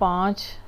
5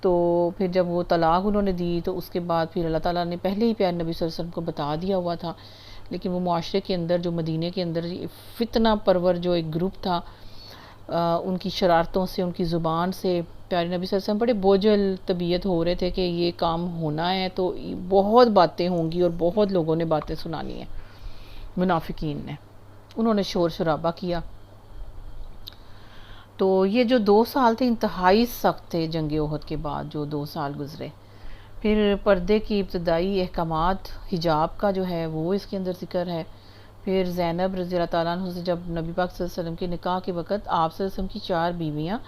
تو پھر جب وہ طلاق انہوں نے دی تو اس کے بعد پھر اللہ تعالیٰ نے پہلے ہی پیارے نبی صلی اللہ علیہ وسلم کو بتا دیا ہوا تھا، لیکن وہ معاشرے کے اندر جو مدینے کے اندر فتنہ پرور جو ایک گروپ تھا، ان کی شرارتوں سے، ان کی زبان سے پیارے نبی صلی اللہ علیہ وسلم بڑے بوجھل طبیعت ہو رہے تھے کہ یہ کام ہونا ہے تو بہت باتیں ہوں گی اور بہت لوگوں نے باتیں سنانی ہیں۔ منافقین نے، انہوں نے شور شرابہ کیا۔ تو یہ جو 2 سال تھے انتہائی سخت تھے جنگ احد کے بعد، جو 2 سال گزرے۔ پھر پردے کی ابتدائی احکامات، حجاب کا جو ہے وہ اس کے اندر ذکر ہے۔ پھر زینب رضی اللہ تعالیٰ عنہ سے جب نبی پاک صلی اللہ علیہ وسلم کے نکاح کے وقت آپ صلی اللہ علیہ وسلم کی 4 بیویاں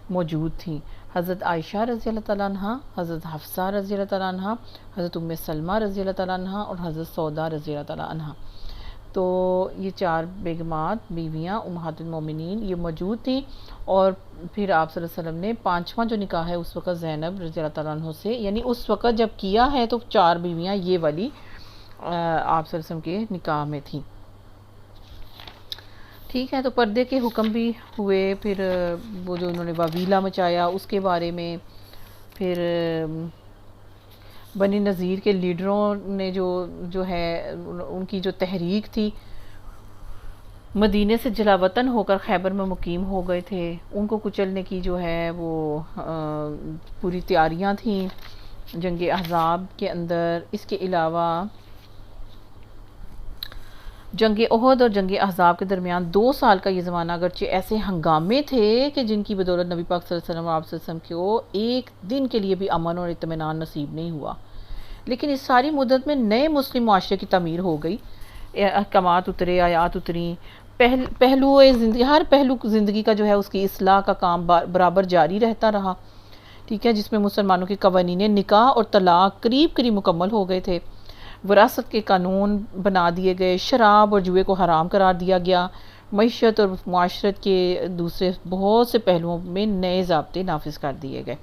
موجود تھیں، حضرت عائشہ رضی اللہ تعالیٰ عنہ، حضرت حفصہ رضی اللہ تعالیٰ عنہ، حضرت ام سلمہ رضی اللہ تعالیٰ عنہ اور حضرت سودا رضی اللہ تعالیٰ عنہ۔ تو یہ 4 بیگمات، بیویاں امہات المومنین یہ موجود تھیں، اور پھر آپ صلی اللہ علیہ وسلم نے 5واں جو نکاح ہے اس وقت زینب رضی اللہ تعالیٰ عنہ سے، یعنی اس وقت جب کیا ہے تو 4 بیویاں یہ والی آپ صلی اللہ علیہ وسلم کے نکاح میں تھیں۔ ٹھیک ہے، تو پردے کے حکم بھی ہوئے، پھر وہ جو انہوں نے واویلا مچایا اس کے بارے میں، پھر بنی نذیر کے لیڈروں نے جو ہے ان کی جو تحریک تھی، مدینے سے جلا وطن ہو کر خیبر میں مقیم ہو گئے تھے، ان کو کچلنے کی جو ہے وہ پوری تیاریاں تھیں جنگ احزاب کے اندر۔ اس کے علاوہ جنگ احد اور جنگ احزاب کے درمیان 2 سال کا یہ زمانہ اگرچہ ایسے ہنگامے تھے کہ جن کی بدولت نبی پاک صلی اللہ علیہ وسلم اور آپ صلی اللہ علیہ وسلم کو ایک دن کے لیے بھی امن اور اطمینان نصیب نہیں ہوا، لیکن اس ساری مدت میں نئے مسلم معاشرے کی تعمیر ہو گئی، احکامات اترے، آیات اتریں، ہر پہلو زندگی کا جو ہے اس کی اصلاح کا کام برابر جاری رہتا رہا، ٹھیک ہے، جس میں مسلمانوں کے قوانین نکاح اور طلاق قریب مکمل ہو گئے تھے، وراثت کے قانون بنا دیے گئے، شراب اور جوئے کو حرام قرار دیا گیا، معیشت اور معاشرت کے دوسرے بہت سے پہلوؤں میں نئے ضابطے نافذ کر دیے گئے۔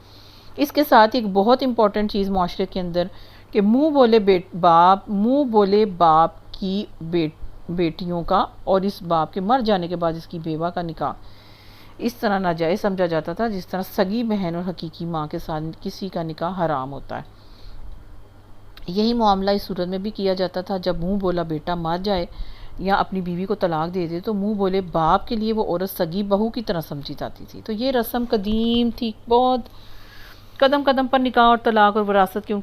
اس کے ساتھ ایک بہت امپورٹنٹ چیز معاشرے کے اندر کہ منہ بولے باپ کی بیٹیوں کا اور اس باپ کے مر جانے کے بعد اس کی بیوہ کا نکاح اس طرح ناجائز سمجھا جاتا تھا جس طرح سگی بہن اور حقیقی ماں کے ساتھ کسی کا نکاح حرام ہوتا ہے۔ یہی معاملہ اس صورت میں بھی کیا جاتا تھا جب منہ بولا بیٹا مر جائے یا اپنی بیوی کو طلاق دے دے تو منہ بولے باپ کے لیے وہ عورت سگی بہو کی طرح سمجھی جاتی تھی۔ تو یہ رسم قدیم تھی، بہت قدم قدم پر نکاح اور طلاق اور وراثت کے ان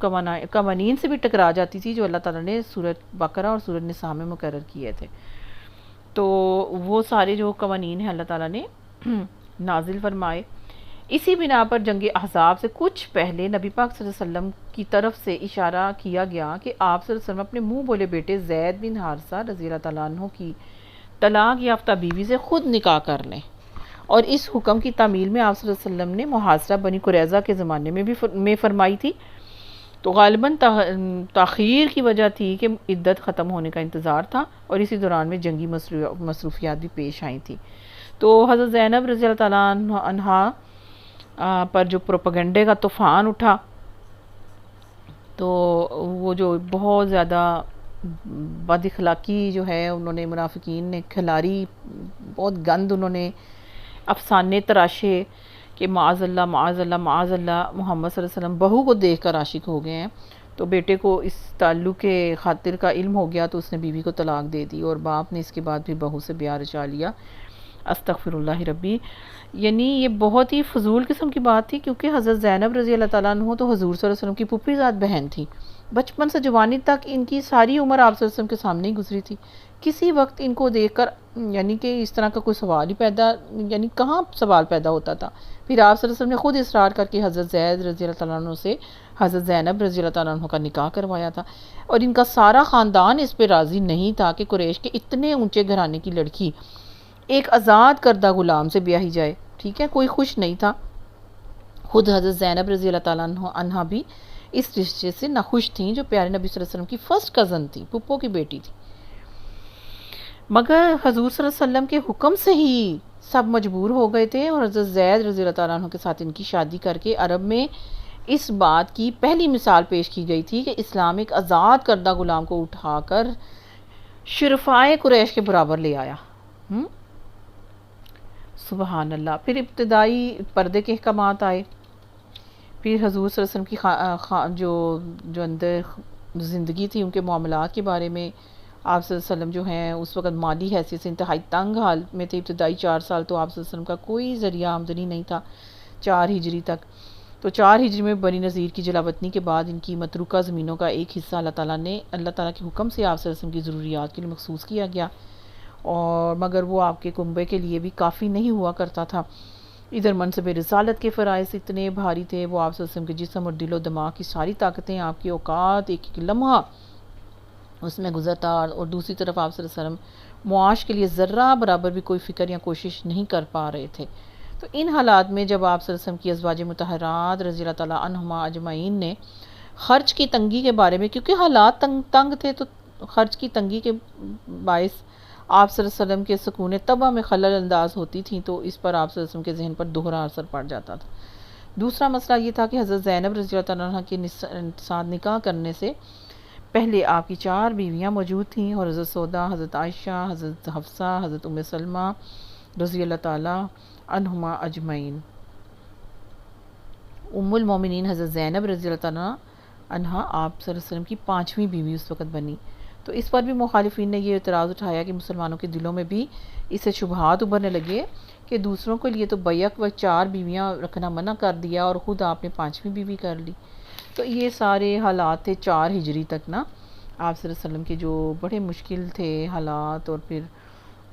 قوانین سے بھی ٹکرا جاتی تھی جو اللہ تعالیٰ نے سورۃ بقرہ اور سورۃ نساء میں مقرر کیے تھے۔ تو وہ سارے جو قوانین ہیں اللہ تعالیٰ نے نازل فرمائے۔ اسی بنا پر جنگ احزاب سے کچھ پہلے نبی پاک صلی اللہ علیہ وسلم کی طرف سے اشارہ کیا گیا کہ آپ صلی اللہ علیہ وسلم اپنے منہ بولے بیٹے زید بن حارثہ رضی اللہ تعالیٰ عنہ کی طلاق یافتہ بیوی سے خود نکاح کر لیں، اور اس حکم کی تعمیل میں آپ صلی اللہ علیہ وسلم نے محاصرہ بنی قریظہ کے زمانے میں بھی فرمائی تھی۔ تو غالباً تاخیر کی وجہ تھی کہ عدت ختم ہونے کا انتظار تھا اور اسی دوران میں جنگی مصروفیات بھی پیش آئی تھی۔ تو حضرت زینب رضی اللہ تعالیٰ عنہا پر جو پروپیگنڈے کا طوفان اٹھا، تو وہ جو بہت زیادہ بد اخلاقی جو ہے انہوں نے منافقین نے کھلاری، بہت گند انہوں نے افسانے تراشے کہ معاذ اللہ معاذ اللہ معاذ اللہ محمد صلی اللہ علیہ وسلم بہو کو دیکھ کر عاشق ہو گئے ہیں۔ تو بیٹے کو اس تعلق کے خاطر کا علم ہو گیا تو اس نے بیوی کو طلاق دے دی، اور باپ نے اس کے بعد بھی بہو سے بیاہ رچا لیا۔ استغفر اللہ ربی، یعنی یہ بہت ہی فضول قسم کی بات تھی، کیونکہ حضرت زینب رضی اللہ تعالیٰ عنہ تو حضور صلی اللہ علیہ وسلم کی پھوپھی زاد بہن تھی، بچپن سے جوانی تک ان کی ساری عمر آپ صلی اللہ علیہ وسلم کے سامنے ہی گزری تھی۔ کسی وقت ان کو دیکھ کر یعنی کہ اس طرح کا کوئی سوال ہی یعنی کہاں سوال پیدا ہوتا تھا۔ پھر آپ صلی اللہ علیہ وسلم نے خود اصرار کر کے حضرت زید رضی اللہ تعالیٰ عنہ سے حضرت زینب رضی اللہ تعالیٰ عنہ کا نکاح کروایا تھا، اور ان کا سارا خاندان اس پہ راضی نہیں تھا کہ قریش کے اتنے اونچے گھرانے کی لڑکی ایک آزاد کردہ غلام سے بیاہی جائے، ٹھیک ہے، کوئی خوش نہیں تھا۔ خود حضرت زینب رضی اللہ تعالیٰ عنہ بھی اس رشتے سے ناخوش تھیں جو پیارے نبی صلی اللہ علیہ وسلم کی فرسٹ کزن تھی، پھپھو کی بیٹی تھی، مگر حضور صلی اللہ علیہ وسلم کے حکم سے ہی سب مجبور ہو گئے تھے، اور حضرت زید رضی اللہ تعالیٰ عنہ کے ساتھ ان کی شادی کر کے عرب میں اس بات کی پہلی مثال پیش کی گئی تھی کہ اسلام ایک آزاد کردہ غلام کو اٹھا کر شرفائے قریش کے برابر لے آیا۔ سبحان اللہ۔ پھر ابتدائی پردے کے احکامات آئے، پھر حضور صلی اللہ علیہ وسلم کی جو اندر زندگی تھی، ان کے معاملات کے بارے میں. آپ صلی اللہ علیہ وسلم جو ہیں اس وقت مالی حیثیت سے انتہائی تنگ حالت میں تھے. ابتدائی 4 سال تو آپ صلی اللہ علیہ وسلم کا کوئی ذریعہ آمدنی نہیں تھا، 4 ہجری تک. تو 4 ہجری میں بنی نذیر کی جلاوطنی کے بعد ان کی متروکہ زمینوں کا ایک حصہ اللہ تعالیٰ کے حکم سے آپ صلی اللہ علیہ وسلم کی ضروریات کے لیے مخصوص کیا گیا، اور مگر وہ آپ کے کنبے کے لیے بھی کافی نہیں ہوا کرتا تھا. ادھر منصب رسالت کے فرائض اتنے بھاری تھے، وہ آپ صلی اللہ علیہ وسلم کے جسم اور دل و دماغ کی ساری طاقتیں، آپ کی اوقات، ایک ایک لمحہ اس میں گزرتا. اور دوسری طرف آپ صلی اللہ علیہ وسلم معاش کے لیے ذرہ برابر بھی کوئی فکر یا کوشش نہیں کر پا رہے تھے. تو ان حالات میں جب آپ صلی اللہ علیہ وسلم کی ازواج مطہرات رضی اللہ تعالیٰ عنہما اجمعین نے خرچ کی تنگی کے بارے میں، کیونکہ حالات تنگ تھے، تو خرچ کی تنگی کے باعث آپ صلی اللہ علیہ وسلم کے سکون طبع میں خلل انداز ہوتی تھیں، تو اس پر آپ صلی اللہ علیہ وسلم کے ذہن پر دوہرا اثر پڑ جاتا تھا. دوسرا مسئلہ یہ تھا کہ حضرت زینب رضی اللہ تعالیٰ عنہ کے ساتھ نکاح کرنے سے پہلے آپ کی 4 بیویاں موجود تھیں، اور حضرت سودا، حضرت عائشہ، حضرت حفصہ، حضرت ام سلمہ رضی اللہ تعالیٰ عنہما اجمعین. ام المومنین حضرت زینب رضی اللہ تعالیٰ عنہ آپ صلی اللہ علیہ وسلم کی 5ویں بیوی اس وقت بنی. تو اس پر بھی مخالفین نے یہ اعتراض اٹھایا کہ مسلمانوں کے دلوں میں بھی اس سے شبہات ابھرنے لگے کہ دوسروں کے لیے تو بیک و 4 بیویاں رکھنا منع کر دیا اور خود آپ نے 5ویں بیوی کر لی. تو یہ سارے حالات تھے 4 ہجری تک نا، آپ صلی اللہ علیہ وسلم کے جو بڑے مشکل تھے حالات، اور پھر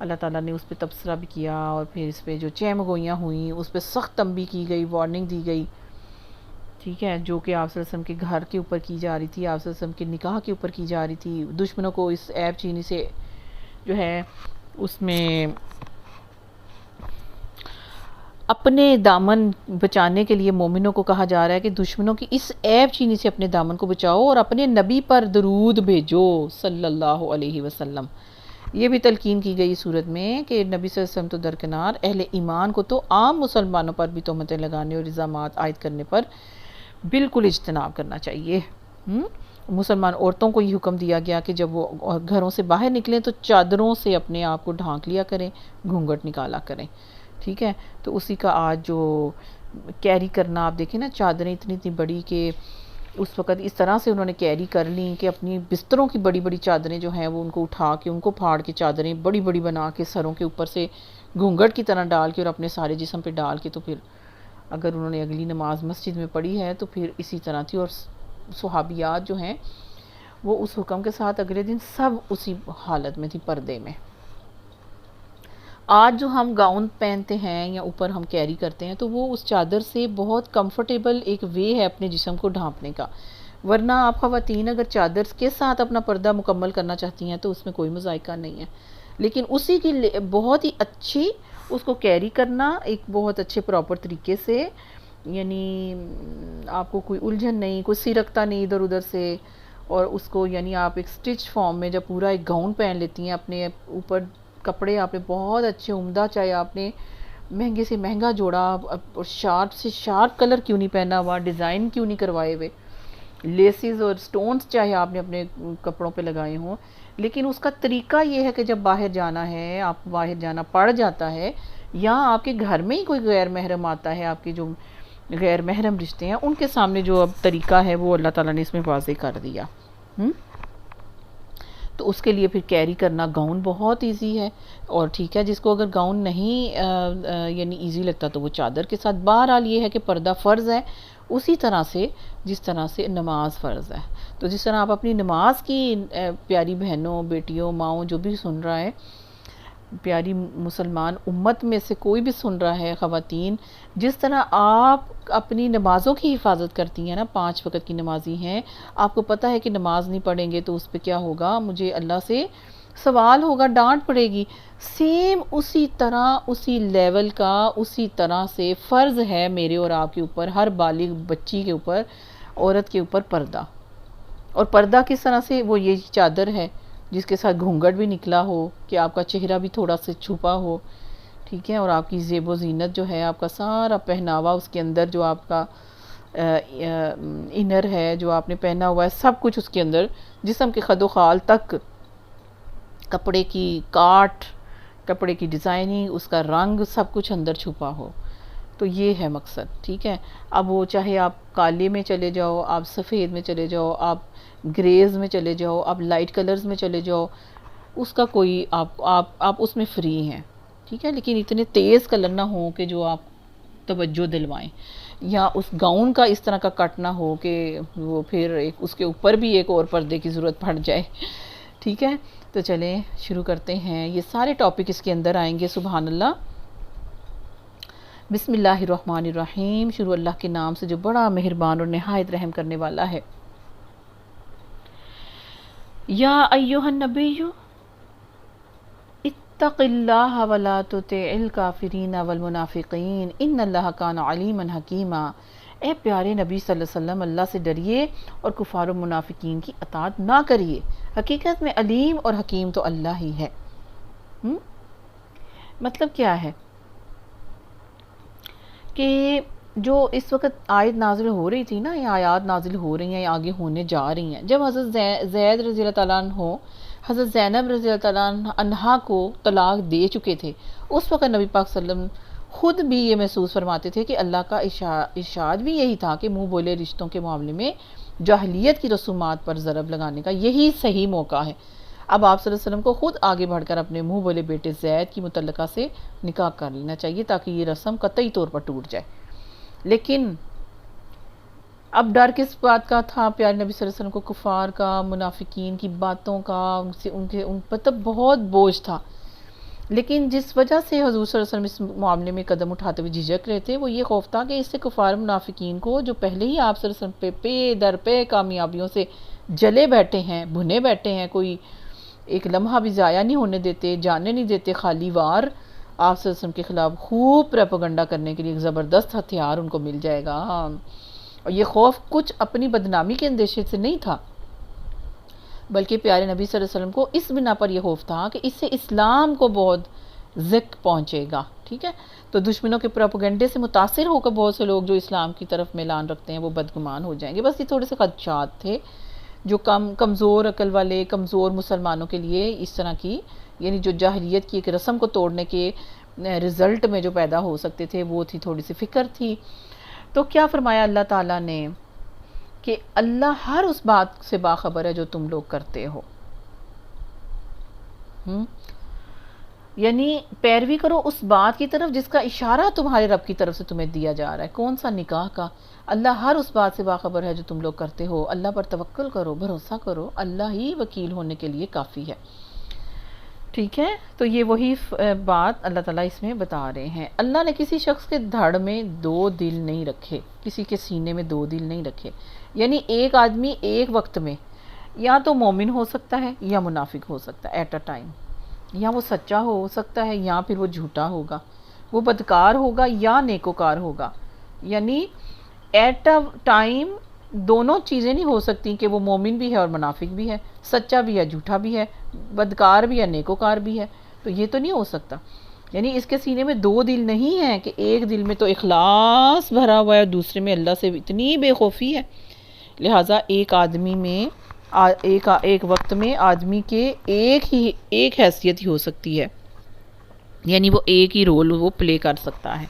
اللہ تعالیٰ نے اس پہ تبصرہ بھی کیا، اور پھر اس پہ جو چہمگوئیاں ہوئیں اس پہ سخت تنبیہ کی گئی، وارننگ دی گئی، ٹھیک ہے، جو کہ آپ صلی اللہ علیہ وسلم کے گھر کے اوپر کی جا رہی تھی، آپ صلی اللہ علیہ وسلم کے نکاح کے اوپر کی جا رہی تھی. دشمنوں کو اس عیب چینی سے جو ہے اس میں اپنے دامن بچانے کے لیے مومنوں کو کہا جا رہا ہے کہ دشمنوں کی اس عیب چینی سے اپنے دامن کو بچاؤ اور اپنے نبی پر درود بھیجو صلی اللہ علیہ وسلم. یہ بھی تلقین کی گئی صورت میں کہ نبی صلی اللہ علیہ وسلم تو درکنار، اہل ایمان کو تو عام مسلمانوں پر بھی تہمتیں لگانے اور الزامات عائد کرنے پر بالکل اجتناب کرنا چاہیے. مسلمان عورتوں کو یہ حکم دیا گیا کہ جب وہ گھروں سے باہر نکلیں تو چادروں سے اپنے آپ کو ڈھانک لیا کریں، گھونگھٹ نکالا کریں، ٹھیک ہے. تو اسی کا آج جو کیری کرنا، آپ دیکھیں نا چادریں اتنی بڑی کہ اس وقت اس طرح سے انہوں نے کیری کر لیں کہ اپنی بستروں کی بڑی بڑی چادریں جو ہیں وہ ان کو اٹھا کے، ان کو پھاڑ کے چادریں بڑی بڑی بنا کے سروں کے اوپر سے گھونگھٹ کی طرح ڈال کے اور اپنے سارے جسم پہ ڈال کے، تو پھر اگر انہوں نے اگلی نماز مسجد میں پڑھی ہے تو پھر اسی طرح تھی. اور صحابیات جو ہیں وہ اس حکم کے ساتھ اگلے دن سب اسی حالت میں تھی، پردے میں. آج جو ہم گاؤن پہنتے ہیں یا اوپر ہم کیری کرتے ہیں تو وہ اس چادر سے بہت کمفرٹیبل ایک وے ہے اپنے جسم کو ڈھانپنے کا، ورنہ آپ خواتین اگر چادر کے ساتھ اپنا پردہ مکمل کرنا چاہتی ہیں تو اس میں کوئی مذائقہ نہیں ہے. لیکن اسی کی بہت ہی اچھی اس کو کیری کرنا ایک بہت اچھے پراپر طریقے سے، یعنی آپ کو کوئی الجھن نہیں، کوئی سرکتا نہیں ادھر ادھر سے، اور اس کو یعنی آپ ایک سٹچ فارم میں جب پورا ایک گاؤن پہن لیتی ہیں، اپنے اوپر کپڑے آپ نے بہت اچھے عمدہ، چاہے آپ نے مہنگے سے مہنگا جوڑا اور شارپ سے شارپ کلر کیوں نہیں پہنا ہوا، ڈیزائن کیوں نہیں کروائے ہوئے، لیسز اور سٹونز چاہے آپ نے اپنے کپڑوں پہ لگائے ہوں، لیکن اس کا طریقہ یہ ہے کہ جب باہر جانا ہے، آپ باہر جانا پڑ جاتا ہے، یا آپ کے گھر میں ہی کوئی غیر محرم آتا ہے، آپ کے جو غیر محرم رشتے ہیں ان کے سامنے جو اب طریقہ ہے وہ اللہ تعالیٰ نے اس میں واضح کر دیا. تو اس کے لیے پھر کیری کرنا گاؤن بہت ایزی ہے. اور ٹھیک ہے، جس کو اگر گاؤن نہیں یعنی ایزی لگتا تو وہ چادر کے ساتھ. بہرحال یہ ہے کہ پردہ فرض ہے اسی طرح سے جس طرح سے نماز فرض ہے. تو جس طرح آپ اپنی نماز کی پیاری بہنوں، بیٹیوں، ماؤں، جو بھی سن رہا ہے، پیاری مسلمان امت میں سے کوئی بھی سن رہا ہے، خواتین، جس طرح آپ اپنی نمازوں کی حفاظت کرتی ہیں نا، 5 وقت کی نمازی ہیں، آپ کو پتہ ہے کہ نماز نہیں پڑھیں گے تو اس پہ کیا ہوگا، مجھے اللہ سے سوال ہوگا، ڈانٹ پڑے گی. سیم اسی طرح، اسی لیول کا، اسی طرح سے فرض ہے میرے اور آپ کے اوپر، ہر بالغ بچی کے اوپر، عورت کے اوپر پردہ. اور پردہ کس طرح سے؟ وہ یہ چادر ہے جس کے ساتھ گھونگھٹ بھی نکلا ہو، کہ آپ کا چہرہ بھی تھوڑا سا چھپا ہو، ٹھیک ہے، اور آپ کی زیب و زینت جو ہے، آپ کا سارا پہناوا، اس کے اندر جو آپ کا انر ہے جو آپ نے پہنا ہوا ہے، سب کچھ اس کے اندر، جسم کے خد و خال تک، کپڑے کی کاٹ، کپڑے کی ڈیزائننگ، اس کا رنگ، سب کچھ اندر چھپا ہو، تو یہ ہے مقصد، ٹھیک ہے. اب وہ چاہے آپ کالے میں چلے جاؤ، آپ سفید میں چلے جاؤ، آپ گریز میں چلے جاؤ، آپ لائٹ کلرز میں چلے جاؤ، اس کا کوئی آپ اس میں فری ہیں، ٹھیک ہے. لیکن اتنے تیز کلر نہ ہوں کہ جو آپ توجہ دلوائیں، یا اس گاؤن کا اس طرح کا کٹ نہ ہو کہ وہ پھر اس کے اوپر بھی ایک اور پردے کی ضرورت پڑ جائے، ٹھیک ہے. تو چلیں شروع کرتے ہیں. یہ سارے ٹاپک اس کے اندر آئیں گے. سبحان اللہ. بسم اللہ الرحمن الرحیم. شروع اللہ کے نام سے جو بڑا مہربان اور نہایت رحم کرنے والا ہے. یا ایہا النبی اتق اللہ ولا تطع الکافرین والمنافقین ان اللہ کان علیما حکیما. اے پیارے نبی صلی اللہ علیہ وسلم، اللہ سے ڈریے اور کفار و منافقین کی اطاعت نہ کریے، حقیقت میں علیم اور حکیم تو اللہ ہی ہے. مطلب کیا ہے کہ جو اس وقت آیت نازل ہو رہی تھی نا، یہ آیات نازل ہو رہی ہیں یا آگے ہونے جا رہی ہیں، جب حضرت زید رضی اللہ تعالیٰ عنہ حضرت زینب رضی اللہ تعالیٰ عنہا کو طلاق دے چکے تھے، اس وقت نبی پاک صلی اللہ علیہ وسلم خود بھی یہ محسوس فرماتے تھے کہ اللہ کا ارشاد بھی یہی تھا کہ منہ بولے رشتوں کے معاملے میں جاہلیت کی رسومات پر ضرب لگانے کا یہی صحیح موقع ہے. اب آپ صلی اللہ علیہ وسلم کو خود آگے بڑھ کر اپنے منہ بولے بیٹے زید کی متعلقہ سے نکاح کر لینا چاہیے تاکہ یہ رسم قطعی طور پر ٹوٹ جائے. لیکن اب ڈر کس بات کا تھا پیارے نبی صلی اللہ علیہ وسلم کو؟ کفار کا، منافقین کی باتوں کا، ان پر تو بہت بوجھ تھا. لیکن جس وجہ سے حضور صلی اللہ علیہ وسلم اس معاملے میں قدم اٹھاتے ہوئے جھجک رہے تھے، وہ یہ خوف تھا کہ اس سے کفار منافقین کو، جو پہلے ہی آپ صلی اللہ علیہ وسلم پہ در پہ کامیابیوں سے جلے بیٹھے ہیں، بھنے بیٹھے ہیں، کوئی ایک لمحہ بھی ضائع نہیں ہونے دیتے، جانے نہیں دیتے، خالی وار آپ صلی اللہ علیہ وسلم کے خلاف خوب پروپیگنڈا کرنے کے لیے ایک زبردست ہتھیار ان کو مل جائے گا. اور یہ خوف کچھ اپنی بدنامی کے اندیشے سے نہیں تھا، بلکہ پیارے نبی صلی اللہ علیہ وسلم کو اس بنا پر یہ خوف تھا کہ اس سے اسلام کو بہت ذک پہنچے گا، ٹھیک ہے. تو دشمنوں کے پروپیگنڈے سے متاثر ہو کر بہت سے لوگ جو اسلام کی طرف میلان رکھتے ہیں وہ بدگمان ہو جائیں گے. بس یہ تھوڑے سے خدشات تھے جو کمزور عقل والے، کمزور مسلمانوں کے لیے اس طرح کی، یعنی جو جاہلیت کی ایک رسم کو توڑنے کے رزلٹ میں جو پیدا ہو سکتے تھے، وہ تھی تھوڑی سی فکر تھی. تو کیا فرمایا اللہ تعالیٰ نے کہ اللہ ہر اس بات سے باخبر ہے جو تم لوگ کرتے ہو. یعنی پیروی کرو اس بات کی طرف جس کا اشارہ تمہارے رب کی طرف سے تمہیں دیا جا رہا ہے. کون سا؟ نکاح کا. اللہ ہر اس بات سے باخبر ہے جو تم لوگ کرتے ہو. اللہ پر توکل کرو، بھروسہ کرو، اللہ ہی وکیل ہونے کے لیے کافی ہے، ٹھیک ہے. تو یہ وہی بات اللہ تعالیٰ اس میں بتا رہے ہیں. اللہ نے کسی شخص کے دھڑ میں دو دل نہیں رکھے، کسی کے سینے میں دو دل نہیں رکھے. یعنی ایک آدمی ایک وقت میں یا تو مومن ہو سکتا ہے یا منافق ہو سکتا ہے ایٹ اے ٹائم. یا وہ سچا ہو سکتا ہے یا پھر وہ جھوٹا ہوگا، وہ بدکار ہوگا یا نیکوکار ہوگا. یعنی ایٹ اے ٹائم دونوں چیزیں نہیں ہو سکتی کہ وہ مومن بھی ہے اور منافق بھی ہے، سچا بھی ہے جھوٹا بھی ہے، بدکار بھی ہے نیکوکار بھی ہے. تو یہ تو نہیں ہو سکتا. یعنی اس کے سینے میں دو دل نہیں ہیں کہ ایک دل میں تو اخلاص بھرا ہوا ہے اور دوسرے میں اللہ سے اتنی بے خوفی ہے. لہٰذا ایک آدمی میں ایک وقت میں آدمی کے ایک حیثیت ہی ہو سکتی ہے، یعنی وہ ایک ہی رول وہ پلے کر سکتا ہے.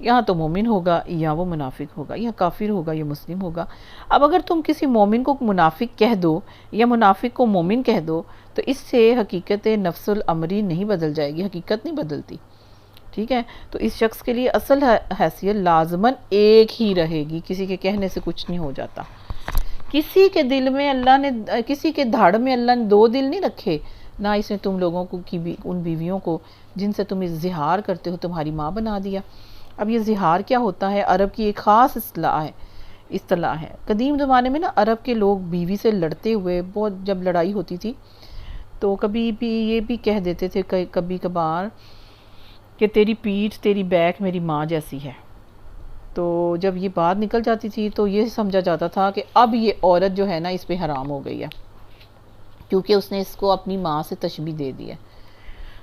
یہاں تو مومن ہوگا یا وہ منافق ہوگا، یا کافر ہوگا یا مسلم ہوگا. اب اگر تم کسی مومن کو منافق کہہ دو یا منافق کو مومن کہہ دو تو اس سے حقیقت نفس الامری نہیں بدل جائے گی، حقیقت نہیں بدلتی، ٹھیک ہے. تو اس شخص کے لیے اصل حیثیت لازماً ایک ہی رہے گی، کسی کے کہنے سے کچھ نہیں ہو جاتا. کسی کے دل میں اللہ نے، کسی کے دھڑ میں اللہ نے دو دل نہیں رکھے. نہ اس نے تم لوگوں کو ان بیویوں کو جن سے تم اظہار کرتے ہو تمہاری ماں بنا دیا. اب یہ اظہار کیا ہوتا ہے؟ عرب کی ایک خاص اصطلاح ہے. قدیم زمانے میں نا عرب کے لوگ بیوی سے لڑتے ہوئے، بہت جب لڑائی ہوتی تھی تو کبھی بھی یہ بھی کہہ دیتے تھے کبھی کبھار کہ تیری پیٹھ تیری بیک میری ماں جیسی ہے. تو جب یہ بات نکل جاتی تھی تو یہ سمجھا جاتا تھا کہ اب یہ عورت جو ہے نا اس پہ حرام ہو گئی ہے، کیونکہ اس نے اس کو اپنی ماں سے تشبیہ دے دی ہے.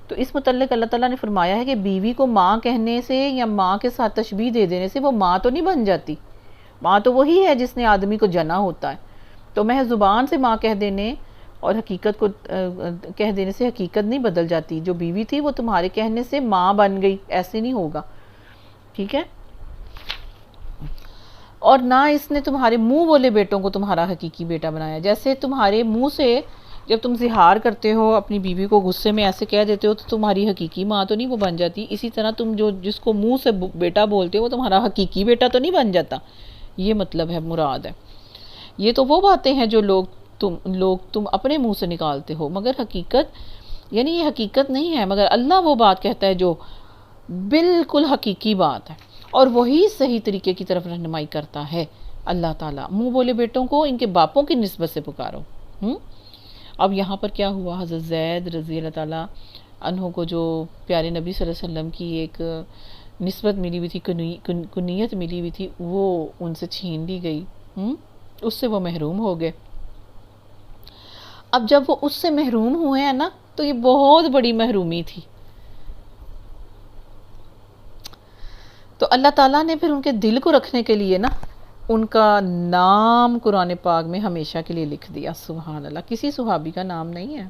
تو اس متعلق اللہ تعالیٰ نے فرمایا ہے کہ بیوی کو ماں کہنے سے یا ماں کے ساتھ تشبیہ دے دینے سے وہ ماں تو نہیں بن جاتی. ماں تو وہی ہے جس نے آدمی کو جنا ہوتا ہے. تو محض زبان سے ماں کہہ دینے اور حقیقت کو کہہ دینے سے حقیقت نہیں بدل جاتی. جو بیوی تھی وہ تمہارے کہنے سے ماں بن گئی، ایسے نہیں ہوگا، ٹھیک ہے. اور نہ اس نے تمہارے منہ بولے بیٹوں کو تمہارا حقیقی بیٹا بنایا. جیسے تمہارے منہ سے جب تم زہار کرتے ہو اپنی بیوی کو غصے میں ایسے کہہ دیتے ہو تو تمہاری حقیقی ماں تو نہیں وہ بن جاتی، اسی طرح تم جس کو منہ سے بیٹا بولتے ہو وہ تمہارا حقیقی بیٹا تو نہیں بن جاتا. یہ مطلب ہے، مراد ہے. یہ تو وہ باتیں ہیں جو تم اپنے منہ سے نکالتے ہو، مگر حقیقت یعنی یہ حقیقت نہیں ہے، مگر اللہ وہ بات کہتا ہے جو بالکل حقیقی بات ہے، اور وہی صحیح طریقے کی طرف رہنمائی کرتا ہے. اللہ تعالیٰ منہ بولے بیٹوں کو ان کے باپوں کی نسبت سے پکارو. اب یہاں پر کیا ہوا، حضرت زید رضی اللہ تعالیٰ عنہ کو جو پیارے نبی صلی اللہ علیہ وسلم کی ایک نسبت ملی ہوئی تھی، کنیت ملی ہوئی تھی، وہ ان سے چھین لی گئی. اس سے وہ محروم ہو گئے. اب جب وہ اس سے محروم ہوئے ہیں نا تو یہ بہت بڑی محرومی تھی. تو اللہ تعالیٰ نے پھر ان کے دل کو رکھنے کے لیے نا ان کا نام قرآن پاک میں ہمیشہ کے لیے لکھ دیا. سبحان اللہ. کسی صحابی کا نام نہیں ہے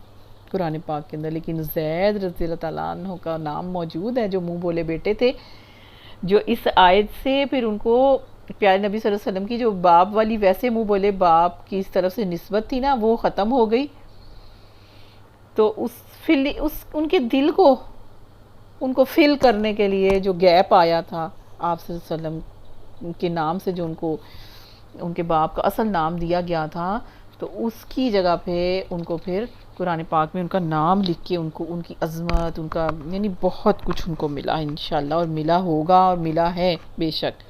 قرآن پاک کے اندر، لیکن زید رضی اللہ تعالیٰ عنہ کا نام موجود ہے جو منہ بولے بیٹے تھے، جو اس آیت سے پھر ان کو پیارے نبی صلی اللہ علیہ وسلم کی جو باپ والی ویسے منہ بولے باپ کی اس طرف سے نسبت تھی نا وہ ختم ہو گئی. تو ان کے دل کو ان کو فل کرنے کے لیے جو گیپ آیا تھا آپ صلی اللہ علیہ وسلم کے نام سے، جو ان کے باپ کا اصل نام دیا گیا تھا، تو اس کی جگہ پہ ان کو پھر قرآن پاک میں ان کا نام لکھ کے ان کی عظمت، ان کا یعنی بہت کچھ ان کو ملا انشاءاللہ، اور ملا ہوگا اور ملا ہے بے شک.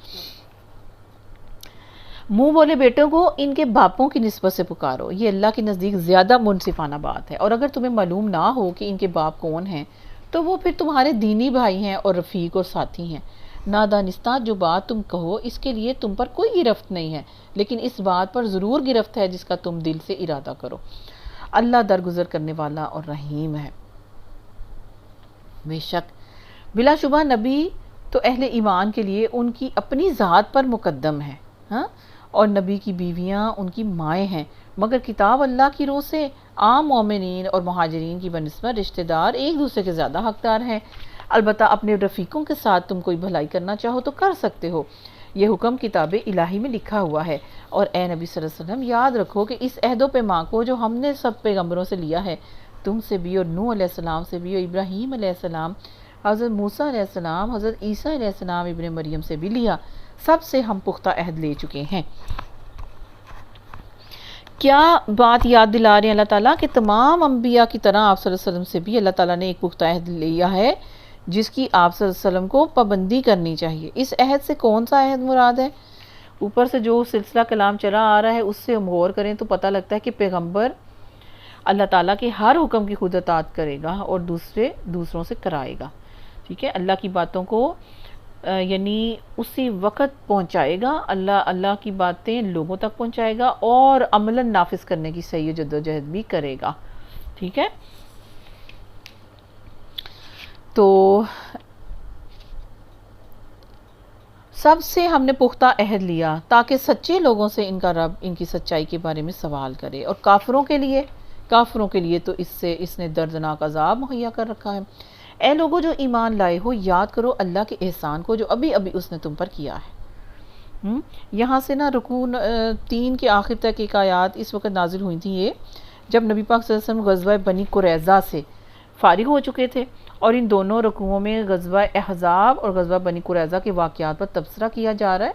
منہ بولے بیٹوں کو ان کے باپوں کی نسبت سے پکارو، یہ اللہ کے نزدیک زیادہ منصفانہ بات ہے. اور اگر تمہیں معلوم نہ ہو کہ ان کے باپ کون ہیں تو وہ پھر تمہارے دینی بھائی ہیں اور رفیق اور ساتھی ہیں. نادانستہ جو بات تم کہو اس کے لیے تم پر کوئی گرفت نہیں ہے، لیکن اس بات پر ضرور گرفت ہے جس کا تم دل سے ارادہ کرو. اللہ درگزر کرنے والا اور رحیم ہے. بے شک بلا شبہ نبی تو اہل ایمان کے لیے ان کی اپنی ذات پر مقدم ہے، اور نبی کی بیویاں ان کی مائیں ہیں، مگر کتاب اللہ کی روح سے عام مومنین اور مہاجرین کی بنسبت رشتہ دار ایک دوسرے کے زیادہ حقدار ہیں. البتہ اپنے رفیقوں کے ساتھ تم کوئی بھلائی کرنا چاہو تو کر سکتے ہو، یہ حکم کتاب الہی میں لکھا ہوا ہے. اور اے نبی صلی اللہ علیہ وسلم یاد رکھو کہ اس عہد و پیمان کو جو ہم نے سب پیغمبروں سے لیا ہے، تم سے بھی اور نوح علیہ السلام سے بھی اور ابراہیم علیہ السلام، حضرت موسیٰ علیہ السلام، حضرت عیسیٰ علیہ السلام ابن مریم سے بھی لیا، سب سے ہم پختہ عہد لے چکے ہیں. کیا بات یاد دلا رہے ہیں اللہ تعالیٰ کہ تمام انبیاء کی طرح آپ صلی اللہ علیہ وسلم سے بھی اللہ تعالیٰ نے ایک پختہ عہد لیا ہے جس کی آپ صلی اللہ علیہ وسلم کو پابندی کرنی چاہیے. اس عہد سے کون سا عہد مراد ہے؟ اوپر سے جو سلسلہ کلام چلا آ رہا ہے اس سے ہم غور کریں تو پتہ لگتا ہے کہ پیغمبر اللہ تعالیٰ کے ہر حکم کی خود اطاعت کرے گا اور دوسروں سے کرائے گا. ٹھیک ہے، اللہ کی باتوں کو یعنی اسی وقت پہنچائے گا، اللہ کی باتیں لوگوں تک پہنچائے گا اور عملاً نافذ کرنے کی صحیح جد و جہد بھی کرے گا. ٹھیک ہے، تو سب سے ہم نے پختہ عہد لیا تاکہ سچے لوگوں سے ان کا رب ان کی سچائی کے بارے میں سوال کرے، اور کافروں کے لیے تو اس نے دردناک عذاب مہیا کر رکھا ہے. اے لوگوں جو ایمان لائے ہو، یاد کرو اللہ کے احسان کو جو ابھی اس نے تم پر کیا ہے. یہاں سے نا رکوع 3 کے آخر تک ایک آیات اس وقت نازل ہوئی تھی، یہ جب نبی پاک صلی اللہ علیہ وسلم غزوہ بنی قریظہ سے فارغ ہو چکے تھے، اور ان دونوں رکوعوں میں غزوہ احزاب اور غزوہ بنی قریظہ کے واقعات پر تبصرہ کیا جا رہا ہے.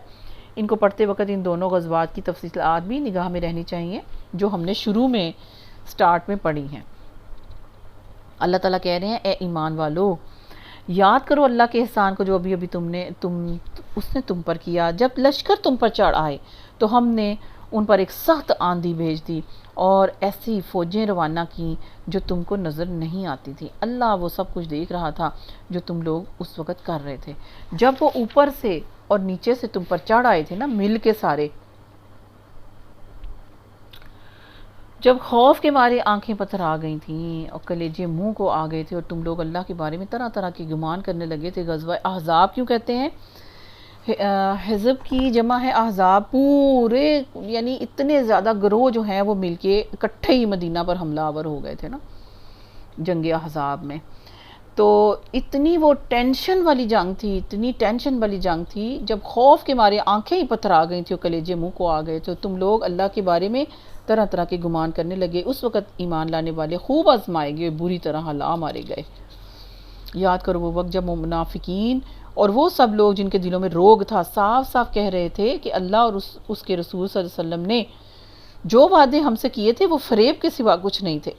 ان کو پڑھتے وقت ان دونوں غزوات کی تفصیلات بھی نگاہ میں رہنی چاہیے جو ہم نے شروع میں سٹارٹ میں پڑھی ہیں. اللہ تعالیٰ کہہ رہے ہیں اے ایمان والو، یاد کرو اللہ کے احسان کو جو ابھی اس نے تم پر کیا. جب لشکر تم پر چڑھ آئے تو ہم نے ان پر ایک سخت آندھی بھیج دی اور ایسی فوجیں روانہ کی جو تم کو نظر نہیں آتی تھی. اللہ وہ سب کچھ دیکھ رہا تھا جو تم لوگ اس وقت کر رہے تھے. جب وہ اوپر سے اور نیچے سے تم پر چڑھ آئے تھے نا مل کے سارے، جب خوف کے مارے آنکھیں پتھر آ گئی تھیں اور کلیجے منہ کو آ گئے تھے اور تم لوگ اللہ کے بارے میں طرح طرح کے گمان کرنے لگے تھے. غزوہ احزاب کیوں کہتے ہیں؟ حزب کی جمع ہے احزاب، پورے یعنی اتنے زیادہ گروہ جو ہیں وہ مل کے اکٹھے ہی مدینہ پر حملہ آور ہو گئے تھے نا جنگ احزاب میں. تو اتنی وہ ٹینشن والی جنگ تھی، اتنی ٹینشن والی جنگ تھی، جب خوف کے مارے آنکھیں ہی پتھرا گئی تھی اور کلیجے منہ کو آ گئے تو تم لوگ اللہ کے بارے میں طرح طرح کے گمان کرنے لگے۔ اس وقت ایمان لانے والے خوب آزمائے گئے، بری طرح ہلا مارے گئے۔ یاد کرو وہ وقت جب منافقین اور وہ سب لوگ جن کے دلوں میں روگ تھا صاف صاف کہہ رہے تھے کہ اللہ اور اس کے رسول صلی اللہ علیہ وسلم نے جو وعدے ہم سے کیے تھے وہ فریب کے سوا کچھ نہیں تھے۔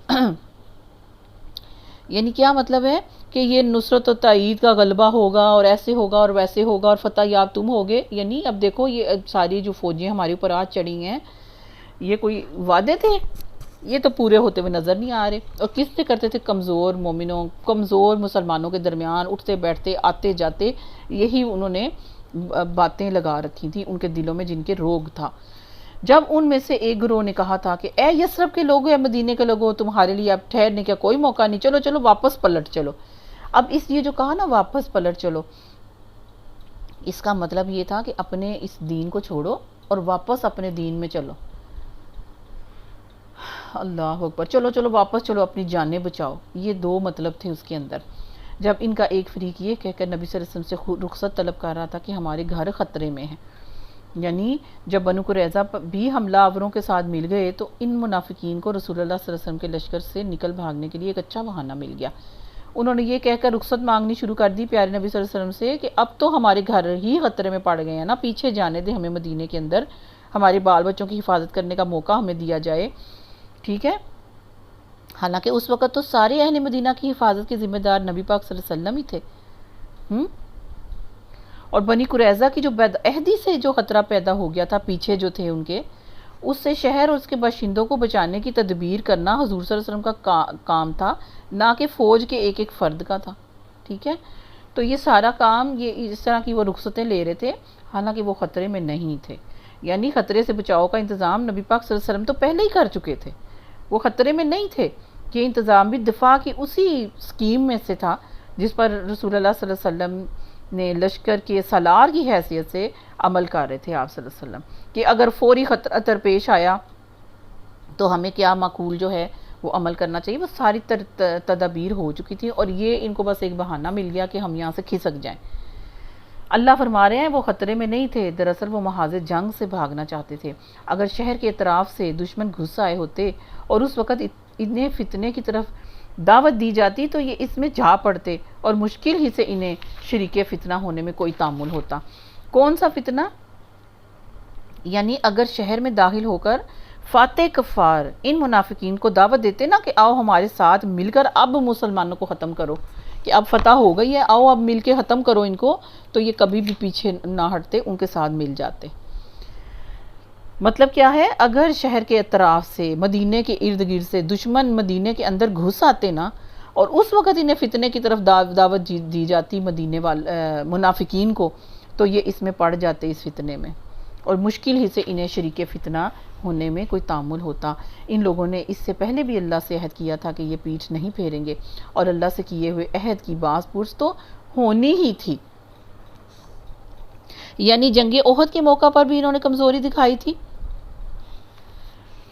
یعنی کیا مطلب ہے کہ یہ نصرت و تائید کا غلبہ ہوگا اور ایسے ہوگا اور ویسے ہوگا اور فتح یاب تم ہوگے۔ یعنی اب دیکھو یہ ساری جو فوجیں ہمارے اوپر آج چڑھی ہیں، یہ کوئی وعدے تھے؟ یہ تو پورے ہوتے ہوئے نظر نہیں آ رہے۔ اور کس سے کرتے تھے؟ کمزور مومنوں، کمزور مسلمانوں کے درمیان اٹھتے بیٹھتے آتے جاتے یہی انہوں نے باتیں لگا رکھی تھیں ان کے دلوں میں جن کے روگ تھا۔ جب ان میں سے ایک گروہ نے کہا تھا کہ اے یثرب کے لوگوں یا مدینے کے لوگوں، تمہارے لیے اب ٹھہرنے کا کوئی موقع نہیں، چلو چلو واپس پلٹ چلو۔ اب اس لیے جو کہا نا واپس پلٹ چلو، اس کا مطلب یہ تھا کہ اپنے اس دین کو چھوڑو اور واپس اپنے دین میں چلو۔ اللہ اکبر، چلو چلو واپس چلو، اپنی جانیں بچاؤ، یہ دو مطلب تھے اس کے اندر۔ جب ان کا ایک فریق یہ کہہ کر نبی صلی اللہ علیہ وسلم سے رخصت طلب کر رہا تھا کہ ہمارے گھر خطرے میں ہیں، یعنی جب بنو قریظہ بھی حملہ آوروں کے ساتھ مل گئے تو ان منافقین کو رسول اللہ صلی اللہ علیہ وسلم کے لشکر سے نکل بھاگنے کے لیے ایک اچھا بہانہ مل گیا۔ انہوں نے یہ کہہ کر رخصت مانگنی شروع کر دی پیارے نبی صلی اللہ علیہ وسلم سے کہ اب تو ہمارے گھر ہی خطرے میں پڑ گئے ہیں نا، پیچھے جانے دے ہمیں، مدینے کے اندر ہمارے بال بچوں کی حفاظت کرنے کا موقع ہمیں دیا جائے، ٹھیک ہے؟ حالانکہ اس وقت تو سارے اہل مدینہ کی حفاظت کے ذمہ دار نبی پاک صلی اللہ علیہ وسلم ہی تھے۔ اور بنی قریظہ کی جو بد عہدی سے جو خطرہ پیدا ہو گیا تھا، پیچھے جو تھے ان کے، اس سے شہر اور اس کے باشندوں کو بچانے کی تدبیر کرنا حضور صلی اللہ علیہ وسلم کا کام تھا، نہ کہ فوج کے ایک ایک فرد کا تھا، ٹھیک ہے؟ تو یہ سارا کام یہ اس طرح کی وہ رخصتیں لے رہے تھے، حالانکہ وہ خطرے میں نہیں تھے۔ یعنی خطرے سے بچاؤ کا انتظام نبی پاک صلی اللہ علیہ وسلم تو پہلے ہی کر چکے تھے، وہ خطرے میں نہیں تھے۔ یہ انتظام بھی دفاع کی اسی سکیم میں سے تھا جس پر رسول اللہ صلی اللہ علیہ وسلم نے لشکر کے سالار کی حیثیت سے عمل کر رہے تھے آپ صلی اللہ علیہ وسلم، کہ اگر فوری خطرہ درپیش آیا تو ہمیں کیا معقول جو ہے وہ عمل کرنا چاہیے۔ وہ ساری تدابیر ہو چکی تھی اور یہ ان کو بس ایک بہانہ مل گیا کہ ہم یہاں سے کھسک جائیں۔ اللہ فرما رہے ہیں وہ خطرے میں نہیں تھے، دراصل وہ محاذ جنگ سے بھاگنا چاہتے تھے۔ اگر شہر کے اطراف سے دشمن گھس آئے ہوتے اور اس وقت انہیں فتنے کی طرف دعوت دی جاتی تو یہ اس میں جا پڑتے اور مشکل ہی سے انہیں شریک فتنہ ہونے میں کوئی تعامل ہوتا۔ کون سا فتنہ؟ یعنی اگر شہر میں داخل ہو کر فاتح کفار ان منافقین کو دعوت دیتے نا کہ آؤ ہمارے ساتھ مل کر اب مسلمانوں کو ختم کرو، کہ اب فتح ہو گئی ہے، آؤ اب مل کے ختم کرو ان کو، تو یہ کبھی بھی پیچھے نہ ہٹتے، ان کے ساتھ مل جاتے۔ مطلب کیا ہے؟ اگر شہر کے اطراف سے، مدینے کے ارد گرد سے دشمن مدینے کے اندر گھس آتے نا، اور اس وقت انہیں فتنے کی طرف دعوت دی جاتی مدینے منافقین کو، تو یہ اس میں پڑ جاتے اس فتنے میں، اور مشکل ہی سے انہیں شریک فتنہ ہونے میں کوئی تعامل ہوتا۔ ان لوگوں نے اس سے پہلے بھی اللہ سے عہد کیا تھا کہ یہ پیٹھ نہیں پھیریں گے، اور اللہ سے کیے ہوئے عہد کی باز پرس تو ہونی ہی تھی۔ یعنی جنگ احد کے موقع پر بھی انہوں نے کمزوری دکھائی تھی،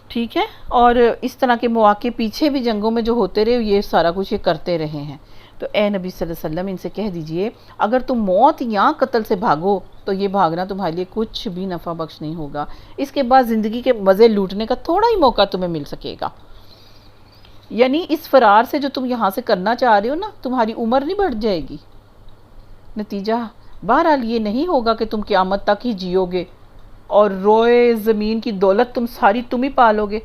ٹھیک ہے؟ اور اس طرح کے مواقع پیچھے بھی جنگوں میں جو ہوتے رہے، یہ سارا کچھ یہ کرتے رہے ہیں۔ تو اے نبی صلی اللہ علیہ وسلم ان سے کہہ دیجئے اگر تم موت یا قتل سے بھاگو تو یہ بھاگنا تمہارے لیے کچھ بھی نفع بخش نہیں ہوگا، اس کے بعد زندگی کے مزے لوٹنے کا تھوڑا ہی موقع تمہیں مل سکے گا۔ یعنی اس فرار سے جو تم یہاں سے کرنا چاہ رہے ہو نا، تمہاری عمر نہیں بڑھ جائے گی، نتیجہ بہرحال یہ نہیں ہوگا کہ تم قیامت تک ہی جیو گے اور روئے زمین کی دولت تم ساری تم ہی پالو گے۔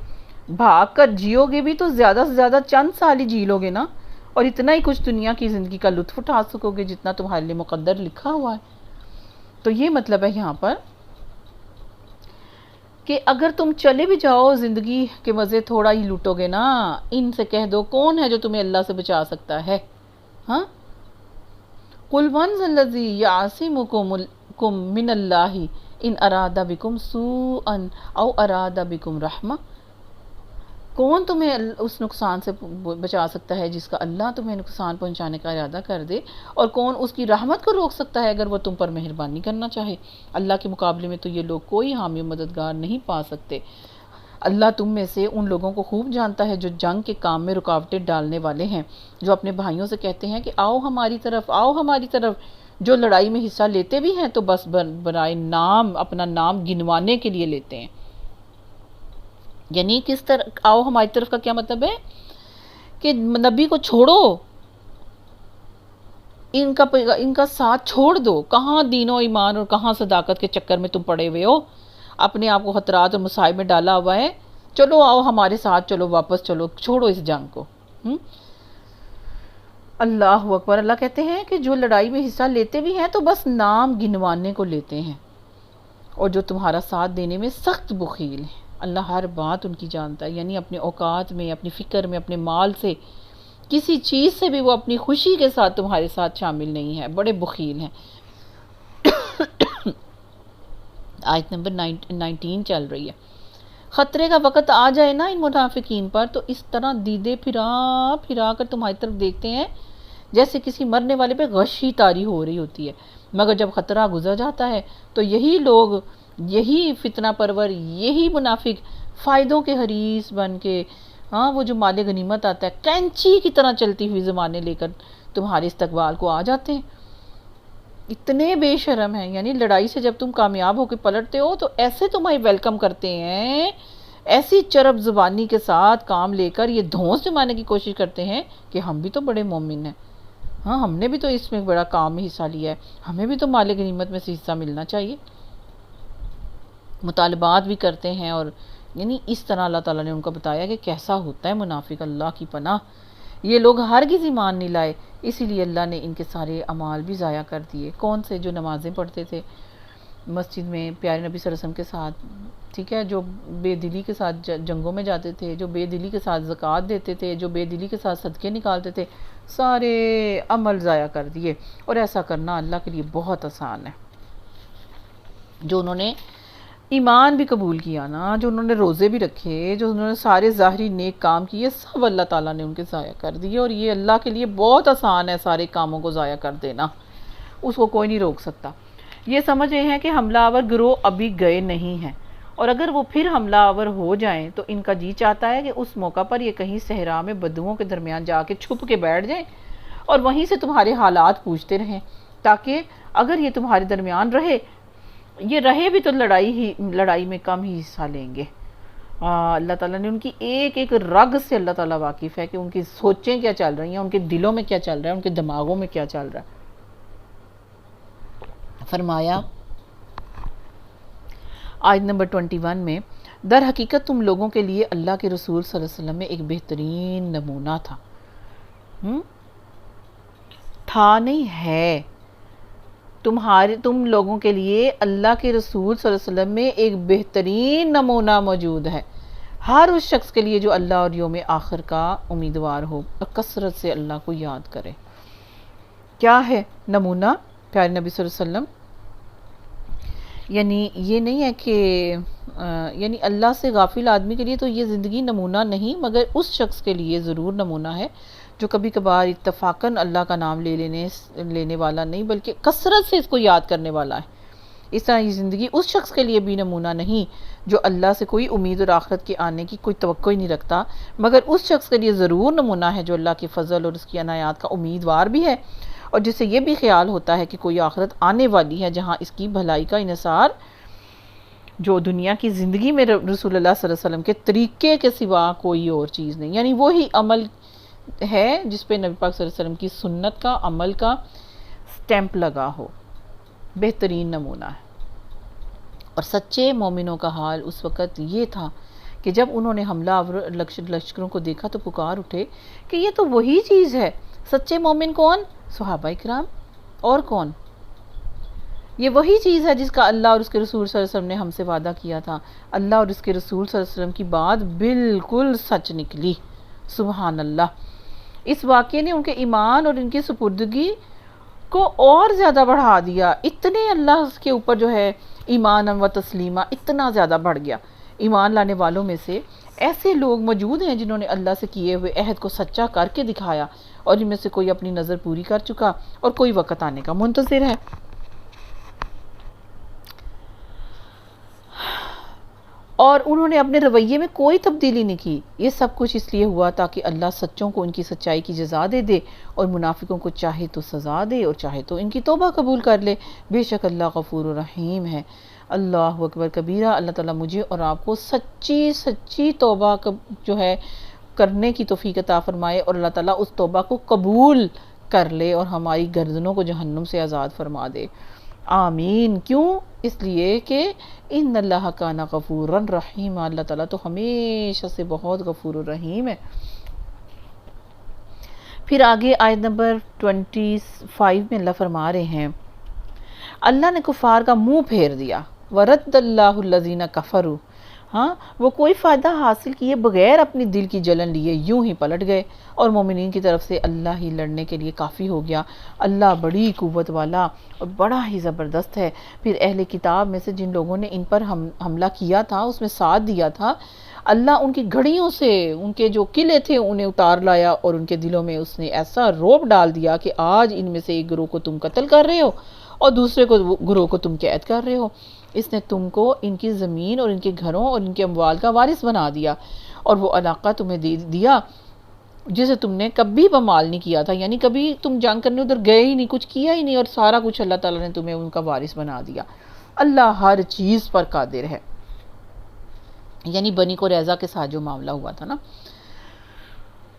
بھاگ کر جیو گے بھی تو زیادہ سے زیادہ چند سال ہی جی لو گے نا، اور اتنا ہی کچھ دنیا کی زندگی کا لطف اٹھا سکو گے جتنا تمہارے لیے مقدر لکھا ہوا ہے۔ تو یہ مطلب ہے یہاں پر کہ اگر تم چلے بھی جاؤ زندگی کے مزے تھوڑا ہی لوٹو گے نا، ان سے کہہ دو کون ہے جو تمہیں اللہ سے بچا سکتا ہے؟ ہاں، قُلْ مَنْ ذَا الَّذِي يَعْصِمُكُم مِّنَ اللَّهِ إِنْ أَرَادَ بِكُمْ سُوءًا أَوْ أَرَادَ بِكُمْ رَحْمَةً۔ کون تمہیں اس نقصان سے بچا سکتا ہے جس کا اللہ تمہیں نقصان پہنچانے کا ارادہ کر دے، اور کون اس کی رحمت کو روک سکتا ہے اگر وہ تم پر مہربانی کرنا چاہے؟ اللہ کے مقابلے میں تو یہ لوگ کوئی حامی و مددگار نہیں پا سکتے۔ اللہ تم میں سے ان لوگوں کو خوب جانتا ہے جو جنگ کے کام میں رکاوٹیں ڈالنے والے ہیں، جو اپنے بھائیوں سے کہتے ہیں کہ آؤ ہماری طرف، آؤ ہماری طرف، جو لڑائی میں حصہ لیتے بھی ہیں تو بس برائے نام، اپنا نام گنوانے کے لیے لیتے ہیں۔ یعنی کس طرح آؤ ہماری طرف کا کیا مطلب ہے کہ نبی کو چھوڑو، ان کا ساتھ چھوڑ دو، کہاں دین و ایمان اور کہاں صداقت کے چکر میں تم پڑے ہوئے ہو، اپنے آپ کو خطرات اور مصائب میں ڈالا ہوا ہے، چلو آؤ ہمارے ساتھ، چلو واپس چلو، چھوڑو اس جنگ کو۔ اللہ اکبر۔ اللہ کہتے ہیں کہ جو لڑائی میں حصہ لیتے بھی ہیں تو بس نام گنوانے کو لیتے ہیں، اور جو تمہارا ساتھ دینے میں سخت بخیل ہیں۔ اللہ ہر بات ان کی جانتا ہے، یعنی اپنے اوقات میں، اپنی فکر میں، اپنے مال سے، کسی چیز سے بھی وہ اپنی خوشی کے ساتھ تمہارے ساتھ شامل نہیں ہے، بڑے بخیل ہیں۔ آیت نمبر 19 چل رہی ہے۔ خطرے کا وقت آ جائے نا ان منافقین پر تو اس طرح دیدے پھرا پھرا کر تمہاری طرف دیکھتے ہیں جیسے کسی مرنے والے پہ غشی طاری ہو رہی ہوتی ہے، مگر جب خطرہ گزر جاتا ہے تو یہی لوگ، یہی فتنہ پرور، یہی منافق فائدوں کے حریص بن کے، وہ جو مال غنیمت آتا ہے کینچی کی طرح چلتی ہوئی زمانے لے کر تمہارے استقبال کو آ جاتے ہیں۔ اتنے بے شرم ہیں، یعنی لڑائی سے جب تم کامیاب ہو کے پلٹتے ہو تو ایسے تمہیں ویلکم کرتے ہیں، ایسی چرب زبانی کے ساتھ کام لے کر یہ دھونس جمانے کی کوشش کرتے ہیں کہ ہم بھی تو بڑے مومن ہیں، ہم نے بھی تو اس میں بڑا کام میں حصہ لیا ہے، ہمیں بھی تو مال غنیمت میں سے حصہ ملنا چاہیے، مطالبات بھی کرتے ہیں۔ اور یعنی اس طرح اللہ تعالیٰ نے ان کو بتایا کہ کیسا ہوتا ہے منافق، اللہ کی پناہ۔ یہ لوگ ہرگز ایمان نہیں لائے، اسی لیے اللہ نے ان کے سارے اعمال بھی ضائع کر دیے۔ کون سے؟ جو نمازیں پڑھتے تھے مسجد میں پیارے نبی صلی اللہ علیہ وسلم کے ساتھ، ٹھیک ہے، جو بے دلی کے ساتھ جنگوں میں جاتے تھے، جو بے دلی کے ساتھ زکوٰۃ دیتے تھے، جو بے دلی کے ساتھ صدقے نکالتے تھے، سارے عمل ضائع کر دیے۔ اور ایسا کرنا اللہ کے لیے بہت آسان ہے۔ جو انہوں نے ایمان بھی قبول کیا نا، جو انہوں نے روزے بھی رکھے، جو انہوں نے سارے ظاہری نیک کام کیے، سب اللہ تعالیٰ نے ان کے ضائع کر دیے، اور یہ اللہ کے لیے بہت آسان ہے سارے کاموں کو ضائع کر دینا، اس کو کوئی نہیں روک سکتا۔ یہ سمجھ رہے ہیں کہ حملہ آور گروہ ابھی گئے نہیں ہیں، اور اگر وہ پھر حملہ آور ہو جائیں تو ان کا جی چاہتا ہے کہ اس موقع پر یہ کہیں صحرا میں بدوؤں کے درمیان جا کے چھپ کے بیٹھ جائیں اور وہیں سے تمہارے حالات پوچھتے رہیں، تاکہ اگر یہ تمہارے درمیان رہے بھی تو لڑائی میں کم ہی حصہ لیں گے۔ اللہ تعالیٰ نے ان کی ایک ایک رگ سے اللہ تعالیٰ واقف ہے کہ ان کی سوچیں کیا چل رہی ہیں، ان کے دلوں میں کیا چل رہا ہے، ان کے دماغوں میں کیا چل رہا ہے۔ فرمایا آیت نمبر 21 میں، در حقیقت تم لوگوں کے لیے اللہ کے رسول صلی اللہ علیہ وسلم میں ایک بہترین نمونہ تھا نہیں ہے، تم لوگوں کے لیے اللہ کے رسول صلی اللہ علیہ وسلم میں ایک بہترین نمونہ موجود ہے، ہر اس شخص کے لیے جو اللہ اور یوم آخر کا امیدوار ہو اور کثرت سے اللہ کو یاد کرے۔ کیا ہے نمونہ پیارے نبی صلی اللہ علیہ وسلم؟ یعنی یہ نہیں ہے کہ یعنی اللہ سے غافل آدمی کے لیے تو یہ زندگی نمونہ نہیں، مگر اس شخص کے لیے ضرور نمونہ ہے جو کبھی کبھار اتفاقاً اللہ کا نام لینے والا نہیں بلکہ کثرت سے اس کو یاد کرنے والا ہے۔ اس طرح یہ زندگی اس شخص کے لیے بھی نمونہ نہیں جو اللہ سے کوئی امید اور آخرت کے آنے کی کوئی توقع ہی نہیں رکھتا، مگر اس شخص کے لیے ضرور نمونہ ہے جو اللہ کے فضل اور اس کی عنایات کا امیدوار بھی ہے، اور جسے یہ بھی خیال ہوتا ہے کہ کوئی آخرت آنے والی ہے جہاں اس کی بھلائی کا انحصار جو دنیا کی زندگی میں رسول اللہ صلی اللہ علیہ وسلم کے طریقے کے سوا کوئی اور چیز نہیں، یعنی وہی عمل ہے جس پہ نبی پاک صلی اللہ علیہ وسلم کی سنت کا، عمل کا سٹیمپ لگا ہو، بہترین نمونہ ہے۔ اور سچے مومنوں کا حال اس وقت یہ تھا کہ جب انہوں نے حملہ آور لشکروں کو دیکھا تو پکار اٹھے کہ یہ تو وہی چیز ہے۔ سچے مومن کون؟ صحابہ اکرام، اور کون؟ یہ وہی چیز ہے جس کا اللہ اور اس کے رسول صلی اللہ علیہ وسلم نے ہم سے وعدہ کیا تھا۔ اللہ اور اس کے رسول صلی اللہ علیہ وسلم کی بات بالکل سچ نکلی، سبحان اللہ۔ اس واقعے نے ان کے ایمان اور ان کی سپردگی کو اور زیادہ بڑھا دیا، اتنے اللہ کے اوپر جو ہے ایمان و تسلیمہ اتنا زیادہ بڑھ گیا۔ ایمان لانے والوں میں سے ایسے لوگ موجود ہیں جنہوں نے اللہ سے کیے ہوئے عہد کو سچا کر کے دکھایا، اور ان میں سے کوئی اپنی نظر پوری کر چکا اور کوئی وقت آنے کا منتظر ہے۔ اور انہوں نے اپنے رویے میں کوئی تبدیلی نہیں کی۔ یہ سب کچھ اس لیے ہوا تاکہ اللہ سچوں کو ان کی سچائی کی جزا دے دے، اور منافقوں کو چاہے تو سزا دے اور چاہے تو ان کی توبہ قبول کر لے۔ بے شک اللہ غفور الرحیم ہے۔ اللہ اکبر کبیرہ۔ اللہ تعالیٰ مجھے اور آپ کو سچی توبہ جو ہے کرنے کی توفیق عطا فرمائے، اور اللہ تعالیٰ اس توبہ کو قبول کر لے اور ہماری گردنوں کو جہنم سے آزاد فرما دے۔ آمین۔ کیوں؟ اس لیے کہ ان اللہ کان غفورا رحیم، اللہ تعالیٰ تو ہمیشہ سے بہت غفور الرحیم ہے۔ پھر آگے آیت نمبر 25 میں اللہ فرما رہے ہیں، اللہ نے کفار کا منہ پھیر دیا، وَرَدَّ اللَّهُ الَّذِينَ كَفَرُوا، ہاں وہ کوئی فائدہ حاصل کیے بغیر اپنی دل کی جلن لیے یوں ہی پلٹ گئے، اور مومنین کی طرف سے اللہ ہی لڑنے کے لیے کافی ہو گیا۔ اللہ بڑی قوت والا اور بڑا ہی زبردست ہے۔ پھر اہل کتاب میں سے جن لوگوں نے ان پر حملہ کیا تھا، اس میں ساتھ دیا تھا، اللہ ان کی گھڑیوں سے ان کے جو قلعے تھے انہیں اتار لایا، اور ان کے دلوں میں اس نے ایسا روب ڈال دیا کہ آج ان میں سے ایک گروہ کو تم قتل کر رہے ہو اور دوسرے گروہ کو تم قید کر رہے ہو۔ اس نے تم کو ان کی زمین اور ان کے گھروں اور ان کے اموال کا وارث بنا دیا، اور وہ علاقہ تمہیں دے دیا جسے تم نے کبھی پامال نہیں کیا تھا، یعنی کبھی تم جنگ کرنے ادھر گئے ہی نہیں، کچھ کیا ہی نہیں، اور سارا کچھ اللہ تعالیٰ نے تمہیں ان کا وارث بنا دیا۔ اللہ ہر چیز پر قادر ہے، یعنی بنی قریظہ کے ساتھ جو معاملہ ہوا تھا نا۔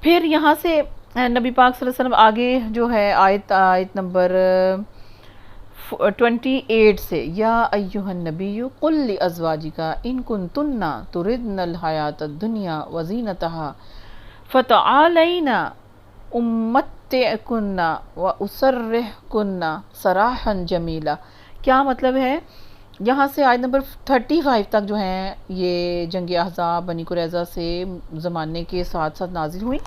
پھر یہاں سے نبی پاک صلی اللہ علیہ وسلم آگے جو ہے آیت نمبر 28 سے، یا ایہا النبی قل لازواجک ان کنتن تردن الحیاۃ الدنیا وزینتہا فتعالین امتعکن واسرحکن سراحا جمیلا۔ کیا مطلب ہے؟ یہاں سے آیت نمبر 35 تک جو ہیں یہ جنگ احزاب بنی قریظہ سے زمانے کے ساتھ ساتھ نازل ہوئی،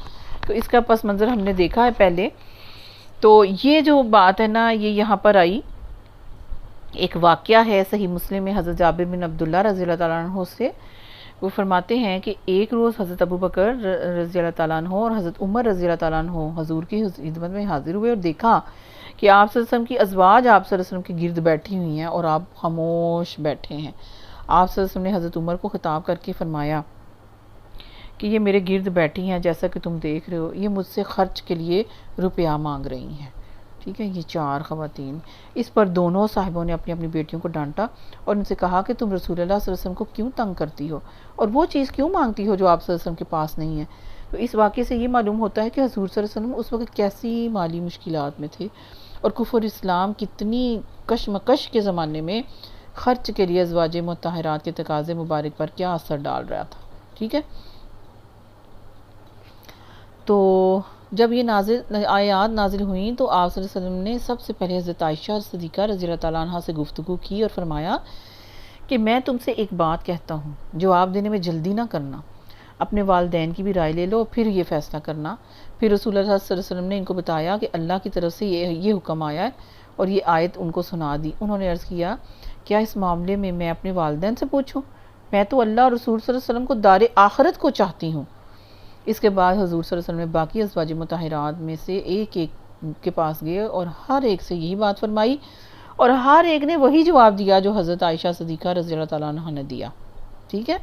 تو اس کا پس منظر ہم نے دیکھا ہے پہلے۔ تو یہ جو بات ہے نا، یہ یہاں پر آئی، ایک واقعہ ہے صحیح مسلم میں حضرت جابر بن عبداللہ رضی اللہ تعالیٰ عنہ سے۔ وہ فرماتے ہیں کہ ایک روز حضرت ابو بکر رضی اللہ تعالیٰ عنہ اور حضرت عمر رضی اللہ تعالیٰ عنہ حضور کی خدمت میں حاضر ہوئے، اور دیکھا کہ آپ صلی اللہ علیہ وسلم کی ازواج آپ صلی اللہ علیہ وسلم کے گرد بیٹھی ہوئی ہیں اور آپ خاموش بیٹھے ہیں۔ آپ صلی اللہ علیہ وسلم نے حضرت عمر کو خطاب کر کے فرمایا کہ یہ میرے گرد بیٹھی ہیں، جیسا کہ تم دیکھ رہے ہو، یہ مجھ سے خرچ کے لیے روپیہ مانگ رہی ہیں۔ ٹھیک ہے، یہ 4 خواتین۔ اس پر دونوں صاحبوں نے اپنی اپنی بیٹیوں کو ڈانٹا اور ان سے کہا کہ تم رسول اللہ صلی اللہ علیہ وسلم کو کیوں تنگ کرتی ہو اور وہ چیز کیوں مانگتی ہو جو آپ صلی اللہ علیہ وسلم کے پاس نہیں ہے۔ تو اس واقعے سے یہ معلوم ہوتا ہے کہ حضور صلی اللہ علیہ وسلم اس وقت کیسی مالی مشکلات میں تھے، اور کفر اسلام کتنی کشمکش کے زمانے میں خرچ کے لیے ازواج مطہرات کے تقاضے مبارک پر کیا اثر ڈال رہا تھا۔ ٹھیک ہے، تو جب یہ آیات نازل ہوئیں تو آپ صلی اللہ علیہ وسلم نے سب سے پہلے حضرت عائشہ صدیقہ رضی اللہ تعالیٰ عنہ سے گفتگو کی اور فرمایا کہ میں تم سے ایک بات کہتا ہوں، جواب دینے میں جلدی نہ کرنا، اپنے والدین کی بھی رائے لے لو پھر یہ فیصلہ کرنا۔ پھر رسول اللہ صلی اللہ علیہ وسلم نے ان کو بتایا کہ اللہ کی طرف سے یہ حکم آیا ہے، اور یہ آیت ان کو سنا دی۔ انہوں نے عرض کیا، کیا اس معاملے میں میں اپنے والدین سے پوچھوں؟ میں تو اللہ اور رسول صلی اللہ علیہ وسلم کو دار آخرت کو چاہتی ہوں۔ اس کے بعد حضور صلی اللہ علیہ وسلم نے باقی ازواج مطہرات میں سے ایک ایک کے پاس گئے اور ہر ایک سے یہی بات فرمائی، اور ہر ایک نے وہی جواب دیا جو حضرت عائشہ صدیقہ رضی اللہ تعالیٰ عنہ نے دیا۔ ٹھیک ہے،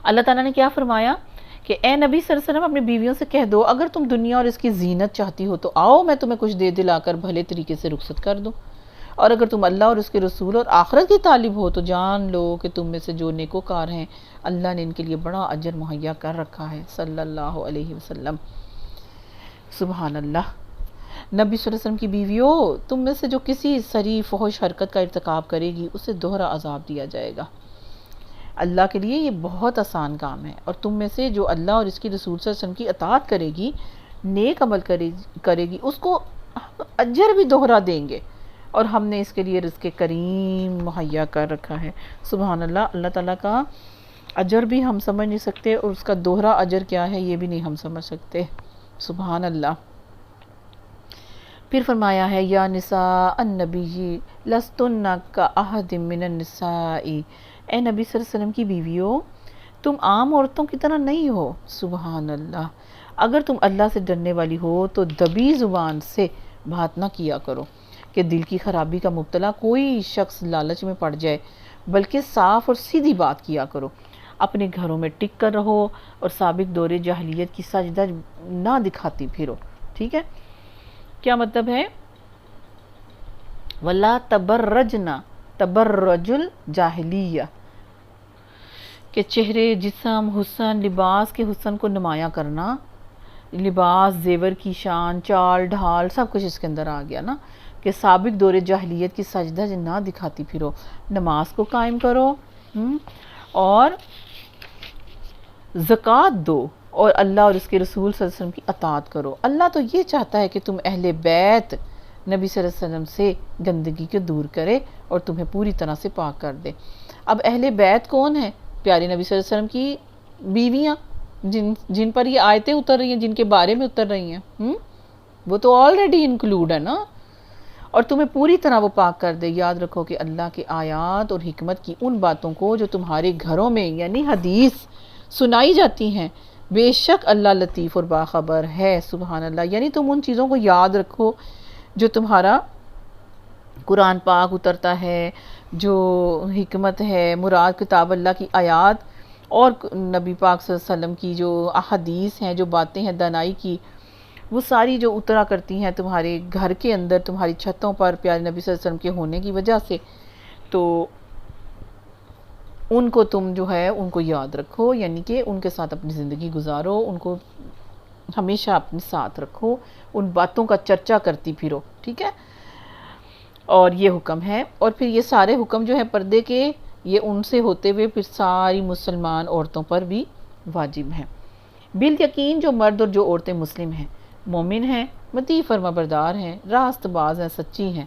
اللہ تعالیٰ نے کیا فرمایا کہ اے نبی صلی اللہ علیہ وسلم اپنی بیویوں سے کہہ دو، اگر تم دنیا اور اس کی زینت چاہتی ہو تو آؤ میں تمہیں کچھ دے دلا کر بھلے طریقے سے رخصت کر دوں، اور اگر تم اللہ اور اس کے رسول اور آخرت کی طالب ہو تو جان لو کہ تم میں سے جو نیکوکار ہیں اللہ نے ان کے لیے بڑا اجر مہیا کر رکھا ہے، صلی اللہ علیہ وسلم۔ سبحان اللہ۔ نبی صلی اللہ علیہ وسلم کی بیویوں، تم میں سے جو کسی سری فحش حرکت کا ارتکاب کرے گی اسے دوہرا عذاب دیا جائے گا۔ اللہ کے لیے یہ بہت آسان کام ہے، اور تم میں سے جو اللہ اور اس کی رسول صلی اللہ علیہ وسلم کی اطاعت کرے گی، نیک عمل کرے گی، اس کو اجر بھی دوہرا دیں گے، اور ہم نے اس کے لیے رزق کریم مہیا کر رکھا ہے۔ سبحان اللہ۔ اللہ تعالیٰ کا اجر بھی ہم سمجھ نہیں سکتے، اور اس کا دوہرا اجر کیا ہے یہ بھی نہیں ہم سمجھ سکتے۔ سبحان اللہ۔ پھر فرمایا ہے، یا نساء النبی لستن کاحد من النساء، اے نبی صلی اللہ علیہ وسلم کی بیویوں تم عام عورتوں کی طرح نہیں ہو۔ سبحان اللہ۔ اگر تم اللہ سے ڈرنے والی ہو تو دبی زبان سے بات نہ کیا کرو کہ دل کی خرابی کا مبتلا کوئی شخص لالچ میں پڑ جائے، بلکہ صاف اور سیدھی بات کیا کرو، اپنے گھروں میں ٹک کر رہو اور سابق دور جاہلیت کی سجدہ نہ دکھاتی پھرو. ٹھیک ہے، کیا مطلب ہے؟ وَلَا تَبَرَّجْنَا تَبَرَّجُ الْجَاہِلِیَّہ، کہ چہرے، جسم، حسن، لباس کے حسن کو نمایاں کرنا، لباس، زیور کی شان، چال ڈھال، سب کچھ اس کے اندر آ گیا نا، کہ سابق دور جاہلیت کی سجدہ نہ دکھاتی پھرو، نماز کو قائم کرو اور زکوٰۃ دو اور اللہ اور اس کے رسول صلی اللہ علیہ وسلم کی اطاعت کرو. اللہ تو یہ چاہتا ہے کہ تم اہل بیت نبی صلی اللہ علیہ وسلم سے گندگی کو دور کرے اور تمہیں پوری طرح سے پاک کر دے. اب اہل بیت کون ہے؟ پیارے نبی صلی اللہ علیہ وسلم کی بیویاں، جن پر یہ آیتیں اتر رہی ہیں، جن کے بارے میں اتر رہی ہیں، وہ تو آلریڈی انکلوڈ ہے نا، اور تمہیں پوری طرح وہ پاک کر دے. یاد رکھو کہ اللہ کے آیات اور حکمت کی ان باتوں کو جو تمہارے گھروں میں یعنی حدیث سنائی جاتی ہیں، بے شک اللہ لطیف اور باخبر ہے. سبحان اللہ. یعنی تم ان چیزوں کو یاد رکھو جو تمہارا قرآن پاک اترتا ہے، جو حکمت ہے، مراد کتاب اللہ کی آیات اور نبی پاک صلی اللہ علیہ وسلم کی جو احادیث ہیں، جو باتیں ہیں دانائی کی، وہ ساری جو اترا کرتی ہیں تمہارے گھر کے اندر، تمہاری چھتوں پر پیارے نبی صلی اللہ علیہ وسلم کے ہونے کی وجہ سے، تو ان کو تم جو ہے ان کو یاد رکھو، یعنی کہ ان کے ساتھ اپنی زندگی گزارو، ان کو ہمیشہ اپنے ساتھ رکھو، ان باتوں کا چرچا کرتی پھرو. ٹھیک ہے، اور یہ حکم ہے. اور پھر یہ سارے حکم جو ہے پردے کے، یہ ان سے ہوتے ہوئے پھر ساری مسلمان عورتوں پر بھی واجب ہیں. بالیقین جو مرد اور جو عورتیں مسلم ہیں، مومن ہیں، مطیع فرما بردار ہیں، راست باز ہیں، سچی ہیں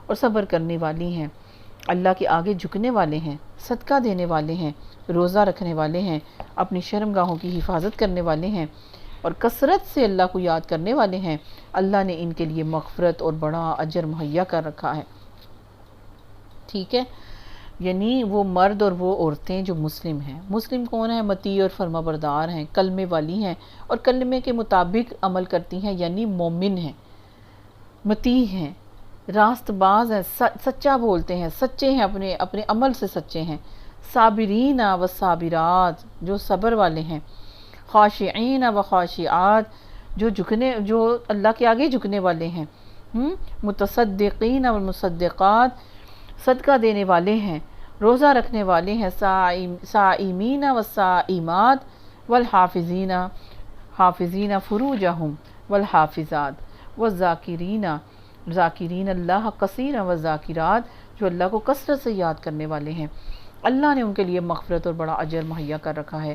اور صبر کرنے والی ہیں، اللہ کے آگے جھکنے والے ہیں، صدقہ دینے والے ہیں، روزہ رکھنے والے ہیں، اپنی شرمگاہوں کی حفاظت کرنے والے ہیں اور کثرت سے اللہ کو یاد کرنے والے ہیں. اللہ نے ان کے لیے مغفرت اور بڑا اجر مہیا کر رکھا ہے. ٹھیک ہے، یعنی وہ مرد اور وہ عورتیں جو مسلم ہیں. مسلم کون ہیں؟ مطیع اور فرما بردار ہیں، کلمے والی ہیں اور کلمے کے مطابق عمل کرتی ہیں، یعنی مومن ہیں، مطیع ہیں، راست باز ہیں، سچا بولتے ہیں، سچے ہیں، اپنے عمل سے سچے ہیں. صابرین و صابرات، جو صبر والے ہیں. خاشعین و خاشعات، جو اللہ کے آگے جھکنے والے ہیں. متصدقین و مصدقات، صدقہ دینے والے ہیں، روزہ رکھنے والے ہیں. صائمین و صائمات والحافظین، حافظین فروجہم والحافظات ذاکرین اللہ کثیرا والذاکرات، جو اللہ کو کثرت سے یاد کرنے والے ہیں. اللہ نے ان کے لیے مغفرت اور بڑا اجر مہیا کر رکھا ہے.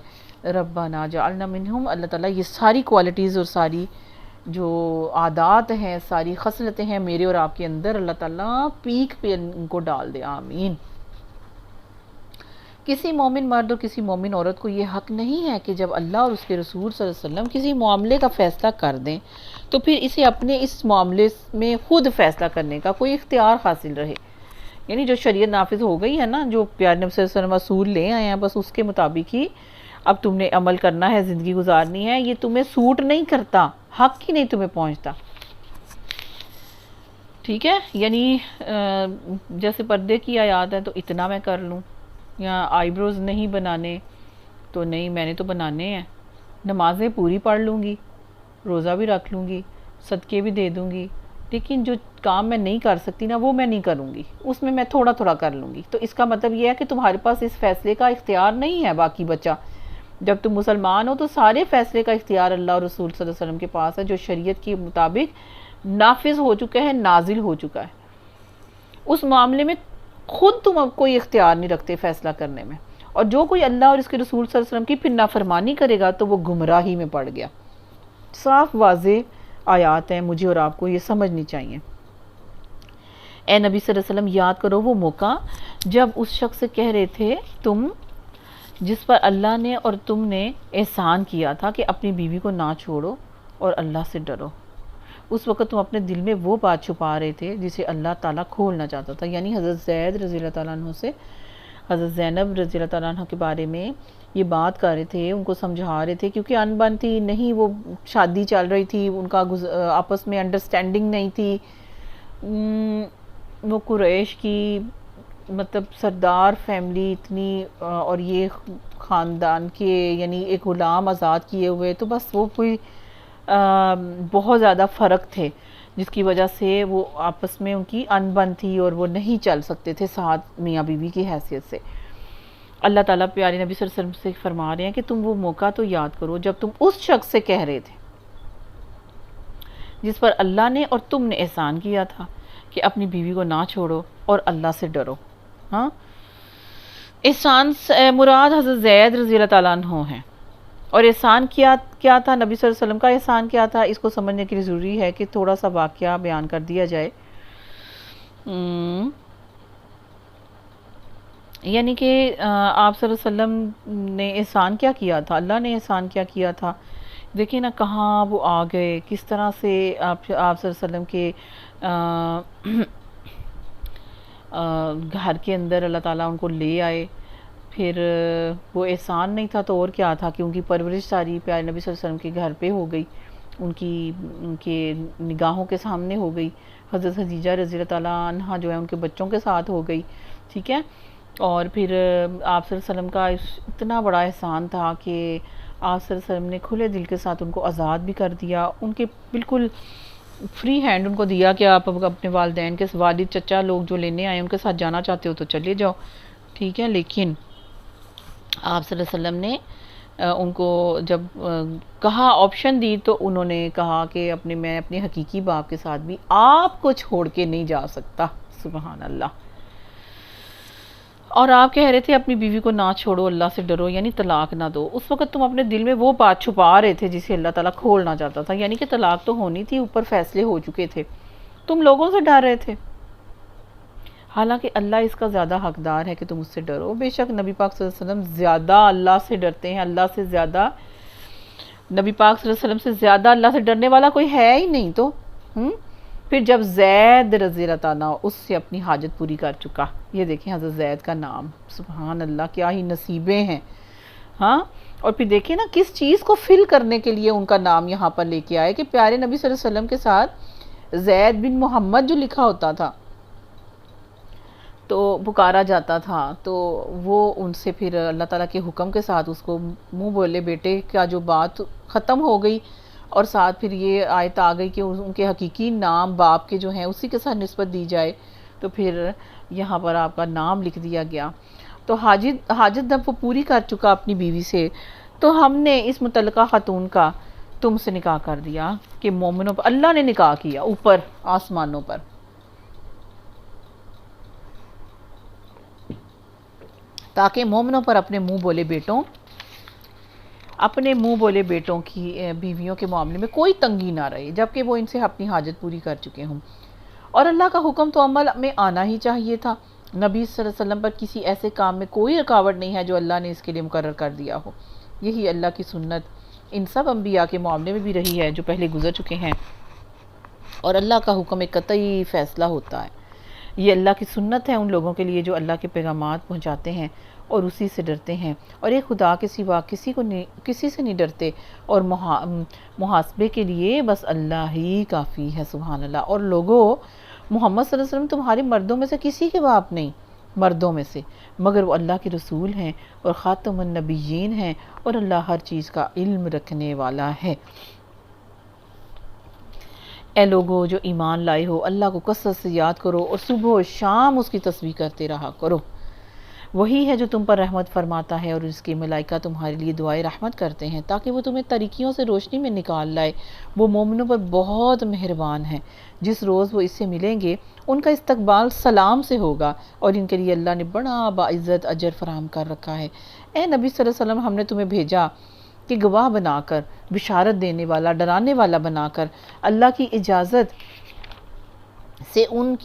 ربنا جعلنا منہم، اللہ تعالیٰ یہ ساری کوالٹیز اور ساری جو عادات ہیں، ساری خصلتیں ہیں میرے اور آپ کے اندر، اللہ تعالیٰ پیک پہ ان کو ڈال دے. آمین. کسی مومن مرد اور کسی مومن عورت کو یہ حق نہیں ہے کہ جب اللہ اور اس کے رسول صلی اللہ علیہ وسلم کسی معاملے کا فیصلہ کر دیں تو پھر اسے اپنے اس معاملے میں خود فیصلہ کرنے کا کوئی اختیار حاصل رہے. یعنی جو شریعت نافذ ہو گئی ہے نا، جو پیارے نبی صلی اللہ علیہ وسلم اصول لے آئے ہیں، بس اس کے مطابق ہی اب تم نے عمل کرنا ہے، زندگی گزارنی ہے. یہ تمہیں سوٹ نہیں کرتا، حق ہی نہیں تمہیں پہنچتا. ٹھیک ہے، یعنی جیسے پردے کی آیات ہے تو اتنا میں کر لوں، یا آئی بروز نہیں بنانے تو نہیں، میں نے تو بنانے ہیں. نمازیں پوری پڑھ لوں گی، روزہ بھی رکھ لوں گی، صدقے بھی دے دوں گی، لیکن جو کام میں نہیں کر سکتی نا وہ میں نہیں کروں گی، اس میں تھوڑا تھوڑا کر لوں گی. تو اس کا مطلب یہ ہے کہ تمہارے پاس اس فیصلے کا اختیار نہیں ہے. باقی بچہ جب تم مسلمان ہو تو سارے فیصلے کا اختیار اللہ اور رسول صلی اللہ علیہ وسلم کے پاس ہے، جو شریعت کے مطابق نافذ ہو چکا ہے، نازل ہو چکا ہے. اس معاملے میں خود تم اب کوئی اختیار نہیں رکھتے فیصلہ کرنے میں. اور جو کوئی اللہ اور اس کے رسول صلی اللہ علیہ وسلم کی پھر نافرمانی کرے گا تو وہ گمراہی میں پڑ گیا. صاف واضح آیات ہیں، مجھے اور آپ کو یہ سمجھنی چاہیے. اے نبی صلی اللہ علیہ وسلم، یاد کرو وہ موقع جب اس شخص سے کہہ رہے تھے تم جس پر اللہ نے اور تم نے احسان کیا تھا کہ اپنی بیوی کو نہ چھوڑو اور اللہ سے ڈرو. اس وقت تم اپنے دل میں وہ بات چھپا رہے تھے جسے اللہ تعالیٰ کھولنا چاہتا تھا. یعنی حضرت زید رضی اللہ تعالیٰ عنہ سے حضرت زینب رضی اللہ تعالیٰ عنہ کے بارے میں یہ بات کر رہے تھے، ان کو سمجھا رہے تھے، کیونکہ ان بن تھی نہیں، وہ شادی چل رہی تھی، ان کا آپس میں انڈرسٹینڈنگ نہیں تھی. وہ قریش کی مطلب سردار فیملی اتنی اور یہ خاندان کے یعنی ایک غلام آزاد کیے ہوئے، تو بس وہ کوئی بہت زیادہ فرق تھے جس کی وجہ سے وہ آپس میں ان کی انبن تھی اور وہ نہیں چل سکتے تھے ساتھ میاں بیوی کی حیثیت سے۔ اللہ تعالیٰ پیارے نبی صلی اللہ علیہ وسلم سے فرما رہے ہیں کہ تم وہ موقع تو یاد کرو جب تم اس شخص سے کہہ رہے تھے جس پر اللہ نے اور تم نے احسان کیا تھا کہ اپنی بیوی کو نہ چھوڑو اور اللہ سے ڈرو۔ ہاں، احسان مراد حضرت زید رضی اللہ تعالیٰ عنہ ہیں، اور احسان کیا تھا نبی صلی اللہ علیہ وسلم کا احسان کیا تھا، اس کو سمجھنے کے لیے ضروری ہے کہ تھوڑا سا واقعہ بیان کر دیا جائے۔ یعنی کہ آپ صلی اللہ علیہ وسلم نے احسان کیا تھا، اللہ نے احسان کیا تھا، دیکھیں نا کہاں وہ آ گئے، کس طرح سے آپ صلی اللہ علیہ وسلم کے گھر کے اندر اللہ تعالیٰ ان کو لے آئے۔ پھر وہ احسان نہیں تھا تو اور کیا تھا کہ ان کی پرورش ساری پیارے نبی صلی اللہ علیہ وسلم کے گھر پہ ہو گئی، ان کے نگاہوں کے سامنے ہو گئی۔ حضرت خدیجہ رضی اللہ تعالیٰ عنہ جو ہے ان کے بچوں کے ساتھ ہو گئی، ٹھیک ہے۔ اور پھر آپ صلی اللہ علیہ وسلم کا اتنا بڑا احسان تھا کہ آپ صلی اللہ علیہ وسلم نے کھلے دل کے ساتھ ان کو آزاد بھی کر دیا، ان کے بالکل فری ہینڈ ان کو دیا کہ آپ اپنے والدین کے والد چچا لوگ جو لینے آئے ان کے ساتھ جانا چاہتے ہو تو چلے جاؤ، ٹھیک ہے۔ لیکن آپ صلی اللہ علیہ وسلم نے ان کو جب کہا، آپشن دی، تو انہوں نے کہا کہ میں اپنے حقیقی باپ کے ساتھ بھی آپ کو چھوڑ کے نہیں جا سکتا، سبحان اللہ۔ اور آپ کہہ رہے تھے اپنی بیوی کو نہ چھوڑو، اللہ سے ڈرو، یعنی طلاق نہ دو۔ اس وقت تم اپنے دل میں وہ بات چھپا رہے تھے جسے اللہ تعالیٰ کھولنا چاہتا تھا، یعنی کہ طلاق تو ہونی تھی، اوپر فیصلے ہو چکے تھے، تم لوگوں سے ڈر رہے تھے، حالانکہ اللہ اس کا زیادہ حقدار ہے کہ تم اس سے ڈرو۔ بے شک نبی پاک صلی اللہ علیہ وسلم زیادہ اللہ سے ڈرتے ہیں، اللہ سے زیادہ، نبی پاک صلی اللہ علیہ وسلم سے زیادہ اللہ سے ڈرنے والا کوئی ہے ہی نہیں۔ تو پھر جب زید رضی اللہ تعالیٰ اس سے اپنی حاجت پوری کر چکا، یہ دیکھیں حضرت زید کا نام، سبحان اللہ، کیا ہی نصیبیں ہیں۔ ہاں، اور پھر دیکھیں نا کس چیز کو فل کرنے کے لیے ان کا نام یہاں پر لے کے آئے کہ پیارے نبی صلی اللہ علیہ وسلم کے ساتھ زید بن محمد جو لکھا ہوتا تھا تو پکارا جاتا تھا، تو وہ ان سے پھر اللہ تعالیٰ کے حکم کے ساتھ اس کو منہ بولے بیٹے کا جو بات ختم ہو گئی، اور ساتھ پھر یہ آیت آ گئی کہ ان کے حقیقی نام باپ کے جو ہیں اسی کے ساتھ نسبت دی جائے، تو پھر یہاں پر آپ کا نام لکھ دیا گیا۔ تو حاجت جب وہ پوری کر چکا اپنی بیوی سے، تو ہم نے اس متعلقہ خاتون کا تم سے نکاح کر دیا کہ مومنوں پر اللہ نے نکاح کیا، اوپر آسمانوں پر، تاکہ مومنوں پر اپنے منہ بولے بیٹوں کی بیویوں کے معاملے میں کوئی تنگی نہ رہے، جبکہ وہ ان سے اپنی حاجت پوری کر چکے ہوں۔ اور اللہ کا حکم تو عمل میں آنا ہی چاہیے تھا، نبی صلی اللہ علیہ وسلم پر کسی ایسے کام میں کوئی رکاوٹ نہیں ہے جو اللہ نے اس کے لیے مقرر کر دیا ہو۔ یہی اللہ کی سنت ان سب انبیاء کے معاملے میں بھی رہی ہے جو پہلے گزر چکے ہیں، اور اللہ کا حکم ایک قطعی فیصلہ ہوتا ہے۔ یہ اللہ کی سنت ہے ان لوگوں کے لیے جو اللہ کے پیغامات پہنچاتے ہیں اور اسی سے ڈرتے ہیں، اور ایک خدا کے سوا کسی سے نہیں ڈرتے، اور محاسبے کے لیے بس اللہ ہی کافی ہے، سبحان اللہ۔ اور لوگوں، محمد صلی اللہ علیہ وسلم تمہارے مردوں میں سے کسی کے باپ نہیں، مردوں میں سے، مگر وہ اللہ کے رسول ہیں اور خاتم النبیین ہیں، اور اللہ ہر چیز کا علم رکھنے والا ہے۔ اے لوگو جو ایمان لائے ہو، اللہ کو کثرت سے یاد کرو اور صبح و شام اس کی تسبیح کرتے رہا کرو۔ وہی ہے جو تم پر رحمت فرماتا ہے، اور اس کے ملائکہ تمہارے لیے دعائے رحمت کرتے ہیں تاکہ وہ تمہیں طریقوں سے روشنی میں نکال لائے۔ وہ مومنوں پر بہت مہربان ہیں، جس روز وہ اس سے ملیں گے ان کا استقبال سلام سے ہوگا، اور ان کے لیے اللہ نے بڑا باعزت اجر فراہم کر رکھا ہے۔ اے نبی صلی اللہ علیہ وسلم، ہم نے تمہیں بھیجا کہ گواہ بنا کر، بشارت دینے والا، ڈرانے والا بنا کر، اللہ کی اجازت سے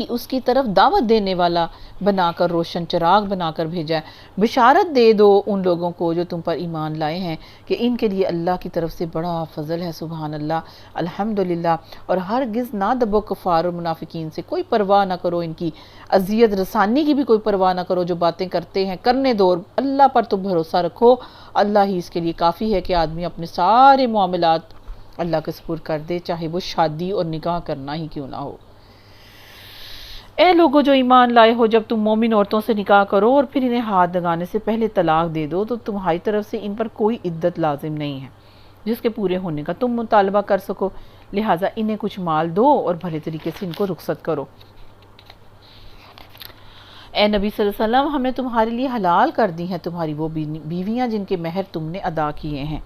اس کی طرف دعوت دینے والا بنا کر، روشن چراغ بنا کر بھیجا ہے۔ بشارت دے دو ان لوگوں کو جو تم پر ایمان لائے ہیں کہ ان کے لیے اللہ کی طرف سے بڑا فضل ہے، سبحان اللہ، الحمدللہ۔ اور ہرگز نہ دبو کفار اور منافقین سے، کوئی پرواہ نہ کرو، ان کی اذیت رسانی کی بھی کوئی پرواہ نہ کرو، جو باتیں کرتے ہیں کرنے دو، اور اللہ پر تم بھروسہ رکھو، اللہ ہی اس کے لیے کافی ہے کہ آدمی اپنے سارے معاملات اللہ کے سپرد کر دے، چاہے وہ شادی اور نکاح کرنا ہی کیوں نہ ہو۔ اے لوگو جو ایمان لائے ہو، جب تم مومن عورتوں سے نکاح کرو اور پھر انہیں ہاتھ لگانے سے پہلے طلاق دے دو تو تمہاری طرف سے ان پر کوئی عدت لازم نہیں ہے جس کے پورے ہونے کا تم مطالبہ کر سکو، لہٰذا انہیں کچھ مال دو اور بھلے طریقے سے ان کو رخصت کرو۔ اے نبی صلی اللہ علیہ وسلم، ہم نے تمہارے لیے حلال کر دی ہیں تمہاری وہ بیویاں جن کے مہر تم نے ادا کیے ہیں،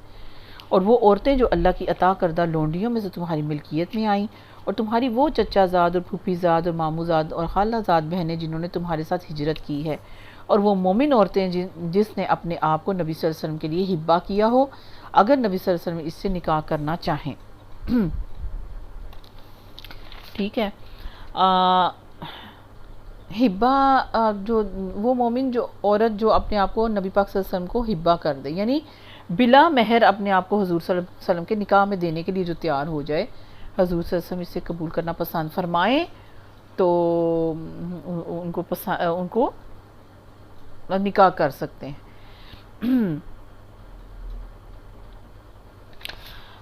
اور وہ عورتیں جو اللہ کی عطا کردہ لونڈیوں میں سے تمہاری ملکیت میں آئیں، اور تمہاری وہ چچا زاد اور پھوپھی زاد اور ماموں زاد اور خالہ زاد بہنیں جنہوں نے تمہارے ساتھ ہجرت کی ہے، اور وہ مومن عورتیں جس نے اپنے آپ کو نبی صلی اللہ علیہ وسلم کے لیے ہبہ کیا ہو، اگر نبی صلی اللہ علیہ وسلم اس سے نکاح کرنا چاہیں۔ ٹھیک ہے، ہبہ جو وہ مومن جو عورت جو اپنے آپ کو نبی پاک صلی اللہ علیہ وسلم کو ہبہ کر دے، یعنی بلا مہر اپنے آپ کو حضور صلی اللہ علیہ وسلم کے نکاح میں دینے کے لیے جو تیار ہو جائے، حضور صلی اللہ علیہ وسلم اسے قبول کرنا پسند فرمائیں تو ان کو نکاح کر سکتے ہیں۔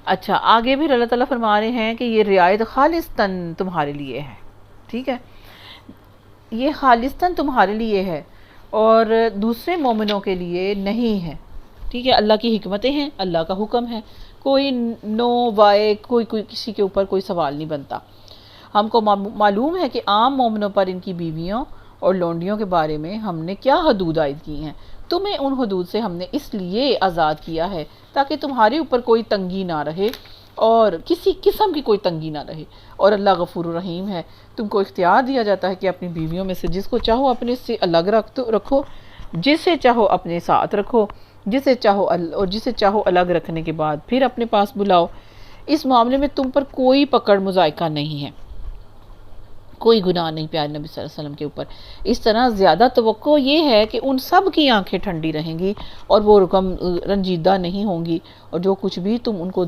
اچھا، آگے بھی اللہ تعالیٰ فرما رہے ہیں کہ یہ رعایت خالصتاً تمہارے لیے ہے۔ ٹھیک ہے، یہ خالصتاً تمہارے لیے ہے اور دوسرے مومنوں کے لیے نہیں ہے۔ ٹھیک ہے، اللہ کی حکمتیں ہیں، اللہ کا حکم ہے، کوئی نو وائے کوئی کسی کے اوپر کوئی سوال نہیں بنتا۔ ہم کو معلوم ہے کہ عام مومنوں پر ان کی بیویوں اور لونڈیوں کے بارے میں ہم نے کیا حدود عائد کی ہیں۔ تمہیں ان حدود سے ہم نے اس لیے آزاد کیا ہے تاکہ تمہارے اوپر کوئی تنگی نہ رہے اور کسی قسم کی کوئی تنگی نہ رہے، اور اللہ غفور الرحیم ہے۔ تم کو اختیار دیا جاتا ہے کہ اپنی بیویوں میں سے جس کو چاہو اپنے سے الگ رکھو، جسے چاہو اپنے ساتھ رکھو، جسے چاہو الگ رکھنے کے بعد پھر اپنے پاس بلاؤ۔ اس معاملے میں تم پر کوئی پکڑ مضائقہ نہیں ہے، کوئی گناہ نہیں پیارے نبی صلی اللہ علیہ وسلم کے اوپر۔ اس طرح زیادہ توقع یہ ہے کہ ان سب کی آنکھیں ٹھنڈی رہیں گی اور وہ رنجیدہ نہیں ہوں گی، اور جو کچھ بھی تم ان کو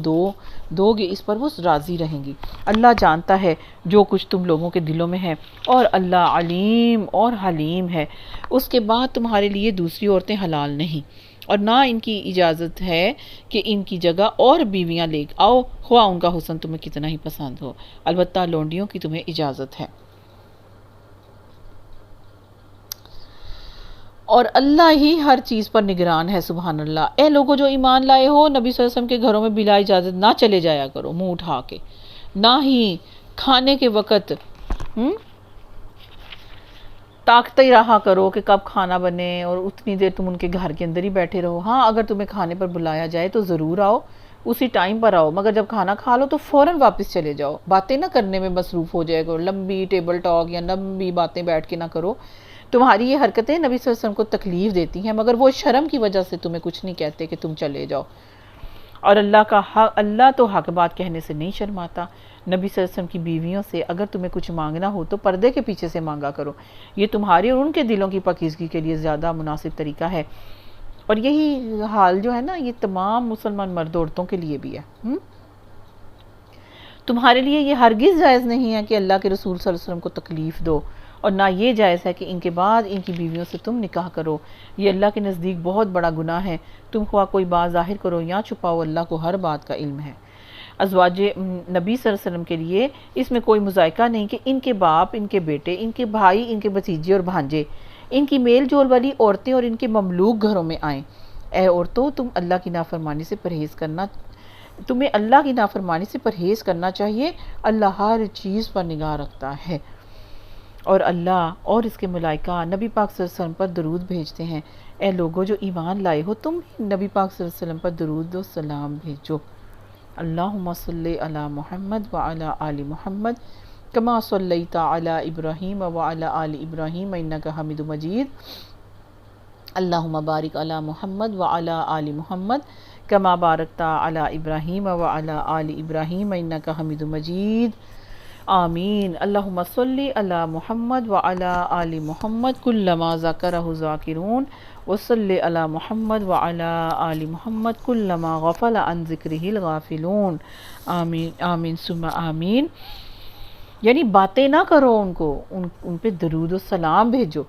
دو گے اس پر وہ راضی رہیں گی۔ اللہ جانتا ہے جو کچھ تم لوگوں کے دلوں میں ہے، اور اللہ علیم اور حلیم ہے۔ اس کے بعد تمہارے لیے دوسری عورتیں حلال نہیں، اور نہ ان کی اجازت ہے کہ ان کی جگہ اور بیویاں لے آؤ، خواہ ان کا حسن تمہیں کتنا ہی پسند ہو، البتہ لونڈیوں کی تمہیں اجازت ہے۔ اور اللہ ہی ہر چیز پر نگران ہے، سبحان اللہ۔ اے لوگو جو ایمان لائے ہو، نبی صلی اللہ علیہ وسلم کے گھروں میں بلا اجازت نہ چلے جایا کرو منہ اٹھا کے، نہ ہی کھانے کے وقت تاکتے ہی رہا کرو کہ کب کھانا بنے، اور اتنی دیر تم ان کے گھر کے اندر ہی بیٹھے رہو۔ ہاں، اگر تمہیں کھانے پر بلایا جائے تو ضرور آؤ، اسی ٹائم پر آؤ، مگر جب کھانا کھا لو تو فوراً واپس چلے جاؤ۔ باتیں نہ کرنے میں مصروف ہو جائے کرو، لمبی ٹیبل ٹاک یا لمبی باتیں بیٹھ کے نہ کرو۔ تمہاری یہ حرکتیں نبی صلی اللہ علیہ وسلم کو تکلیف دیتی ہیں، مگر وہ شرم کی وجہ سے تمہیں کچھ نہیں کہتے کہ تم چلے جاؤ۔ اور اللہ تو حق بات کہنے سے نہیں شرماتا۔ نبی صلی اللہ علیہ وسلم کی بیویوں سے اگر تمہیں کچھ مانگنا ہو تو پردے کے پیچھے سے مانگا کرو، یہ تمہارے اور ان کے دلوں کی پاکیزگی کے لیے زیادہ مناسب طریقہ ہے۔ اور یہی حال جو ہے نا، یہ تمام مسلمان مرد عورتوں کے لیے بھی ہے۔ تمہارے لیے یہ ہرگز جائز نہیں ہے کہ اللہ کے رسول صلی اللہ علیہ وسلم کو تکلیف دو، اور نہ یہ جائز ہے کہ ان کے بعد ان کی بیویوں سے تم نکاح کرو، یہ اللہ کے نزدیک بہت بڑا گناہ ہے۔ تم خواہ کوئی بات ظاہر کرو یا چھپاؤ، اللہ کو ہر بات کا علم ہے۔ ازواج نبی صلی اللہ علیہ وسلم کے لیے اس میں کوئی مذائقہ نہیں کہ ان کے باپ، ان کے بیٹے، ان کے بھائی، ان کے بھتیجے اور بھانجے، ان کی میل جول والی عورتیں اور ان کے مملوک گھروں میں آئیں۔ اے عورتوں، تمہیں اللہ کی نافرمانی سے پرہیز کرنا چاہیے، اللہ ہر چیز پر نگاہ رکھتا ہے، اور اللہ اور اس کے ملائکہ نبی پاک صلی اللہ علیہ وسلم پر درود بھیجتے ہیں۔ اے لوگو جو ایمان لائے ہو، تم نبی پاک صلی اللہ علیہ وسلم پر درود و سلام بھیجو۔ اللہم صلی علی محمد وعلی آل محمد کما صلیت علی ابراہیم وعلی آل ابراہیم انک حمید مجید۔ اللہم بارک علی محمد وعلی آل محمد کما بارکت علی ابراہیم وعلی آل ابراہیم انک حمید مجید، آمین۔ اللہم صلی علی محمد وعلی آل محمد کلما ذکرہ الذاکرون، وصلی علی محمد وعلی آل محمد کلما غفل عن ذکرہ الغافلون، آمین آمین ثم آمین۔ یعنی باتیں نہ کرو ان پہ درود و سلام بھیجو۔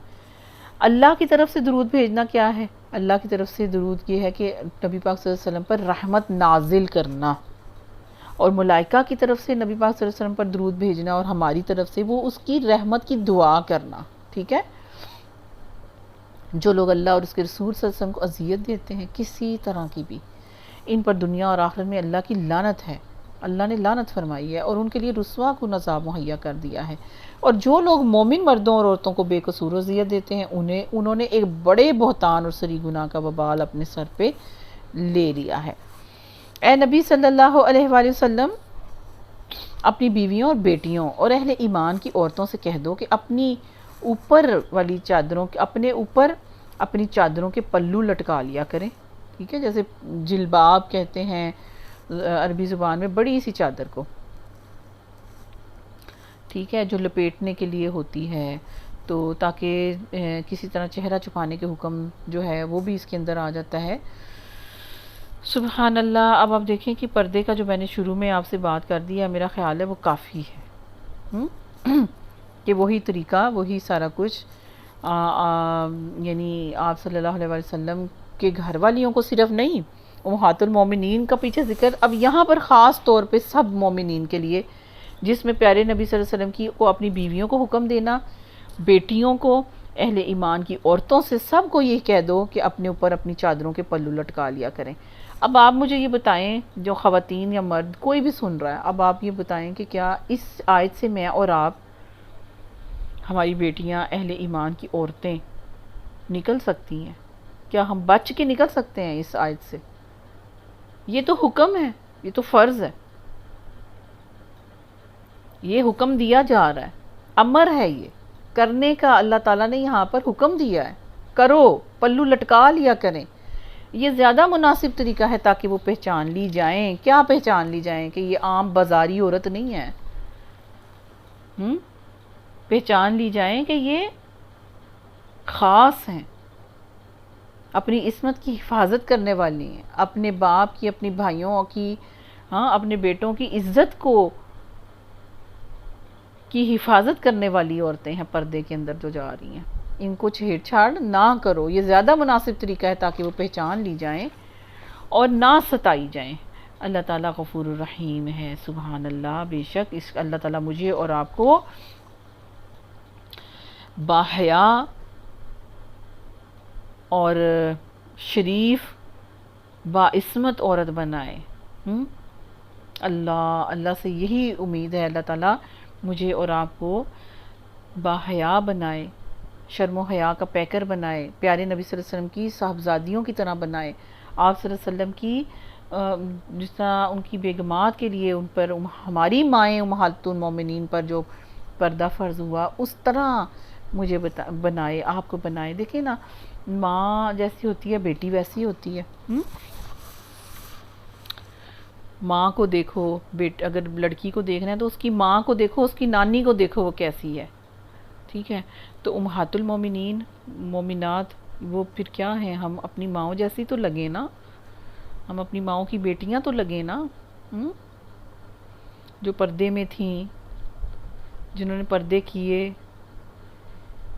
اللہ کی طرف سے درود بھیجنا کیا ہے؟ اللہ کی طرف سے درود یہ ہے کہ نبی پاک صلی اللہ علیہ وسلم پر رحمت نازل کرنا، اور ملائکہ کی طرف سے نبی پاک صلی اللہ علیہ وسلم پر درود بھیجنا اور ہماری طرف سے وہ اس کی رحمت کی دعا کرنا، ٹھیک ہے۔ جو لوگ اللہ اور اس کے رسول صلی اللہ علیہ وسلم کو اذیت دیتے ہیں کسی طرح کی بھی، ان پر دنیا اور آخرت میں اللہ کی لعنت ہے، اللہ نے لعنت فرمائی ہے اور ان کے لیے رسوا کن عذاب مہیا کر دیا ہے۔ اور جو لوگ مومن مردوں اور عورتوں کو بے قصور اذیت دیتے ہیں انہوں نے ایک بڑے بہتان اور سری گناہ کا وبال اپنے سر پہ لے لیا ہے۔ اے نبی صلی اللہ علیہ وآلہ وسلم، اپنی بیویوں اور بیٹیوں اور اہل ایمان کی عورتوں سے کہہ دو کہ اپنی اوپر والی چادروں اپنے اوپر اپنی چادروں کے پلو لٹکا لیا کریں، ٹھیک ہے، جیسے جلباب کہتے ہیں عربی زبان میں بڑی سی چادر کو، ٹھیک ہے، جو لپیٹنے کے لیے ہوتی ہے، تو تاکہ کسی طرح چہرہ چھپانے کے حکم جو ہے وہ بھی اس کے اندر آ جاتا ہے۔ سبحان اللہ۔ اب آپ دیکھیں کہ پردے کا جو میں نے شروع میں آپ سے بات کر دیا، میرا خیال ہے وہ کافی ہے کہ وہی طریقہ، وہی سارا کچھ یعنی آپ صلی اللہ علیہ وسلم کے گھر والیوں کو صرف نہیں، امہات المومنین کا پیچھے ذکر اب یہاں پر خاص طور پہ سب مومنین کے لیے، جس میں پیارے نبی صلی اللہ علیہ وسلم کو اپنی بیویوں کو حکم دینا، بیٹیوں کو، اہل ایمان کی عورتوں سے، سب کو یہ کہہ دو کہ اپنے اوپر اپنی چادروں کے پلو لٹکا لیا کریں۔ اب آپ مجھے یہ بتائیں، جو خواتین یا مرد کوئی بھی سن رہا ہے، اب آپ یہ بتائیں کہ کیا اس آیت سے میں اور آپ، ہماری بیٹیاں، اہل ایمان کی عورتیں نکل سکتی ہیں؟ کیا ہم بچ کے نکل سکتے ہیں اس آیت سے؟ یہ تو حکم ہے، یہ تو فرض ہے، یہ حکم دیا جا رہا ہے، امر ہے، یہ کرنے کا اللہ تعالیٰ نے یہاں پر حکم دیا ہے، کرو، پلو لٹکا لیا کریں۔ یہ زیادہ مناسب طریقہ ہے تاکہ وہ پہچان لی جائیں۔ کیا پہچان لی جائیں؟ کہ یہ عام بازاری عورت نہیں ہے، پہچان لی جائیں کہ یہ خاص ہیں، اپنی عصمت کی حفاظت کرنے والی ہیں، اپنے باپ کی، اپنی بھائیوں کی، اپنے بیٹوں کی عزت کی حفاظت کرنے والی عورتیں ہیں پردے کے اندر جو جا رہی ہیں۔ ان کو چھیڑ چھاڑ نہ کرو، یہ زیادہ مناسب طریقہ ہے تاکہ وہ پہچان لی جائیں اور نہ ستائی جائیں۔ اللہ تعالیٰ غفور الرحیم ہے، سبحان اللہ۔ بے شک اللہ تعالیٰ مجھے اور آپ کو باحیا اور شریف باعصمت عورت بنائے۔ اللہ سے یہی امید ہے، اللہ تعالیٰ مجھے اور آپ کو باحیا بنائے، شرم و حیا کا پیکر بنائے، پیارے نبی صلی اللہ علیہ وسلم کی صاحبزادیوں کی طرح بنائے، آپ صلی اللہ علیہ وسلم کی جس طرح ان کی بیگمات کے لیے ان پر، ہماری مائیں امہات المومنین پر جو پردہ فرض ہوا، اس طرح مجھے بنائے، آپ کو بنائے۔ دیکھیں نا، ماں جیسی ہوتی ہے بیٹی ویسی ہوتی ہے۔ ماں کو دیکھو، اگر لڑکی کو دیکھنا ہے تو اس کی ماں کو دیکھو، اس کی نانی کو دیکھو وہ کیسی ہے، ٹھیک ہے۔ تو امہات المومنین، مومنات، وہ پھر کیا ہیں؟ ہم اپنی ماؤں جیسی تو لگے نا، ہم اپنی ماؤں کی بیٹیاں تو لگے نا، جو پردے میں تھیں، جنہوں نے پردے کیے،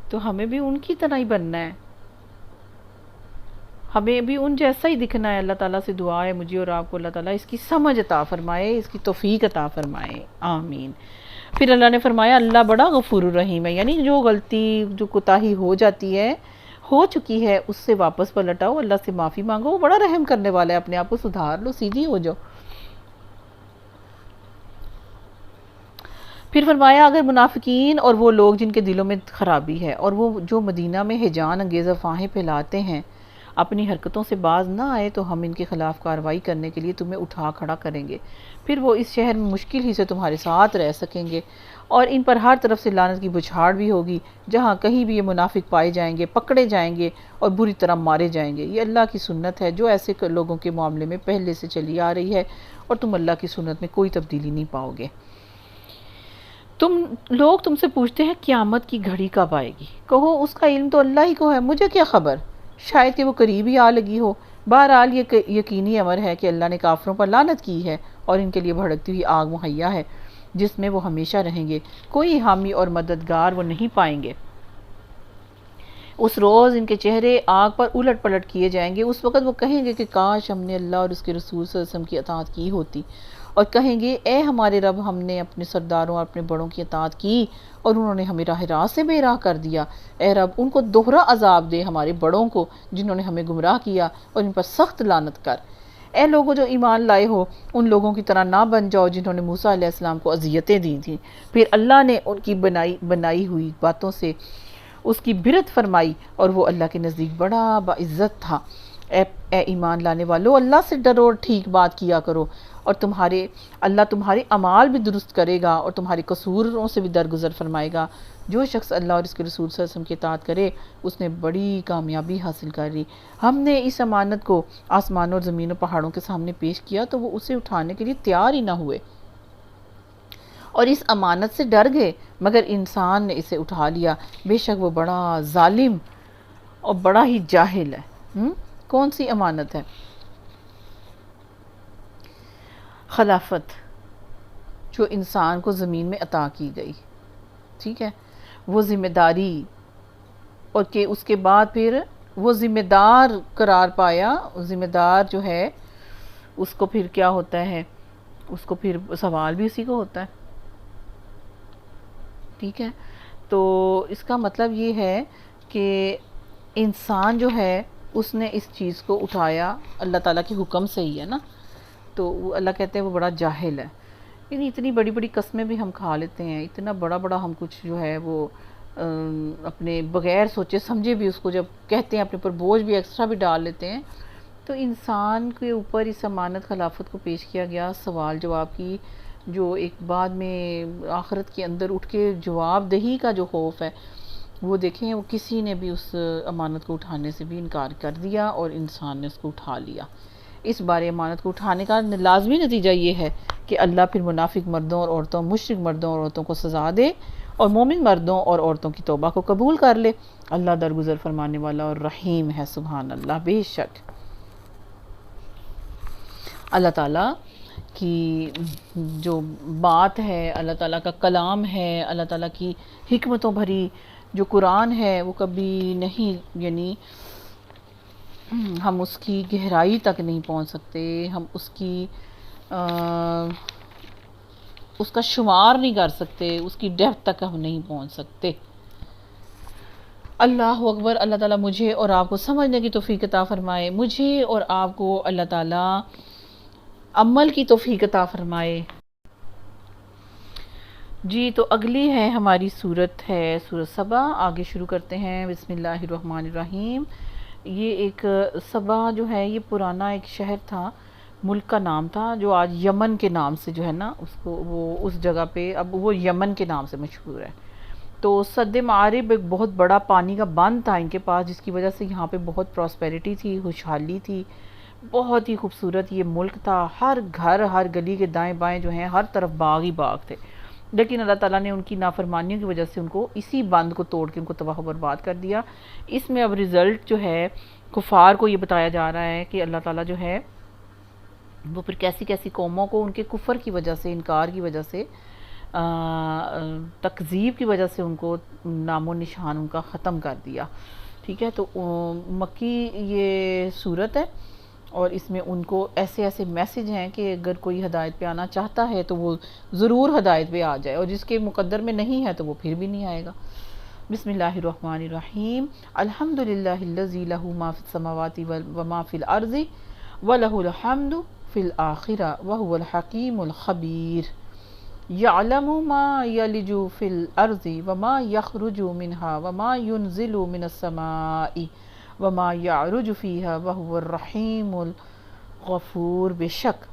تو ہمیں بھی ان کی طرح ہی بننا ہے، ہمیں بھی ان جیسا ہی دکھنا ہے۔ اللہ تعالیٰ سے دعا ہے مجھے اور آپ کو اللہ تعالیٰ اس کی سمجھ عطا فرمائے، اس کی توفیق عطا فرمائے، آمین۔ پھر اللہ نے فرمایا اللہ بڑا غفور الرحیم ہے، یعنی جو غلطی، جو کوتاہی ہو جاتی ہے، ہو چکی ہے، اس سے واپس پلٹ آؤ، اللہ سے معافی مانگو، وہ بڑا رحم کرنے والا ہے، اپنے آپ کو سدھار لو، سیدھی ہو جاؤ۔ پھر فرمایا اگر منافقین اور وہ لوگ جن کے دلوں میں خرابی ہے اور وہ جو مدینہ میں ہیجان انگیز افواہیں پھیلاتے ہیں اپنی حرکتوں سے باز نہ آئے تو ہم ان کے خلاف کارروائی کرنے کے لیے تمہیں اٹھا کھڑا کریں گے، پھر وہ اس شہر میں مشکل ہی سے تمہارے ساتھ رہ سکیں گے، اور ان پر ہر طرف سے لعنت کی بچھاڑ بھی ہوگی، جہاں کہیں بھی یہ منافق پائے جائیں گے پکڑے جائیں گے اور بری طرح مارے جائیں گے۔ یہ اللہ کی سنت ہے جو ایسے لوگوں کے معاملے میں پہلے سے چلی آ رہی ہے، اور تم اللہ کی سنت میں کوئی تبدیلی نہیں پاؤ گے۔ لوگ تم سے پوچھتے ہیں قیامت کی گھڑی کب آئے گی؟ کہو اس کا علم تو اللہ ہی کو ہے، مجھے کیا خبر، شاید کہ وہ قریب ہی آ لگی ہو۔ بہرحال یہ یقینی امر ہے کہ اللہ نے کافروں پر لعنت کی ہے اور ان کے لیے بھڑکتی ہوئی آگ مہیا ہے جس میں وہ ہمیشہ رہیں گے، کوئی حامی اور مددگار وہ نہیں پائیں گے۔ اس روز ان کے چہرے آگ پر الٹ پلٹ کیے جائیں گے، اس وقت وہ کہیں گے کہ کاش ہم نے اللہ اور اس کے رسول صلی اللہ علیہ وسلم کی اطاعت کی ہوتی اور کہیں گے اے ہمارے رب، ہم نے اپنے سرداروں اور اپنے بڑوں کی اطاعت کی اور انہوں نے ہمیں راہ راست سے بے راہ کر دیا، اے رب ان کو دوہرا عذاب دے، ہمارے بڑوں کو جنہوں نے ہمیں گمراہ کیا، اور ان پر سخت لعنت کر۔ اے لوگوں جو ایمان لائے ہو، ان لوگوں کی طرح نہ بن جاؤ جنہوں نے موسیٰ علیہ السلام کو اذیتیں دی تھیں، پھر اللہ نے ان کی بنائی ہوئی باتوں سے اس کی برت فرمائی اور وہ اللہ کے نزدیک بڑا باعزت تھا۔ اے ایمان لانے والو، اللہ سے ڈرو اور ٹھیک بات کیا کرو، اور اللہ تمہارے اعمال بھی درست کرے گا اور تمہارے قصوروں سے بھی درگزر فرمائے گا۔ جو شخص اللہ اور اس کے رسول صلی اللہ علیہ وسلم کی اطاعت کرے اس نے بڑی کامیابی حاصل کر لی۔ ہم نے اس امانت کو آسمانوں اور زمین اور پہاڑوں کے سامنے پیش کیا تو وہ اسے اٹھانے کے لیے تیار ہی نہ ہوئے اور اس امانت سے ڈر گئے، مگر انسان نے اسے اٹھا لیا، بے شک وہ بڑا ظالم اور بڑا ہی جاہل ہے۔ کون سی امانت ہے؟ خلافت، جو انسان کو زمین میں عطا کی گئی، ٹھیک ہے، وہ ذمہ داری، اور کہ اس کے بعد پھر وہ ذمہ دار قرار پایا۔ ذمہ دار جو ہے اس کو پھر کیا ہوتا ہے، اس کو پھر سوال بھی اسی کو ہوتا ہے، ٹھیک ہے۔ تو اس کا مطلب یہ ہے کہ انسان جو ہے اس نے اس چیز کو اٹھایا اللہ تعالیٰ کے حکم سے ہی ہے نا، تو وہ اللہ کہتے ہیں وہ بڑا جاہل ہے۔ یعنی اتنی بڑی بڑی قسمیں بھی ہم کھا لیتے ہیں، اتنا بڑا بڑا ہم کچھ جو ہے وہ اپنے بغیر سوچے سمجھے بھی اس کو جب کہتے ہیں اپنے اوپر بوجھ بھی ایکسٹرا بھی ڈال لیتے ہیں۔ تو انسان کے اوپر اس امانت خلافت کو پیش کیا گیا، سوال جواب کی جو ایک بعد میں آخرت کے اندر اٹھ کے جواب دہی کا جو خوف ہے، وہ دیکھیں وہ کسی نے بھی اس امانت کو اٹھانے سے بھی انکار کر دیا اور انسان نے اس کو اٹھا لیا۔ اس بارے امانت کو اٹھانے کا لازمی نتیجہ یہ ہے کہ اللہ پھر منافق مردوں اور عورتوں، مشرک مردوں اور عورتوں کو سزا دے اور مومن مردوں اور عورتوں کی توبہ کو قبول کر لے۔ اللہ درگزر فرمانے والا اور رحیم ہے، سبحان اللہ۔ بے شک اللہ تعالیٰ کی جو بات ہے، اللہ تعالیٰ کا کلام ہے، اللہ تعالیٰ کی حکمتوں بھری جو قرآن ہے، وہ کبھی نہیں، یعنی ہم اس کی گہرائی تک نہیں پہنچ سکتے، ہم اس کا شمار نہیں کر سکتے، اس کی ڈیپتھ تک ہم نہیں پہنچ سکتے۔ اللہ اکبر۔ اللہ تعالیٰ مجھے اور آپ کو سمجھنے کی توفیق عطا فرمائے، مجھے اور آپ کو اللہ تعالیٰ عمل کی توفیق عطا فرمائے۔ جی تو اگلی ہے ہماری سورت ہے سورت سبا۔ آگے شروع کرتے ہیں، بسم اللہ الرحمن الرحیم۔ یہ ایک سبا جو ہے یہ پرانا ایک شہر تھا، ملک کا نام تھا، جو آج یمن کے نام سے جو ہے نا اس کو وہ اس جگہ پہ اب وہ یمن کے نام سے مشہور ہے۔ تو سد معارب ایک بہت بڑا پانی کا بند تھا ان کے پاس، جس کی وجہ سے یہاں پہ بہت پراسپیرٹی تھی، خوشحالی تھی، بہت ہی خوبصورت یہ ملک تھا۔ ہر گھر، ہر گلی کے دائیں بائیں جو ہیں ہر طرف باغ ہی باغ تھے، لیکن اللہ تعالیٰ نے ان کی نافرمانیوں کی وجہ سے ان کو اسی بند کو توڑ کے ان کو تباہ و برباد کر دیا۔ اس میں اب رزلٹ جو ہے کفار کو یہ بتایا جا رہا ہے کہ اللہ تعالیٰ جو ہے وہ پھر کیسی کیسی قوموں کو ان کے کفر کی وجہ سے، انکار کی وجہ سے، تکذیب کی وجہ سے ان کو نام و نشان ان کا ختم کر دیا، ٹھیک ہے۔ تو مکی یہ صورت ہے اور اس میں ان کو ایسے ایسے میسج ہیں کہ اگر کوئی ہدایت پہ آنا چاہتا ہے تو وہ ضرور ہدایت پہ آ جائے، اور جس کے مقدر میں نہیں ہے تو وہ پھر بھی نہیں آئے گا۔ بسم اللہ الرحمن الرحیم۔ الحمدللہ الذی لہ ما فی السماوات وما فی الارض ولہ الحمد فی الآخرہ وہو الحکیم الخبیر۔ یعلم ما یلج فی الارض وما یخرج منہا وما ینزل من السماء وما یعرج فیہا وہو الرحیم الغفور۔ بے شک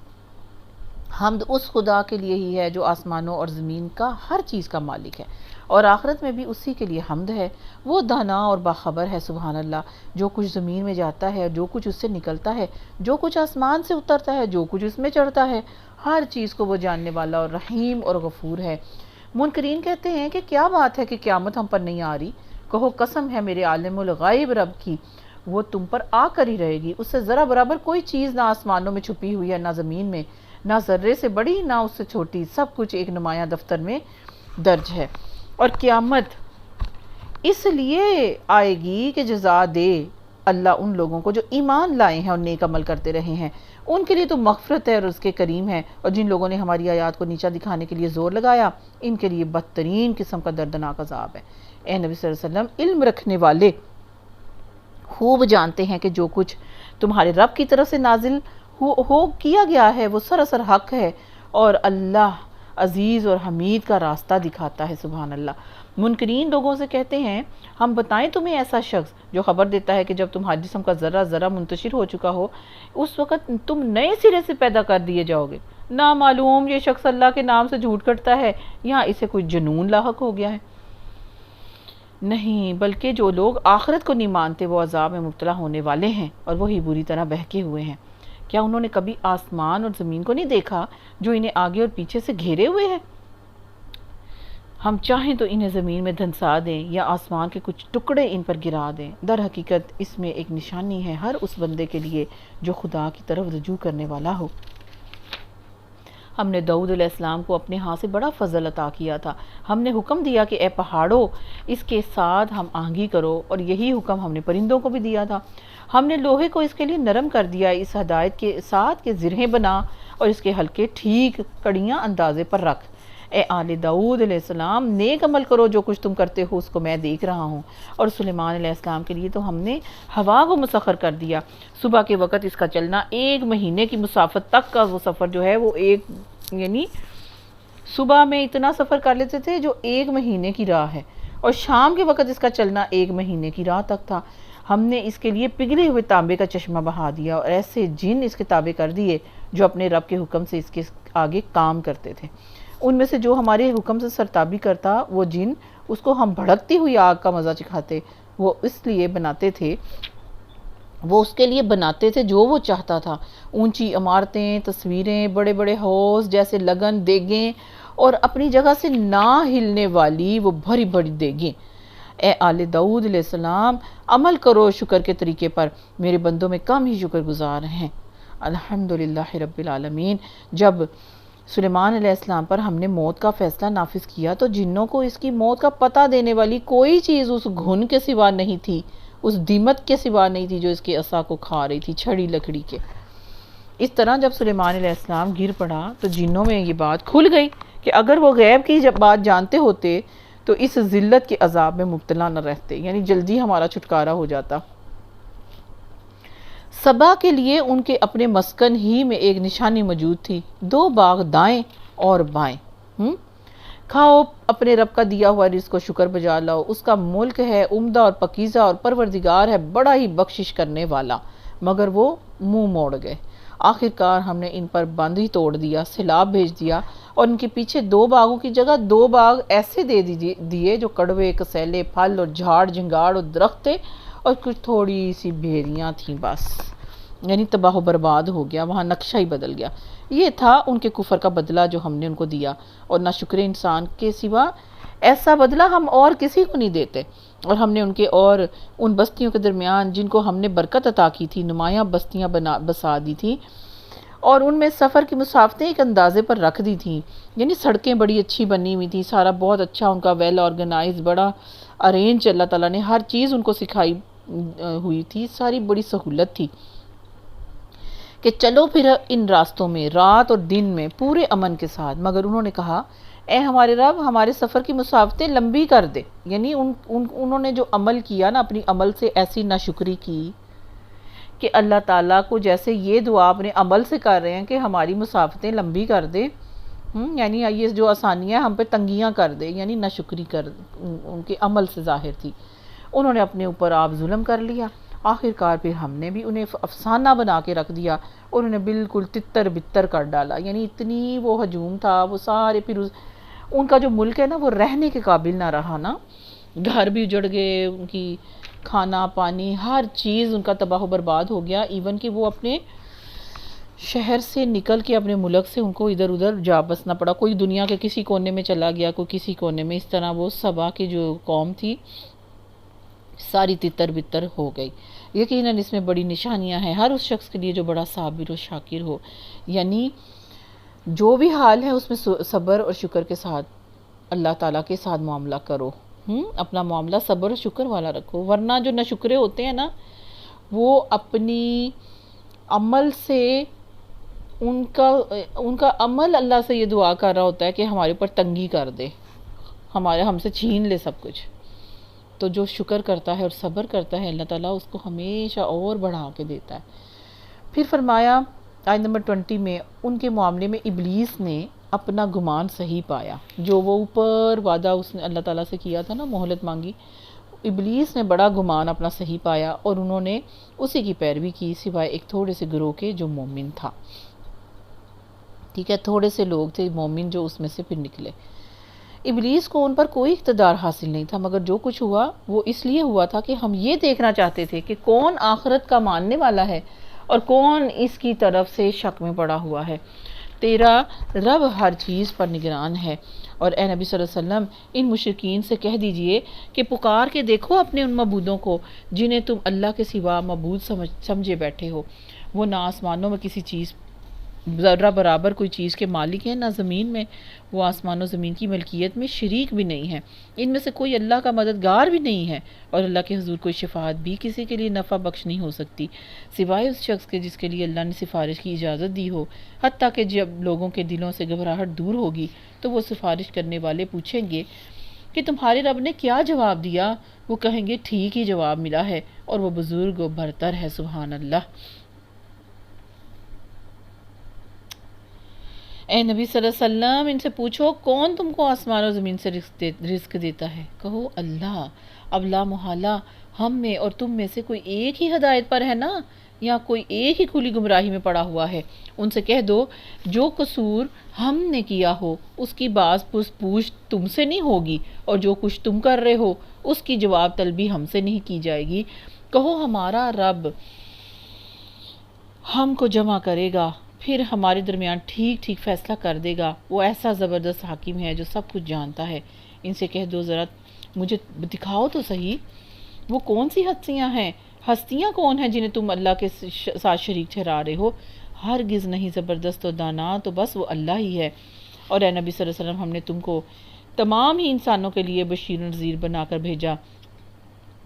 حمد اس خدا کے لیے ہی ہے جو آسمانوں اور زمین کا ہر چیز کا مالک ہے، اور آخرت میں بھی اسی کے لیے حمد ہے۔ وہ دانا اور باخبر ہے، سبحان اللہ، جو کچھ زمین میں جاتا ہے، جو کچھ اس سے نکلتا ہے، جو کچھ آسمان سے اترتا ہے، جو کچھ اس میں چڑھتا ہے، ہر چیز کو وہ جاننے والا اور رحیم اور غفور ہے۔ منکرین کہتے ہیں کہ کیا بات ہے کہ قیامت ہم پر نہیں آ رہی؟ کہو قسم ہے میرے عالم الغیب رب کی، وہ تم پر آ کر ہی رہے گی۔ اس سے ذرا برابر کوئی چیز نہ آسمانوں میں چھپی ہوئی ہے، نہ زمین میں، نہ ذرے سے بڑی نہ اس سے چھوٹی، سب کچھ ایک نمایاں دفتر میں درج ہے۔ اور قیامت اس لیے آئے گی کہ جزا دے اللہ ان لوگوں کو جو ایمان لائے ہیں اور نیک عمل کرتے رہے ہیں ان کے لیے تو مغفرت ہے اور اس کے کریم ہے، اور جن لوگوں نے ہماری آیات کو نیچا دکھانے کے لیے زور لگایا ان کے لیے بدترین قسم کا دردناک عذاب ہے۔ اے نبی صلی اللہ علیہ وسلم، علم رکھنے والے خوب جانتے ہیں کہ جو کچھ تمہارے رب کی طرف سے نازل ہو کیا گیا ہے وہ سراسر حق ہے، اور اللہ عزیز اور حمید کا راستہ دکھاتا ہے۔ سبحان اللہ۔ منکرین لوگوں سے کہتے ہیں ہم بتائیں تمہیں ایسا شخص جو خبر دیتا ہے کہ جب تمہارے جسم کا ذرہ ذرہ منتشر ہو چکا ہو اس وقت تم نئے سرے سے پیدا کر دیے جاؤ گے۔ نہ معلوم یہ شخص اللہ کے نام سے جھوٹ کرتا ہے یا اسے کوئی جنون لاحق ہو گیا ہے۔ نہیں، بلکہ جو لوگ آخرت کو نہیں مانتے وہ عذاب میں مبتلا ہونے والے ہیں اور وہی بری طرح بہکے ہوئے ہیں۔ کیا انہوں نے کبھی آسمان اور زمین کو نہیں دیکھا جو انہیں آگے اور پیچھے سے گھیرے ہوئے ہیں؟ ہم چاہیں تو انہیں زمین میں دھنسا دیں یا آسمان کے کچھ ٹکڑے ان پر گرا دیں۔ در حقیقت اس میں ایک نشانی ہے ہر اس بندے کے لیے جو خدا کی طرف رجوع کرنے والا ہو۔ ہم نے داؤد علیہ السلام کو اپنے ہاں سے بڑا فضل عطا کیا تھا۔ ہم نے حکم دیا کہ اے پہاڑوں اس کے ساتھ ہم آہنگی کرو، اور یہی حکم ہم نے پرندوں کو بھی دیا تھا۔ ہم نے لوہے کو اس کے لیے نرم کر دیا اس ہدایت کے ساتھ کہ زرہیں بنا اور اس کے حلقے ٹھیک کڑیاں اندازے پر رکھ۔ اے آل داؤد علیہ السلام، نیک عمل کرو، جو کچھ تم کرتے ہو اس کو میں دیکھ رہا ہوں۔ اور سلیمان علیہ السلام کے لیے تو ہم نے ہوا کو مسخر کر دیا۔ صبح کے وقت اس کا چلنا 1 مہینے کی مسافت تک کا وہ سفر جو ہے وہ یعنی صبح میں اتنا سفر کر لیتے تھے جو 1 مہینے کی راہ ہے، اور شام کے وقت اس کا چلنا 1 مہینے کی راہ تک تھا۔ ہم نے اس کے لیے پگھلے ہوئے تانبے کا چشمہ بہا دیا اور ایسے جن اس کے تابع کر دیے جو اپنے رب کے حکم سے اس کے آگے کام کرتے تھے۔ ان میں سے جو ہمارے حکم سے سرتابی کرتا وہ جن اس کو ہم بھڑکتی ہوئی آگ کا مزہ چکھاتے، وہ اس کے لیے بناتے تھے جو وہ چاہتا تھا، اونچی عمارتیں، تصویریں، بڑے بڑے حوض جیسے لگن دیگیں اور اپنی جگہ سے نہ ہلنے والی وہ بڑی بڑی دیگیں۔ اے آل داؤد علیہ السلام، عمل کرو شکر کے طریقے پر، میرے بندوں میں کم ہی شکر گزار ہیں۔ الحمدللہ رب العالمین۔ جب سلیمان علیہ السلام پر ہم نے موت کا فیصلہ نافذ کیا تو جنوں کو اس کی موت کا پتہ دینے والی کوئی چیز اس گھن کے سوا نہیں تھی، اس دیمت کے سوا نہیں تھی جو اس کے عصا کو کھا رہی تھی، چھڑی لکڑی کے۔ اس طرح جب سلیمان علیہ السلام گر پڑا تو جنوں میں یہ بات کھل گئی کہ اگر وہ غیب کی جب بات جانتے ہوتے تو اس ذلت کے عذاب میں مبتلا نہ رہتے، یعنی جلدی ہمارا چھٹکارا ہو جاتا۔ سبا کے لیے ان کے اپنے مسکن ہی میں ایک نشانی موجود تھی، 2 باغ دائیں اور بائیں۔ کھاؤ اپنے رب کا دیا ہوا رزق کو شکر بجا لاؤ، اس کا ملک ہے عمدہ اور پکیزہ، اور پروردگار ہے بڑا ہی بخشش کرنے والا۔ مگر وہ منہ موڑ گئے۔ آخرکار ہم نے ان پر بند ہی توڑ دیا، سیلاب بھیج دیا، اور ان کے پیچھے 2 باغوں کی جگہ 2 باغ ایسے دے دیے جو کڑوے، کسیلے، پھل اور جھاڑ جھنگاڑ اور درخت تھے، اور کچھ تھوڑی سی بھیڑیاں تھیں بس، یعنی تباہ و برباد ہو گیا، وہاں نقشہ ہی بدل گیا۔ یہ تھا ان کے کفر کا بدلہ جو ہم نے ان کو دیا، اور نہ شکر انسان کے سوا ایسا بدلہ ہم اور کسی کو نہیں دیتے۔ اور ہم نے ان کے اور ان بستیوں کے درمیان جن کو ہم نے برکت عطا کی تھی نمایاں بستیاں بسا دی تھی، اور ان میں سفر کی مسافتیں ایک اندازے پر رکھ دی تھیں، یعنی سڑکیں بڑی اچھی بنی ہوئی تھی، سارا بہت اچھا ان کا ویل آرگنائز، بڑا ارینج، اللہ تعالیٰ نے ہر چیز ان کو سکھائی ہوئی تھی، ساری بڑی سہولت تھی کہ چلو پھر ان راستوں میں رات اور دن میں پورے امن کے ساتھ۔ مگر انہوں نے کہا اے ہمارے رب، ہمارے سفر کی مسافتیں لمبی کر دے، یعنی انہوں نے جو عمل کیا نا، اپنی عمل سے ایسی ناشکری کی کہ اللہ تعالیٰ کو جیسے یہ دعا اپنے عمل سے کر رہے ہیں کہ ہماری مسافتیں لمبی کر دے، یعنی یہ جو آسانیاں ہم پہ تنگیاں کر دے، یعنی ناشکری ان کے عمل سے ظاہر تھی۔ انہوں نے اپنے اوپر آپ ظلم کر لیا، آخرکار پھر ہم نے بھی انہیں افسانہ بنا کے رکھ دیا، انہوں نے بالکل تتر بتر کر ڈالا، یعنی اتنی وہ ہجوم تھا، وہ سارے پھر ان کا جو ملک ہے نا وہ رہنے کے قابل نہ رہا نا، گھر بھی اجڑ گئے، ان کی کھانا پانی ہر چیز ان کا تباہ و برباد ہو گیا، ایون کہ وہ اپنے شہر سے نکل کے اپنے ملک سے ان کو ادھر ادھر جا بسنا پڑا، کوئی دنیا کے کسی کونے میں چلا گیا، کوئی کسی کونے میں، اس طرح وہ سبا کی جو قوم تھی ساری تتر بتر ہو گئی۔ یقیناً اس میں بڑی نشانیاں ہیں ہر اس شخص کے لیے جو بڑا صابر و شاکر ہو، یعنی جو بھی حال ہے اس میں صبر اور شکر کے ساتھ اللہ تعالیٰ کے ساتھ معاملہ کرو، اپنا معاملہ صبر اور شکر والا رکھو، ورنہ جو ناشکرے ہوتے ہیں نا وہ اپنی عمل سے ان کا عمل اللہ سے یہ دعا کر رہا ہوتا ہے کہ ہمارے اوپر تنگی کر دے، ہم سے چھین لے سب کچھ۔ تو جو شکر کرتا ہے اور صبر کرتا ہے، اللہ تعالیٰ اس کو ہمیشہ اور بڑھا کے دیتا ہے۔ پھر فرمایا آیت نمبر 20 میں، ان کے معاملے میں ابلیس نے اپنا گمان صحیح پایا، جو وہ اوپر وعدہ اس نے اللہ تعالیٰ سے کیا تھا نا، مہلت مانگی، ابلیس نے بڑا گمان اپنا صحیح پایا اور انہوں نے اسی کی پیروی کی، سوائے ایک تھوڑے سے گروہ کے جو مومن تھا۔ ٹھیک ہے، تھوڑے سے لوگ تھے مومن جو اس میں سے پھر نکلے۔ ابلیس کو ان پر کوئی اقتدار حاصل نہیں تھا، مگر جو کچھ ہوا وہ اس لیے ہوا تھا کہ ہم یہ دیکھنا چاہتے تھے کہ کون آخرت کا ماننے والا ہے اور کون اس کی طرف سے شک میں پڑا ہوا ہے۔ تیرا رب ہر چیز پر نگران ہے، اور اے نبی صلی اللہ علیہ وسلم ان مشرکین سے کہہ دیجئے کہ پکار کے دیکھو اپنے ان معبودوں کو جنہیں تم اللہ کے سوا معبود سمجھے بیٹھے ہو۔ وہ نہ آسمانوں میں کسی چیز ذرہ برابر کوئی چیز کے مالک ہیں، نہ زمین میں، وہ آسمان و زمین کی ملکیت میں شریک بھی نہیں ہیں، ان میں سے کوئی اللہ کا مددگار بھی نہیں ہے، اور اللہ کے حضور کوئی شفاعت بھی کسی کے لیے نفع بخش نہیں ہو سکتی سوائے اس شخص کے جس کے لیے اللہ نے سفارش کی اجازت دی ہو۔ حتیٰ کہ جب لوگوں کے دلوں سے گھبراہٹ دور ہوگی تو وہ سفارش کرنے والے پوچھیں گے کہ تمہارے رب نے کیا جواب دیا؟ وہ کہیں گے ٹھیک ہی جواب ملا ہے، اور وہ بزرگ و برتر ہے، سبحان اللہ۔ اے نبی صلی اللہ علیہ وسلم ان سے پوچھو کون تم کو آسمان و زمین سے رزق دیتا ہے؟ کہو اللہ۔ اب لا محالہ ہم میں اور تم میں سے کوئی ایک ہی ہدایت پر ہے نا، یا کوئی ایک ہی کھلی گمراہی میں پڑا ہوا ہے؟ ان سے کہہ دو جو قصور ہم نے کیا ہو اس کی باز پوچھ تم سے نہیں ہوگی، اور جو کچھ تم کر رہے ہو اس کی جواب طلبی ہم سے نہیں کی جائے گی۔ کہو ہمارا رب ہم کو جمع کرے گا، پھر ہمارے درمیان ٹھیک ٹھیک فیصلہ کر دے گا، وہ ایسا زبردست حاکم ہے جو سب کچھ جانتا ہے۔ ان سے کہہ دو ذرا مجھے دکھاؤ تو صحیح، وہ کون سی ہستیاں کون ہیں جنہیں تم اللہ کے ساتھ شریک ٹھہرا رہے ہو؟ ہرگز نہیں، زبردست و دانا تو بس وہ اللہ ہی ہے۔ اور اے نبی صلی اللہ علیہ وسلم ہم نے تم کو تمام ہی انسانوں کے لیے بشیر و نذیر بنا کر بھیجا،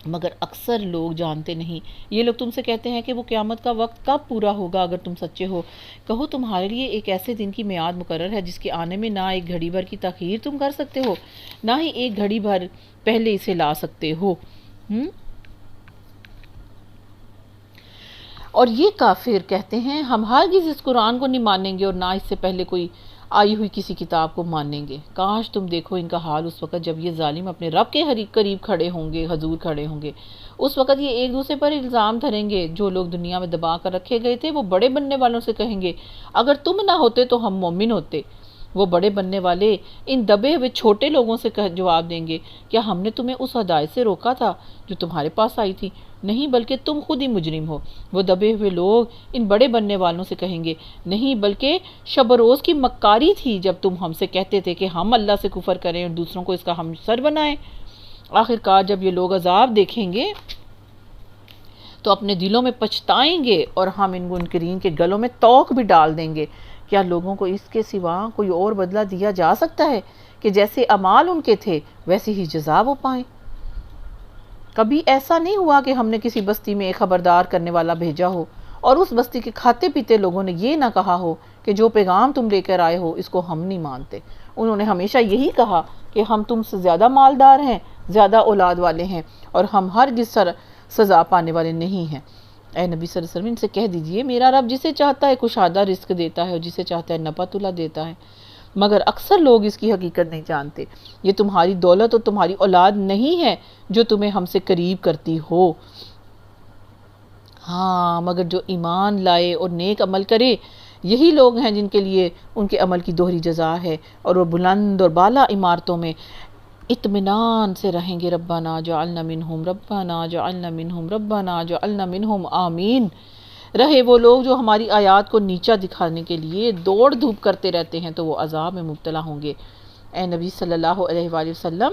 مگر اکثر لوگ جانتے نہیں۔ یہ لوگ تم سے کہتے ہیں کہ وہ قیامت کا وقت کب پورا ہوگا اگر تم سچے ہو؟ کہو تمہارے لیے ایک ایسے دن کی میعاد مقرر ہے جس کے آنے میں نہ ایک گھڑی بھر کی تاخیر تم کر سکتے ہو، نہ ہی ایک گھڑی بھر پہلے اسے لا سکتے ہو۔ اور یہ کافر کہتے ہیں ہم ہرگز اس قرآن کو نہیں مانیں گے اور نہ اس سے پہلے کوئی آئی ہوئی کسی کتاب کو مانیں گے۔ کاش تم دیکھو ان کا حال اس وقت جب یہ ظالم اپنے رب کے قریب کھڑے ہوں گے، حضور کھڑے ہوں گے۔ اس وقت یہ ایک دوسرے پر الزام دھریں گے، جو لوگ دنیا میں دبا کر رکھے گئے تھے وہ بڑے بننے والوں سے کہیں گے اگر تم نہ ہوتے تو ہم مومن ہوتے۔ وہ بڑے بننے والے ان دبے ہوئے چھوٹے لوگوں سے جواب دیں گے کیا ہم نے تمہیں اس ہدایت سے روکا تھا جو تمہارے پاس آئی تھی؟ نہیں، بلکہ تم خود ہی مجرم ہو۔ وہ دبے ہوئے لوگ ان بڑے بننے والوں سے کہیں گے نہیں، بلکہ شب و روز کی مکاری تھی جب تم ہم سے کہتے تھے کہ ہم اللہ سے کفر کریں اور دوسروں کو اس کا ہمسر بنائیں۔ آخرکار جب یہ لوگ عذاب دیکھیں گے تو اپنے دلوں میں پچھتائیں گے، اور ہم ان منکرین کے گلوں میں توق بھی ڈال دیں گے۔ کیا لوگوں کو اس کے سوا کوئی اور بدلہ دیا جا سکتا ہے کہ جیسے اعمال ان کے تھے ویسی ہی جزا وہ پائیں؟ کبھی ایسا نہیں ہوا کہ ہم نے کسی بستی میں ایک خبردار کرنے والا بھیجا ہو اور اس بستی کے کھاتے پیتے لوگوں نے یہ نہ کہا ہو کہ جو پیغام تم لے کر آئے ہو اس کو ہم نہیں مانتے۔ انہوں نے ہمیشہ یہی کہا کہ ہم تم سے زیادہ مالدار ہیں، زیادہ اولاد والے ہیں، اور ہم ہرگز سزا پانے والے نہیں ہیں۔ اے نبی صلی اللہ علیہ وسلم ان سے کہہ دیجئے میرا رب جسے چاہتا ہے کشادہ رزق دیتا ہے اور جسے چاہتا ہے نپا تلا دیتا ہے، مگر اکثر لوگ اس کی حقیقت نہیں جانتے۔ یہ تمہاری دولت اور تمہاری اولاد نہیں ہے جو تمہیں ہم سے قریب کرتی ہو، ہاں مگر جو ایمان لائے اور نیک عمل کرے، یہی لوگ ہیں جن کے لیے ان کے عمل کی دوہری جزا ہے، اور وہ بلند اور بالا عمارتوں میں اطمینان سے رہیں گے۔ ربنا جعلنا منہم، ربنا جعلنا منہم، ربنا جعلنا منہم، آمین۔ رہے وہ لوگ جو ہماری آیات کو نیچا دکھانے کے لیے دوڑ دھوپ کرتے رہتے ہیں تو وہ عذاب میں مبتلا ہوں گے۔ اے نبی صلی اللہ علیہ وآلہ وسلم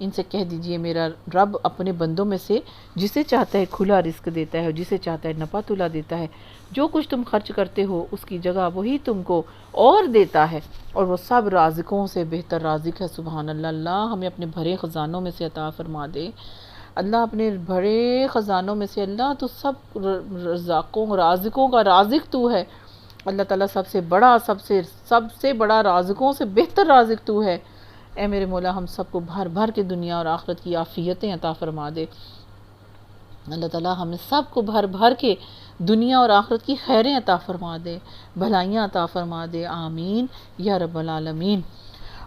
ان سے کہہ دیجئے میرا رب اپنے بندوں میں سے جسے چاہتا ہے کھلا رزق دیتا ہے اور جسے چاہتا ہے نپا تلا دیتا ہے۔ جو کچھ تم خرچ کرتے ہو اس کی جگہ وہی تم کو اور دیتا ہے، اور وہ سب رازقوں سے بہتر رازق ہے، سبحان اللہ۔ اللہ ہمیں اپنے بھرے خزانوں میں سے عطا فرما دے۔ اللہ اپنے بڑے خزانوں میں سے، اللہ تو سب رازقوں کا رازق تو ہے، اللہ تعالیٰ سب سے بڑا رازقوں سے بہتر رازق تو ہے۔ اے میرے مولا ہم سب کو بھر بھر کے دنیا اور آخرت کی عافیتیں عطا فرما دے۔ اللہ تعالیٰ ہمیں سب کو بھر بھر کے دنیا اور آخرت کی خیریں عطا فرما دے، بھلائیاں عطا فرما دے، آمین یا رب العالمین۔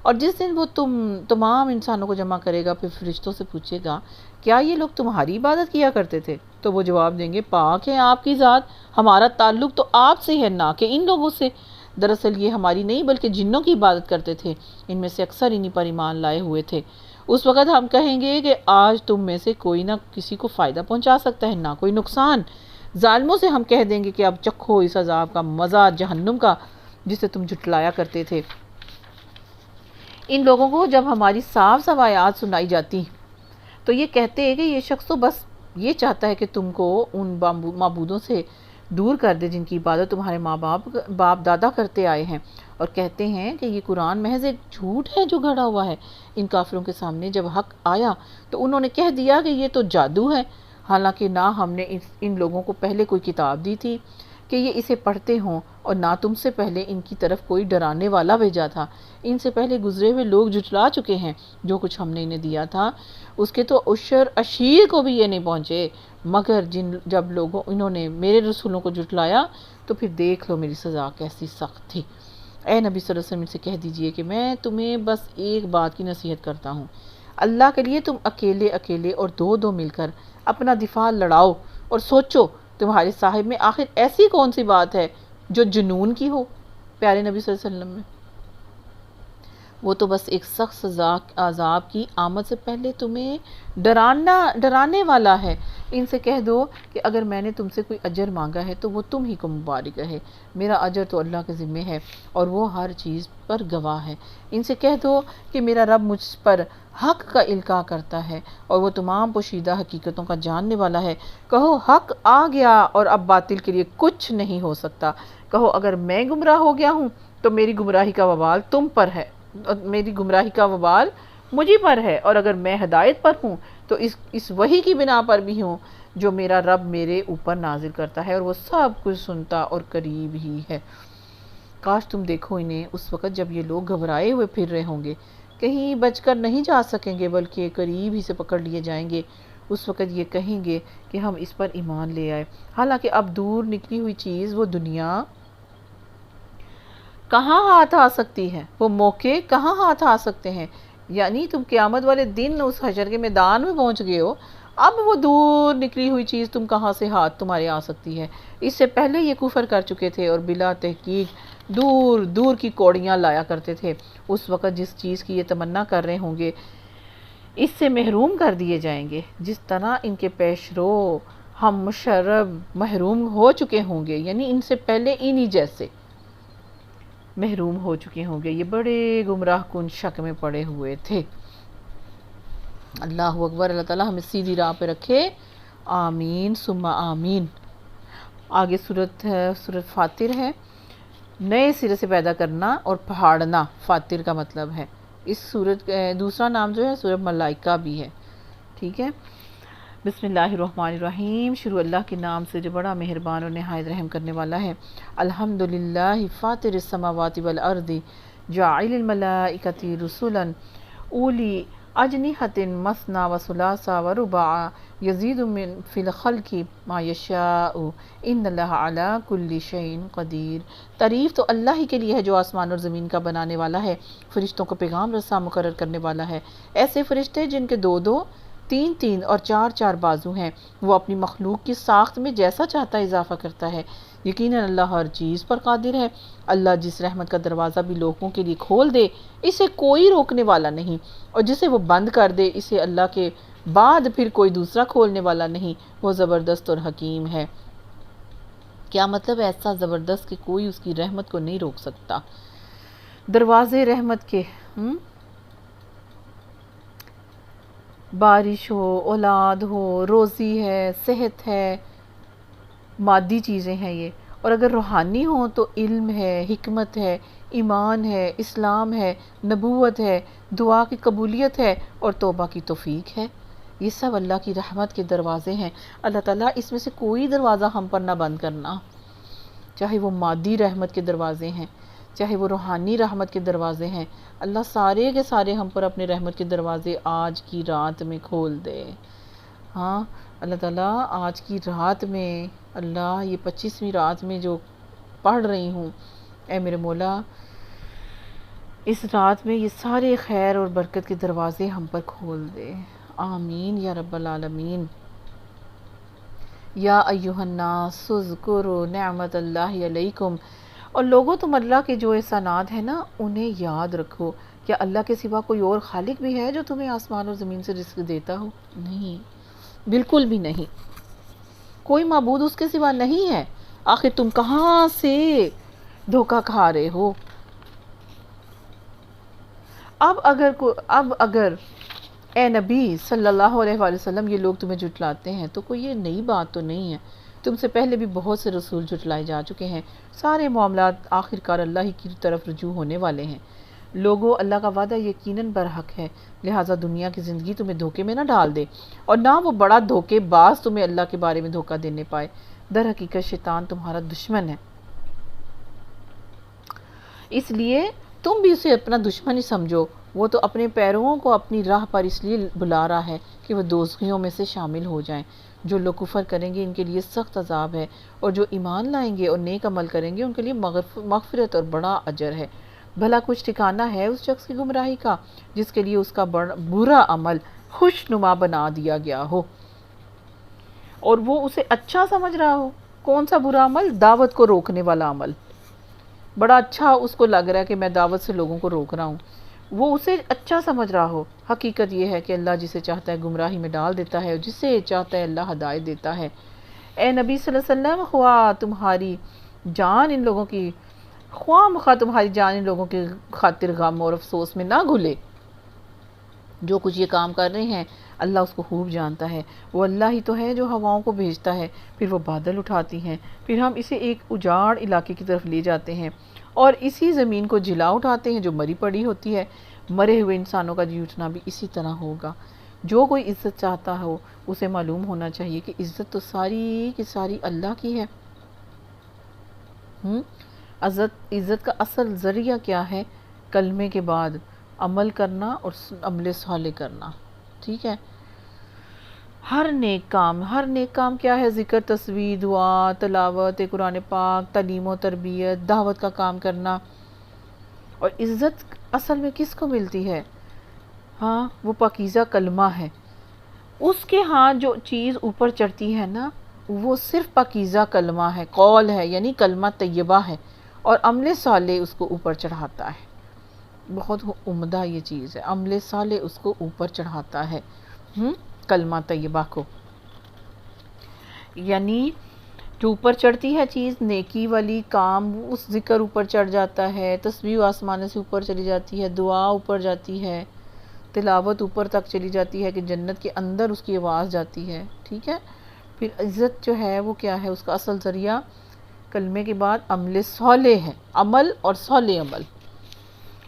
اور جس دن وہ تمام انسانوں کو جمع کرے گا، پھر فرشتوں سے پوچھے گا کیا یہ لوگ تمہاری عبادت کیا کرتے تھے؟ تو وہ جواب دیں گے پاک ہے آپ کی ذات، ہمارا تعلق تو آپ سے ہے نہ کہ ان لوگوں سے۔ دراصل یہ ہماری نہیں بلکہ جنوں کی عبادت کرتے تھے، ان میں سے اکثر انہی پر ایمان لائے ہوئے تھے۔ اس وقت ہم کہیں گے کہ آج تم میں سے کوئی نہ کسی کو فائدہ پہنچا سکتا ہے نہ کوئی نقصان۔ ظالموں سے ہم کہہ دیں گے کہ اب چکھو اس عذاب کا مزہ جہنم کا جسے تم جھٹلایا کرتے تھے۔ ان لوگوں کو جب ہماری صاف صاف آیات سنائی جاتی تو یہ کہتے ہیں کہ یہ شخص تو بس یہ چاہتا ہے کہ تم کو ان معبودوں سے دور کر دے جن کی عبادت تمہارے ماں باپ دادا کرتے آئے ہیں، اور کہتے ہیں کہ یہ قرآن محض ایک جھوٹ ہے جو گھڑا ہوا ہے۔ ان کافروں کے سامنے جب حق آیا تو انہوں نے کہہ دیا کہ یہ تو جادو ہے، حالانکہ نہ ہم نے ان لوگوں کو پہلے کوئی کتاب دی تھی کہ یہ اسے پڑھتے ہوں، اور نہ تم سے پہلے ان کی طرف کوئی ڈرانے والا بھیجا تھا۔ ان سے پہلے گزرے ہوئے لوگ جھٹلا چکے ہیں، جو کچھ ہم نے انہیں دیا تھا اس کے تو عشر اشیر کو بھی یہ نہیں پہنچے، مگر جب انہوں نے میرے رسولوں کو جھٹلایا تو پھر دیکھ لو میری سزا کیسی سخت تھی۔ اے نبی صلی اللہ علیہ وسلم سے کہہ دیجئے کہ میں تمہیں بس ایک بات کی نصیحت کرتا ہوں، اللہ کے لیے تم اکیلے اکیلے اور دو دو مل کر اپنا دفاع لڑاؤ، اور سوچو تمہارے صاحب میں آخر ایسی کون سی بات ہے جو جنون کی ہو۔ پیارے نبی صلی اللہ علیہ وسلم میں وہ تو بس ایک سخت عذاب کی آمد سے پہلے تمہیں ڈرانے والا ہے۔ ان سے کہہ دو کہ اگر میں نے تم سے کوئی اجر مانگا ہے تو وہ تم ہی کو مبارک ہے، میرا اجر تو اللہ کے ذمہ ہے اور وہ ہر چیز پر گواہ ہے۔ ان سے کہہ دو کہ میرا رب مجھ پر حق کا القاء کرتا ہے اور وہ تمام پوشیدہ حقیقتوں کا جاننے والا ہے۔ کہو حق آ گیا اور اب باطل کے لیے کچھ نہیں ہو سکتا۔ کہو اگر میں گمراہ ہو گیا ہوں تو میری گمراہی کا وبال تم پر ہے، میری گمراہی کا وبال مجھے پر ہے، اور اگر میں ہدایت پر ہوں تو اس وحی کی بنا پر بھی ہوں جو میرا رب میرے اوپر نازل کرتا ہے، اور وہ سب کچھ سنتا اور قریب ہی ہے۔ کاش تم دیکھو انہیں اس وقت جب یہ لوگ گھبرائے ہوئے پھر رہے ہوں گے، کہیں بچ کر نہیں جا سکیں گے بلکہ قریب ہی سے پکڑ لیے جائیں گے۔ اس وقت یہ کہیں گے کہ ہم اس پر ایمان لے آئے، حالانکہ اب دور نکلی ہوئی چیز وہ دنیا کہاں ہاتھ آ سکتی ہے، وہ موقع کہاں ہاتھ آ سکتے ہیں۔ یعنی تم قیامت والے دن اس حشر کے میدان میں پہنچ گئے ہو، اب وہ دور نکلی ہوئی چیز تم کہاں سے ہاتھ تمہارے آ سکتی ہے۔ اس سے پہلے یہ کفر کر چکے تھے اور بلا تحقیق دور دور کی کوڑیاں لایا کرتے تھے۔ اس وقت جس چیز کی یہ تمنا کر رہے ہوں گے اس سے محروم کر دیے جائیں گے، جس طرح ان کے پیش رو ہم مشرب محروم ہو چکے ہوں گے، یعنی ان سے پہلے انہی جیسے محروم ہو چکے ہوں گے۔ یہ بڑے گمراہ کن شک میں پڑے ہوئے تھے۔ اللہ اکبر، اللہ تعالیٰ ہمیں سیدھی راہ پہ رکھے، آمین ثم آمین۔ آگے سورت فاطر ہے، نئے سرے سے پیدا کرنا اور پہاڑنا فاطر کا مطلب ہے۔ اس سورت دوسرا نام جو ہے سورت ملائکہ بھی ہے، ٹھیک ہے۔ بسم اللہ الرحمن الرحیم، شروع اللہ کے نام سے جو بڑا مہربان اور نہایت رحم کرنے والا ہے۔ الحمدللہ فاطر السماوات والارض جاعل الملائکۃ رسلا اولی اجنحۃ مثنی وثلاث ورباع یزید فی الخلق ما یشاء ان اللہ علی کل شیء قدیر۔ تعریف تو اللہ ہی کے لیے ہے جو آسمان اور زمین کا بنانے والا ہے، فرشتوں کو پیغام رساں مقرر کرنے والا ہے۔ ایسے فرشتے جن کے دو دو، تین تین اور چار چار بازو ہیں، وہ اپنی مخلوق کی ساخت میں جیسا چاہتا اضافہ کرتا ہے۔ یقیناً اللہ ہر چیز پر قادر ہے۔ اللہ جس رحمت کا دروازہ بھی لوگوں کے لیے کھول دے اسے کوئی روکنے والا نہیں، اور جسے وہ بند کر دے اسے اللہ کے بعد پھر کوئی دوسرا کھولنے والا نہیں۔ وہ زبردست اور حکیم ہے۔ کیا مطلب ایسا زبردست کہ کوئی اس کی رحمت کو نہیں روک سکتا۔ دروازے رحمت کے بارش ہو، اولاد ہو، روزی ہے، صحت ہے، مادی چیزیں ہیں یہ، اور اگر روحانی ہوں تو علم ہے، حکمت ہے، ایمان ہے، اسلام ہے، نبوت ہے، دعا کی قبولیت ہے اور توبہ کی توفیق ہے۔ یہ سب اللہ کی رحمت کے دروازے ہیں. اللہ تعالیٰ اس میں سے کوئی دروازہ ہم پر نہ بند کرنا، چاہے وہ مادی رحمت کے دروازے ہیں، چاہے وہ روحانی رحمت کے دروازے ہیں. اللہ سارے کے سارے ہم پر اپنے رحمت کے دروازے آج کی رات میں کھول دے. ہاں اللہ تعالیٰ آج کی رات میں، اللہ یہ 25ویں رات میں جو پڑھ رہی ہوں، اے میرے مولا اس رات میں یہ سارے خیر اور برکت کے دروازے ہم پر کھول دے. آمین یا رب العالمین. یا ایہا الناس اذکروا نعمت اللہ علیکم. اور لوگوں تم اللہ کے جو احسانات ہیں نا انہیں یاد رکھو. کیا اللہ کے سوا کوئی اور خالق بھی ہے جو تمہیں آسمان اور زمین سے رزق دیتا ہو؟ نہیں، بالکل بھی نہیں. کوئی معبود اس کے سوا نہیں ہے. آخر تم کہاں سے دھوکہ کھا رہے ہو؟ اب اگر اے نبی صلی اللہ علیہ وآلہ وسلم یہ لوگ تمہیں جھٹلاتے ہیں تو کوئی یہ نئی بات تو نہیں ہے. تم سے پہلے بھی بہت سے رسول جھٹلائے جا چکے ہیں. سارے معاملات آخرکار اللہ ہی کی طرف رجوع ہونے والے ہیں. لوگوں اللہ کا وعدہ یقیناً برحق ہے، لہٰذا دنیا کی زندگی تمہیں دھوکے میں نہ ڈال دے اور نہ وہ بڑا دھوکے باز تمہیں اللہ کے بارے میں دھوکہ دینے پائے. در حقیقت شیطان تمہارا دشمن ہے، اس لیے تم بھی اسے اپنا دشمن ہی سمجھو. وہ تو اپنے پیرووں کو اپنی راہ پر اس لیے بلا رہا ہے کہ وہ دوزخیوں میں سے شامل ہو جائیں. جو لوگ کفر کریں گے ان کے لیے سخت عذاب ہے، اور جو ایمان لائیں گے اور نیک عمل کریں گے ان کے لیے مغفرت اور بڑا اجر ہے. بھلا کچھ ٹھکانہ ہے اس شخص کی گمراہی کا جس کے لیے اس کا برا عمل خوش نما بنا دیا گیا ہو اور وہ اسے اچھا سمجھ رہا ہو. کون سا برا عمل؟ دعوت کو روکنے والا عمل. بڑا اچھا اس کو لگ رہا ہے کہ میں دعوت سے لوگوں کو روک رہا ہوں، وہ اسے اچھا سمجھ رہا ہو. حقیقت یہ ہے کہ اللہ جسے چاہتا ہے گمراہی میں ڈال دیتا ہے اور جسے چاہتا ہے اللہ ہدایت دیتا ہے. اے نبی صلی اللہ علیہ وسلم خواہ تمہاری جان ان لوگوں کی خاطر غم اور افسوس میں نہ گھلے. جو کچھ یہ کام کر رہے ہیں اللہ اس کو خوب جانتا ہے. وہ اللہ ہی تو ہے جو ہواؤں کو بھیجتا ہے، پھر وہ بادل اٹھاتی ہیں، پھر ہم اسے ایک اجاڑ علاقے کی طرف لے جاتے ہیں اور اسی زمین کو جھلا اٹھاتے ہیں جو مری پڑی ہوتی ہے. مرے ہوئے انسانوں کا جی اٹھنا بھی اسی طرح ہوگا. جو کوئی عزت چاہتا ہو اسے معلوم ہونا چاہیے کہ عزت تو ساری کی ساری اللہ کی ہے. عزت کا اصل ذریعہ کیا ہے؟ کلمے کے بعد عمل کرنا اور عمل صالح کرنا. ٹھیک ہے، ہر نیک کام کیا ہے؟ ذکر، تسبیح، دعا، تلاوت قرآن پاک، تعلیم و تربیت، دعوت کا کام کرنا. اور عزت اصل میں کس کو ملتی ہے؟ ہاں وہ پاکیزہ کلمہ ہے. اس کے ہاں جو چیز اوپر چڑھتی ہے نا وہ صرف پاکیزہ کلمہ ہے، قول ہے، یعنی کلمہ طیبہ ہے، اور عمل صالح اس کو اوپر چڑھاتا ہے. بہت عمدہ یہ چیز ہے، عمل صالح اس کو اوپر چڑھاتا ہے کلمہ طیبہ کو. یعنی جو اوپر چڑھتی ہے چیز نیکی والی کام، اس ذکر اوپر چڑھ جاتا ہے، تسبیح آسمان سے اوپر چلی جاتی ہے، دعا اوپر جاتی ہے، تلاوت اوپر تک چلی جاتی ہے کہ جنت کے اندر اس کی آواز جاتی ہے. ٹھیک ہے، پھر عزت جو ہے وہ کیا ہے؟ اس کا اصل ذریعہ کلمے کے بعد عمل صالح ہے، عمل اور صالح عمل.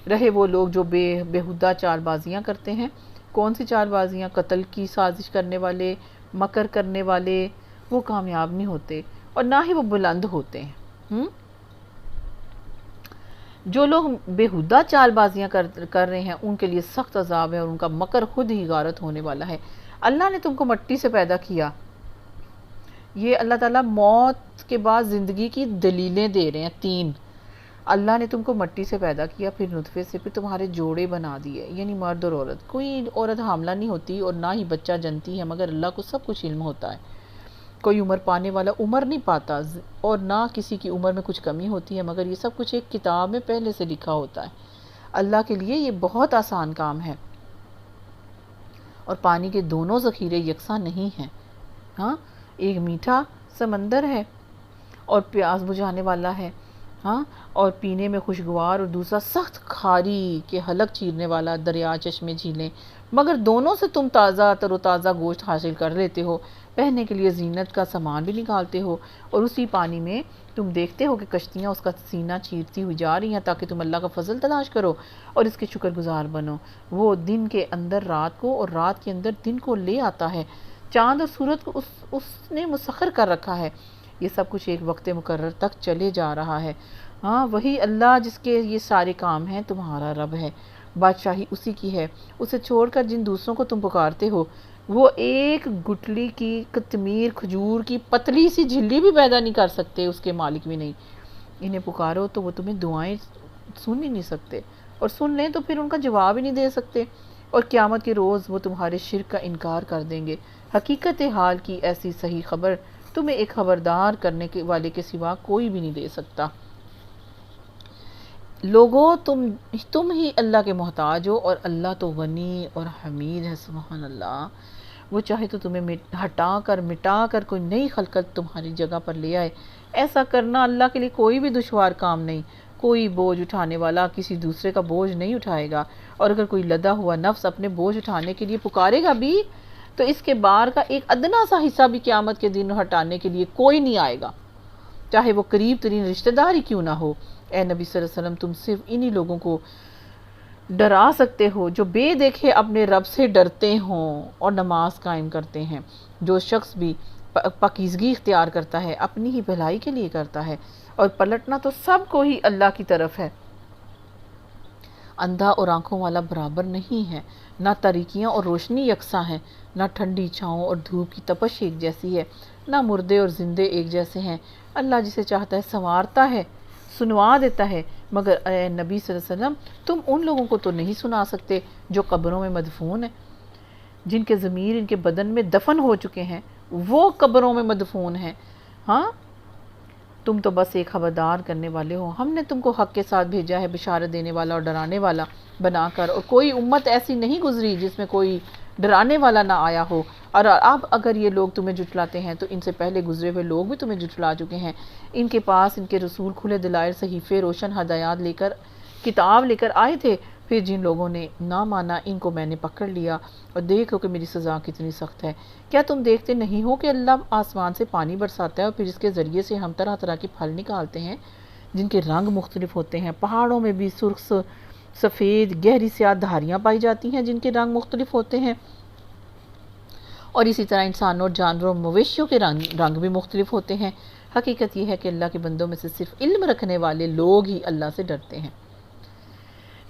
رہے وہ لوگ جو بےہودہ چال بازیاں کرتے ہیں. کون سی چال بازیاں؟ قتل کی سازش کرنے والے، مکر کرنے والے، وہ کامیاب نہیں ہوتے اور نہ ہی وہ بلند ہوتے ہیں. جو لوگ بےہودہ چال بازیاں کر رہے ہیں ان کے لیے سخت عذاب ہے اور ان کا مکر خود ہی غارت ہونے والا ہے. اللہ نے تم کو مٹی سے پیدا کیا. یہ اللہ تعالیٰ موت کے بعد زندگی کی دلیلیں دے رہے ہیں 3. اللہ نے تم کو مٹی سے پیدا کیا، پھر نطفے سے، پھر تمہارے جوڑے بنا دیے، یعنی مرد اور عورت. کوئی عورت حاملہ نہیں ہوتی اور نہ ہی بچہ جنتی ہے، مگر اللہ کو سب کچھ علم ہوتا ہے. کوئی عمر پانے والا عمر نہیں پاتا اور نہ کسی کی عمر میں کچھ کمی ہوتی ہے، مگر یہ سب کچھ ایک کتاب میں پہلے سے لکھا ہوتا ہے. اللہ کے لیے یہ بہت آسان کام ہے. اور پانی کے دونوں ذخیرے یکساں نہیں ہیں. ہاں ایک میٹھا سمندر ہے اور پیاس بجھانے والا ہے، ہاں، اور پینے میں خوشگوار، اور دوسرا سخت کھاری کہ حلق چیرنے والا دریا، چشمے، جھیلیں، مگر دونوں سے تم تازہ تر و تازہ گوشت حاصل کر لیتے ہو، پہننے کے لیے زینت کا سامان بھی نکالتے ہو، اور اسی پانی میں تم دیکھتے ہو کہ کشتیاں اس کا سینہ چیرتی ہوئی جا رہی ہیں تاکہ تم اللہ کا فضل تلاش کرو اور اس کے شکر گزار بنو۔ وہ دن کے اندر رات کو اور رات کے اندر دن کو لے آتا ہے، چاند اور سورج کو اس نے مسخر کر رکھا ہے، یہ سب کچھ ایک وقت مقرر تک چلے جا رہا ہے۔ ہاں، وہی اللہ جس کے یہ سارے کام ہیں تمہارا رب ہے، بادشاہی اسی کی ہے۔ اسے چھوڑ کر جن دوسروں کو تم پکارتے ہو، وہ ایک گٹلی کی قطمیر کھجور کی پتلی سی جھلی بھی پیدا نہیں کر سکتے، اس کے مالک بھی نہیں۔ انہیں پکارو تو وہ تمہیں دعائیں سن ہی نہیں سکتے، اور سن لیں تو پھر ان کا جواب ہی نہیں دے سکتے، اور قیامت کے روز وہ تمہارے شرک کا انکار کر دیں گے۔ حقیقت حال کی ایسی صحیح خبر تمہیں ایک خبردار کرنے والے کے سوا کوئی بھی نہیں دے سکتا۔ لوگو، تم ہی اللہ کے محتاج ہو، اور اللہ تو غنی اور حمید ہے۔ سبحان اللہ۔ وہ چاہے تو تمہیں مٹا کر کوئی نئی خلقت تمہاری جگہ پر لے آئے۔ ایسا کرنا اللہ کے لیے کوئی بھی دشوار کام نہیں۔ کوئی بوجھ اٹھانے والا کسی دوسرے کا بوجھ نہیں اٹھائے گا، اور اگر کوئی لدا ہوا نفس اپنے بوجھ اٹھانے کے لیے پکارے گا بھی تو اس کے بار کا ایک ادنا سا حصہ بھی قیامت کے دن ہٹانے کے لیے کوئی نہیں آئے گا، چاہے وہ قریب ترین رشتہ دار ہی کیوں نہ ہو۔ اے نبی صلی اللہ علیہ وسلم، تم صرف انہی لوگوں کو ڈرا سکتے ہو جو بے دیکھے اپنے رب سے ڈرتے ہوں اور نماز قائم کرتے ہیں۔ جو شخص بھی پاکیزگی اختیار کرتا ہے اپنی ہی بھلائی کے لیے کرتا ہے، اور پلٹنا تو سب کو ہی اللہ کی طرف ہے۔ اندھا اور آنکھوں والا برابر نہیں ہے، نہ تاریکیاں اور روشنی یکساں ہیں، نہ ٹھنڈی چھاؤں اور دھوپ کی تپش ایک جیسی ہے، نہ مردے اور زندے ایک جیسے ہیں۔ اللہ جسے چاہتا ہے سنوارتا ہے، سنوا دیتا ہے، مگر اے نبی صلی اللہ علیہ وسلم، تم ان لوگوں کو تو نہیں سنا سکتے جو قبروں میں مدفون ہیں، جن کے ضمیر ان کے بدن میں دفن ہو چکے ہیں، وہ قبروں میں مدفون ہیں۔ ہاں، تم تو بس ایک خبردار کرنے والے ہو۔ ہم نے تم کو حق کے ساتھ بھیجا ہے، بشارت دینے والا اور ڈرانے والا بنا کر، اور کوئی امت ایسی نہیں گزری جس میں کوئی ڈرانے والا نہ آیا ہو، اور اب اگر یہ لوگ تمہیں جھٹلاتے ہیں تو ان سے پہلے گزرے ہوئے لوگ بھی تمہیں جھٹلا چکے ہیں۔ ان کے پاس ان کے رسول کھلے دلائل، صحیفے، روشن ہدایات لے کر، کتاب لے کر آئے تھے، پھر جن لوگوں نے نہ مانا ان کو میں نے پکڑ لیا، اور دیکھو کہ میری سزا کتنی سخت ہے۔ کیا تم دیکھتے نہیں ہو کہ اللہ آسمان سے پانی برساتا ہے اور پھر اس کے ذریعے سے ہم طرح طرح کے پھل نکالتے ہیں جن کے رنگ مختلف ہوتے ہیں۔ پہاڑوں میں بھی سرخ سفید گہری سیاہ دھاریاں پائی جاتی ہیں جن کے رنگ مختلف ہوتے ہیں، اور اسی طرح انسانوں اور جانوروں مویشیوں کے رنگ بھی مختلف ہوتے ہیں۔ حقیقت یہ ہے کہ اللہ کے بندوں میں سے صرف علم رکھنے والے لوگ ہی اللہ سے ڈرتے ہیں۔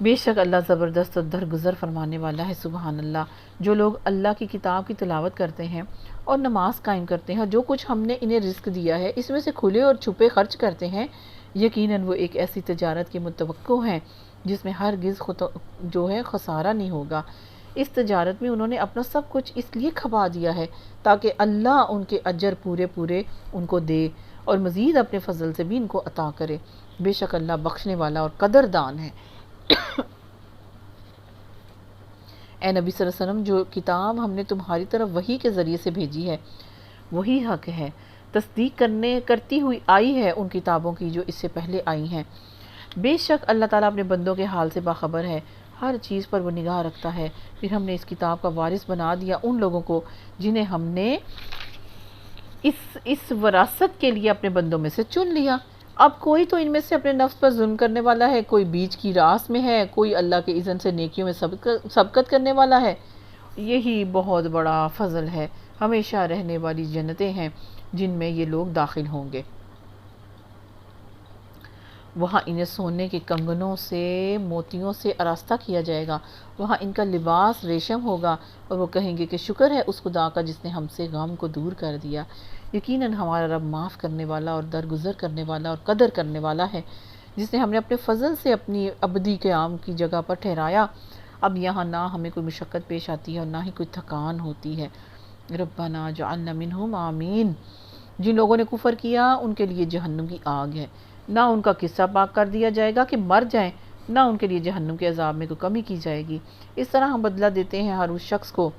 بے شک اللہ زبردست اور درگزر فرمانے والا ہے۔ سبحان اللہ۔ جو لوگ اللہ کی کتاب کی تلاوت کرتے ہیں اور نماز قائم کرتے ہیں، اور جو کچھ ہم نے انہیں رزق دیا ہے اس میں سے کھلے اور چھپے خرچ کرتے ہیں، یقیناً وہ ایک ایسی تجارت کے متوقع ہیں جس میں ہرگز جو ہے خسارہ نہیں ہوگا۔ اس تجارت میں انہوں نے اپنا سب کچھ اس لیے کھپا دیا ہے تاکہ اللہ ان کے اجر پورے ان کو دے، اور مزید اپنے فضل سے بھی ان کو عطا کرے۔ بے شک اللہ بخشنے والا اور قدردان ہے۔ اے نبی صلی اللہ علیہ وسلم، جو کتاب ہم نے تمہاری طرف وحی کے ذریعے سے بھیجی ہے وہی حق ہے، تصدیق کرتی ہوئی آئی ہے ان کتابوں کی جو اس سے پہلے آئی ہیں۔ بے شک اللہ تعالیٰ اپنے بندوں کے حال سے باخبر ہے، ہر چیز پر وہ نگاہ رکھتا ہے۔ پھر ہم نے اس کتاب کا وارث بنا دیا ان لوگوں کو جنہیں ہم نے اس وراثت کے لیے اپنے بندوں میں سے چن لیا۔ اب کوئی تو ان میں سے اپنے نفس پر ظلم کرنے والا ہے، کوئی بیچ کی راس میں ہے، کوئی اللہ کے اذن سے نیکیوں میں سبقت کرنے والا ہے۔ یہی بہت بڑا فضل ہے۔ ہمیشہ رہنے والی جنتیں ہیں جن میں یہ لوگ داخل ہوں گے۔ وہاں انہیں سونے کے کنگنوں سے، موتیوں سے آراستہ کیا جائے گا، وہاں ان کا لباس ریشم ہوگا، اور وہ کہیں گے کہ شکر ہے اس خدا کا جس نے ہم سے غم کو دور کر دیا۔ یقیناً ہمارا رب معاف کرنے والا اور درگزر کرنے والا اور قدر کرنے والا ہے، جس نے ہم نے اپنے فضل سے اپنی ابدی قیام کی جگہ پر ٹھہرایا۔ اب یہاں نہ ہمیں کوئی مشقت پیش آتی ہے اور نہ ہی کوئی تھکان ہوتی ہے۔ ربنا جعلنا منہم، آمین۔ جن لوگوں نے کفر کیا ان کے لیے جہنم کی آگ ہے، نہ ان کا قصہ پاک کر دیا جائے گا کہ مر جائیں، نہ ان کے لیے جہنم کے عذاب میں کوئی کمی کی جائے گی۔ اس طرح ہم بدلہ دیتے ہیں ہر اس شخص کو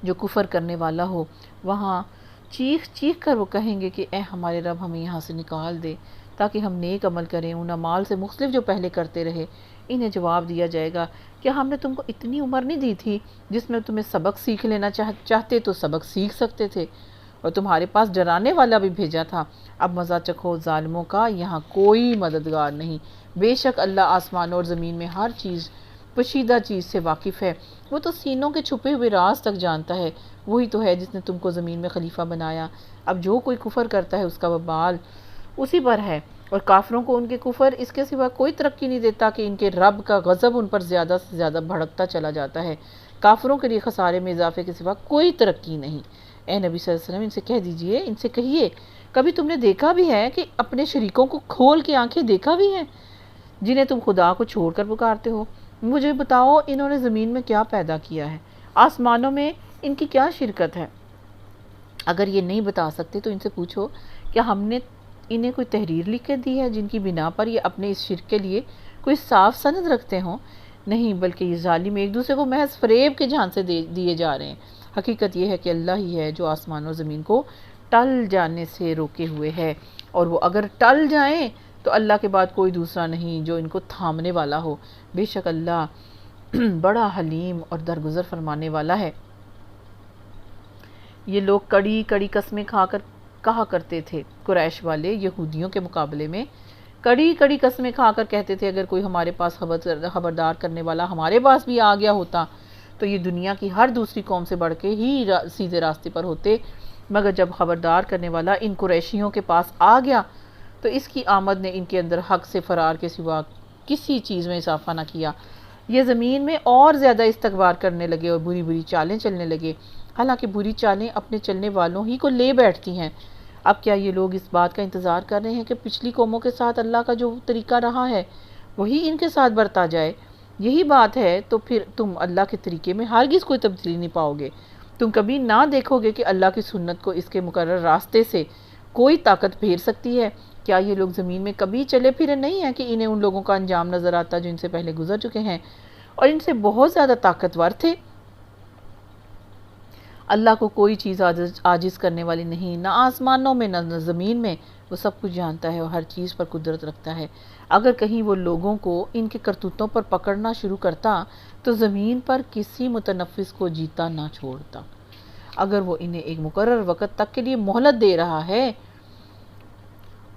جو کفر کرنے والا ہو۔ وہاں چیخ چیخ کر وہ کہیں گے کہ اے ہمارے رب، ہمیں یہاں سے نکال دے، تاکہ ہم نیک عمل کریں، ان اعمال سے مختلف جو پہلے کرتے رہے۔ انہیں جواب دیا جائے گا کہ ہم نے تم کو اتنی عمر نہیں دی تھی جس میں تمہیں سبق سیکھ لینا چاہتے تو سبق سیکھ سکتے تھے، اور تمہارے پاس ڈرانے والا بھی بھیجا تھا۔ اب مزہ چکھو ظالموں کا، یہاں کوئی مددگار نہیں۔ بے شک اللہ آسمانوں اور زمین میں ہر چیز، پوشیدہ چیز سے واقف ہے۔ وہ تو سینوں کے چھپے ہوئے راز تک جانتا ہے۔ وہی تو ہے جس نے تم کو زمین میں خلیفہ بنایا۔ اب جو کوئی کفر کرتا ہے اس کا وبال اسی پر ہے، اور کافروں کو ان کے کفر اس کے سوا کوئی ترقی نہیں دیتا کہ ان کے رب کا غضب ان پر زیادہ سے زیادہ بھڑکتا چلا جاتا ہے۔ کافروں کے لیے خسارے میں اضافے کے سوا کوئی ترقی نہیں۔ اے نبی صلی اللہ علیہ وسلم، ان سے کہہ دیجئے، ان سے کہیے، کبھی تم نے دیکھا بھی ہے کہ اپنے شریکوں کو کھول کے آنکھیں دیکھا بھی ہے جنہیں تم خدا کو چھوڑ کر پکارتے ہو؟ مجھے بتاؤ انہوں نے زمین میں کیا پیدا کیا ہے، آسمانوں میں ان کی کیا شرکت ہے؟ اگر یہ نہیں بتا سکتے تو ان سے پوچھو کیا ہم نے انہیں کوئی تحریر لکھ کے دی ہے جن کی بنا پر یہ اپنے اس شرک کے لیے کوئی صاف سند رکھتے ہوں؟ نہیں، بلکہ یہ ظالم ایک دوسرے کو محض فریب کے جھانسے دیے جا رہے ہیں۔ حقیقت یہ ہے کہ اللہ ہی ہے جو آسمان اور زمین کو ٹل جانے سے روکے ہوئے ہے، اور وہ اگر ٹل جائیں تو اللہ کے بعد کوئی دوسرا نہیں جو ان کو تھامنے والا ہو۔ بے شک اللہ بڑا حلیم اور درگزر فرمانے والا ہے۔ یہ لوگ کڑی کڑی قسمیں کھا کر کہا کرتے تھے، قریش والے یہودیوں کے مقابلے میں کڑی کڑی قسمیں کھا کر کہتے تھے، اگر کوئی ہمارے پاس خبردار کرنے والا ہمارے پاس بھی آ گیا ہوتا تو یہ دنیا کی ہر دوسری قوم سے بڑھ کے ہی سیدھے راستے پر ہوتے، مگر جب خبردار کرنے والا ان قریشیوں کے پاس آ گیا تو اس کی آمد نے ان کے اندر حق سے فرار کے سوا کسی چیز میں اضافہ نہ کیا۔ یہ زمین میں اور زیادہ استکبار کرنے لگے اور بری بری چالیں چلنے لگے، حالانکہ بری چالیں اپنے چلنے والوں ہی کو لے بیٹھتی ہیں۔ اب کیا یہ لوگ اس بات کا انتظار کر رہے ہیں کہ پچھلی قوموں کے ساتھ اللہ کا جو طریقہ رہا ہے وہی ان کے ساتھ برتا جائے؟ یہی بات ہے تو پھر تم اللہ کے طریقے میں ہرگز کوئی تبدیلی نہیں پاؤ گے۔ تم کبھی نہ دیکھو گے کہ اللہ کی سنت کو اس کے مقرر راستے سے کوئی طاقت پھیر سکتی ہے۔ کیا یہ لوگ زمین میں کبھی چلے پھرے نہیں ہیں کہ انہیں ان لوگوں کا انجام نظر آتا جو ان سے پہلے گزر چکے ہیں اور ان سے بہت زیادہ طاقتور تھے؟ اللہ کو کوئی چیز عاجز کرنے والی نہیں، نہ آسمانوں میں نہ زمین میں۔ وہ سب کچھ جانتا ہے اور ہر چیز پر قدرت رکھتا ہے۔ اگر کہیں وہ لوگوں کو ان کے کرتوتوں پر پکڑنا شروع کرتا تو زمین پر کسی متنفس کو جیتا نہ چھوڑتا۔ اگر وہ انہیں ایک مقرر وقت تک کے لیے مہلت دے رہا ہے،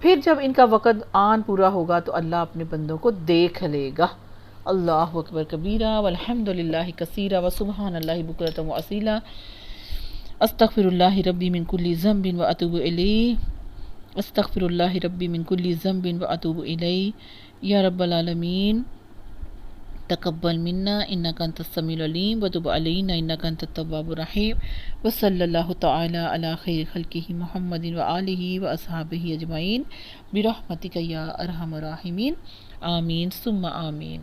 پھر جب ان کا وقت آن پورا ہوگا تو اللہ اپنے بندوں کو دیکھ لے گا۔ اللہ اکبر کبیرہ والحمد للہ کثیرہ وسبحان اللہ بکرۃ واسیلہ۔ استغفر اللہ ربی من کل ذنب واتوب الیہ، استغفر اللہ ربی من کل ذنب واتوب الیہ۔ یا رب العالمین تقبل منا انک انت السمیع العلیم وتب علینا انک انت التواب الرحیم، وصلی اللہ تعالی علی خیر خلقہ محمد وآلہ واصحابہ اجمعین برحمتک یا ارحم الراحمین، آمین ثم آمین۔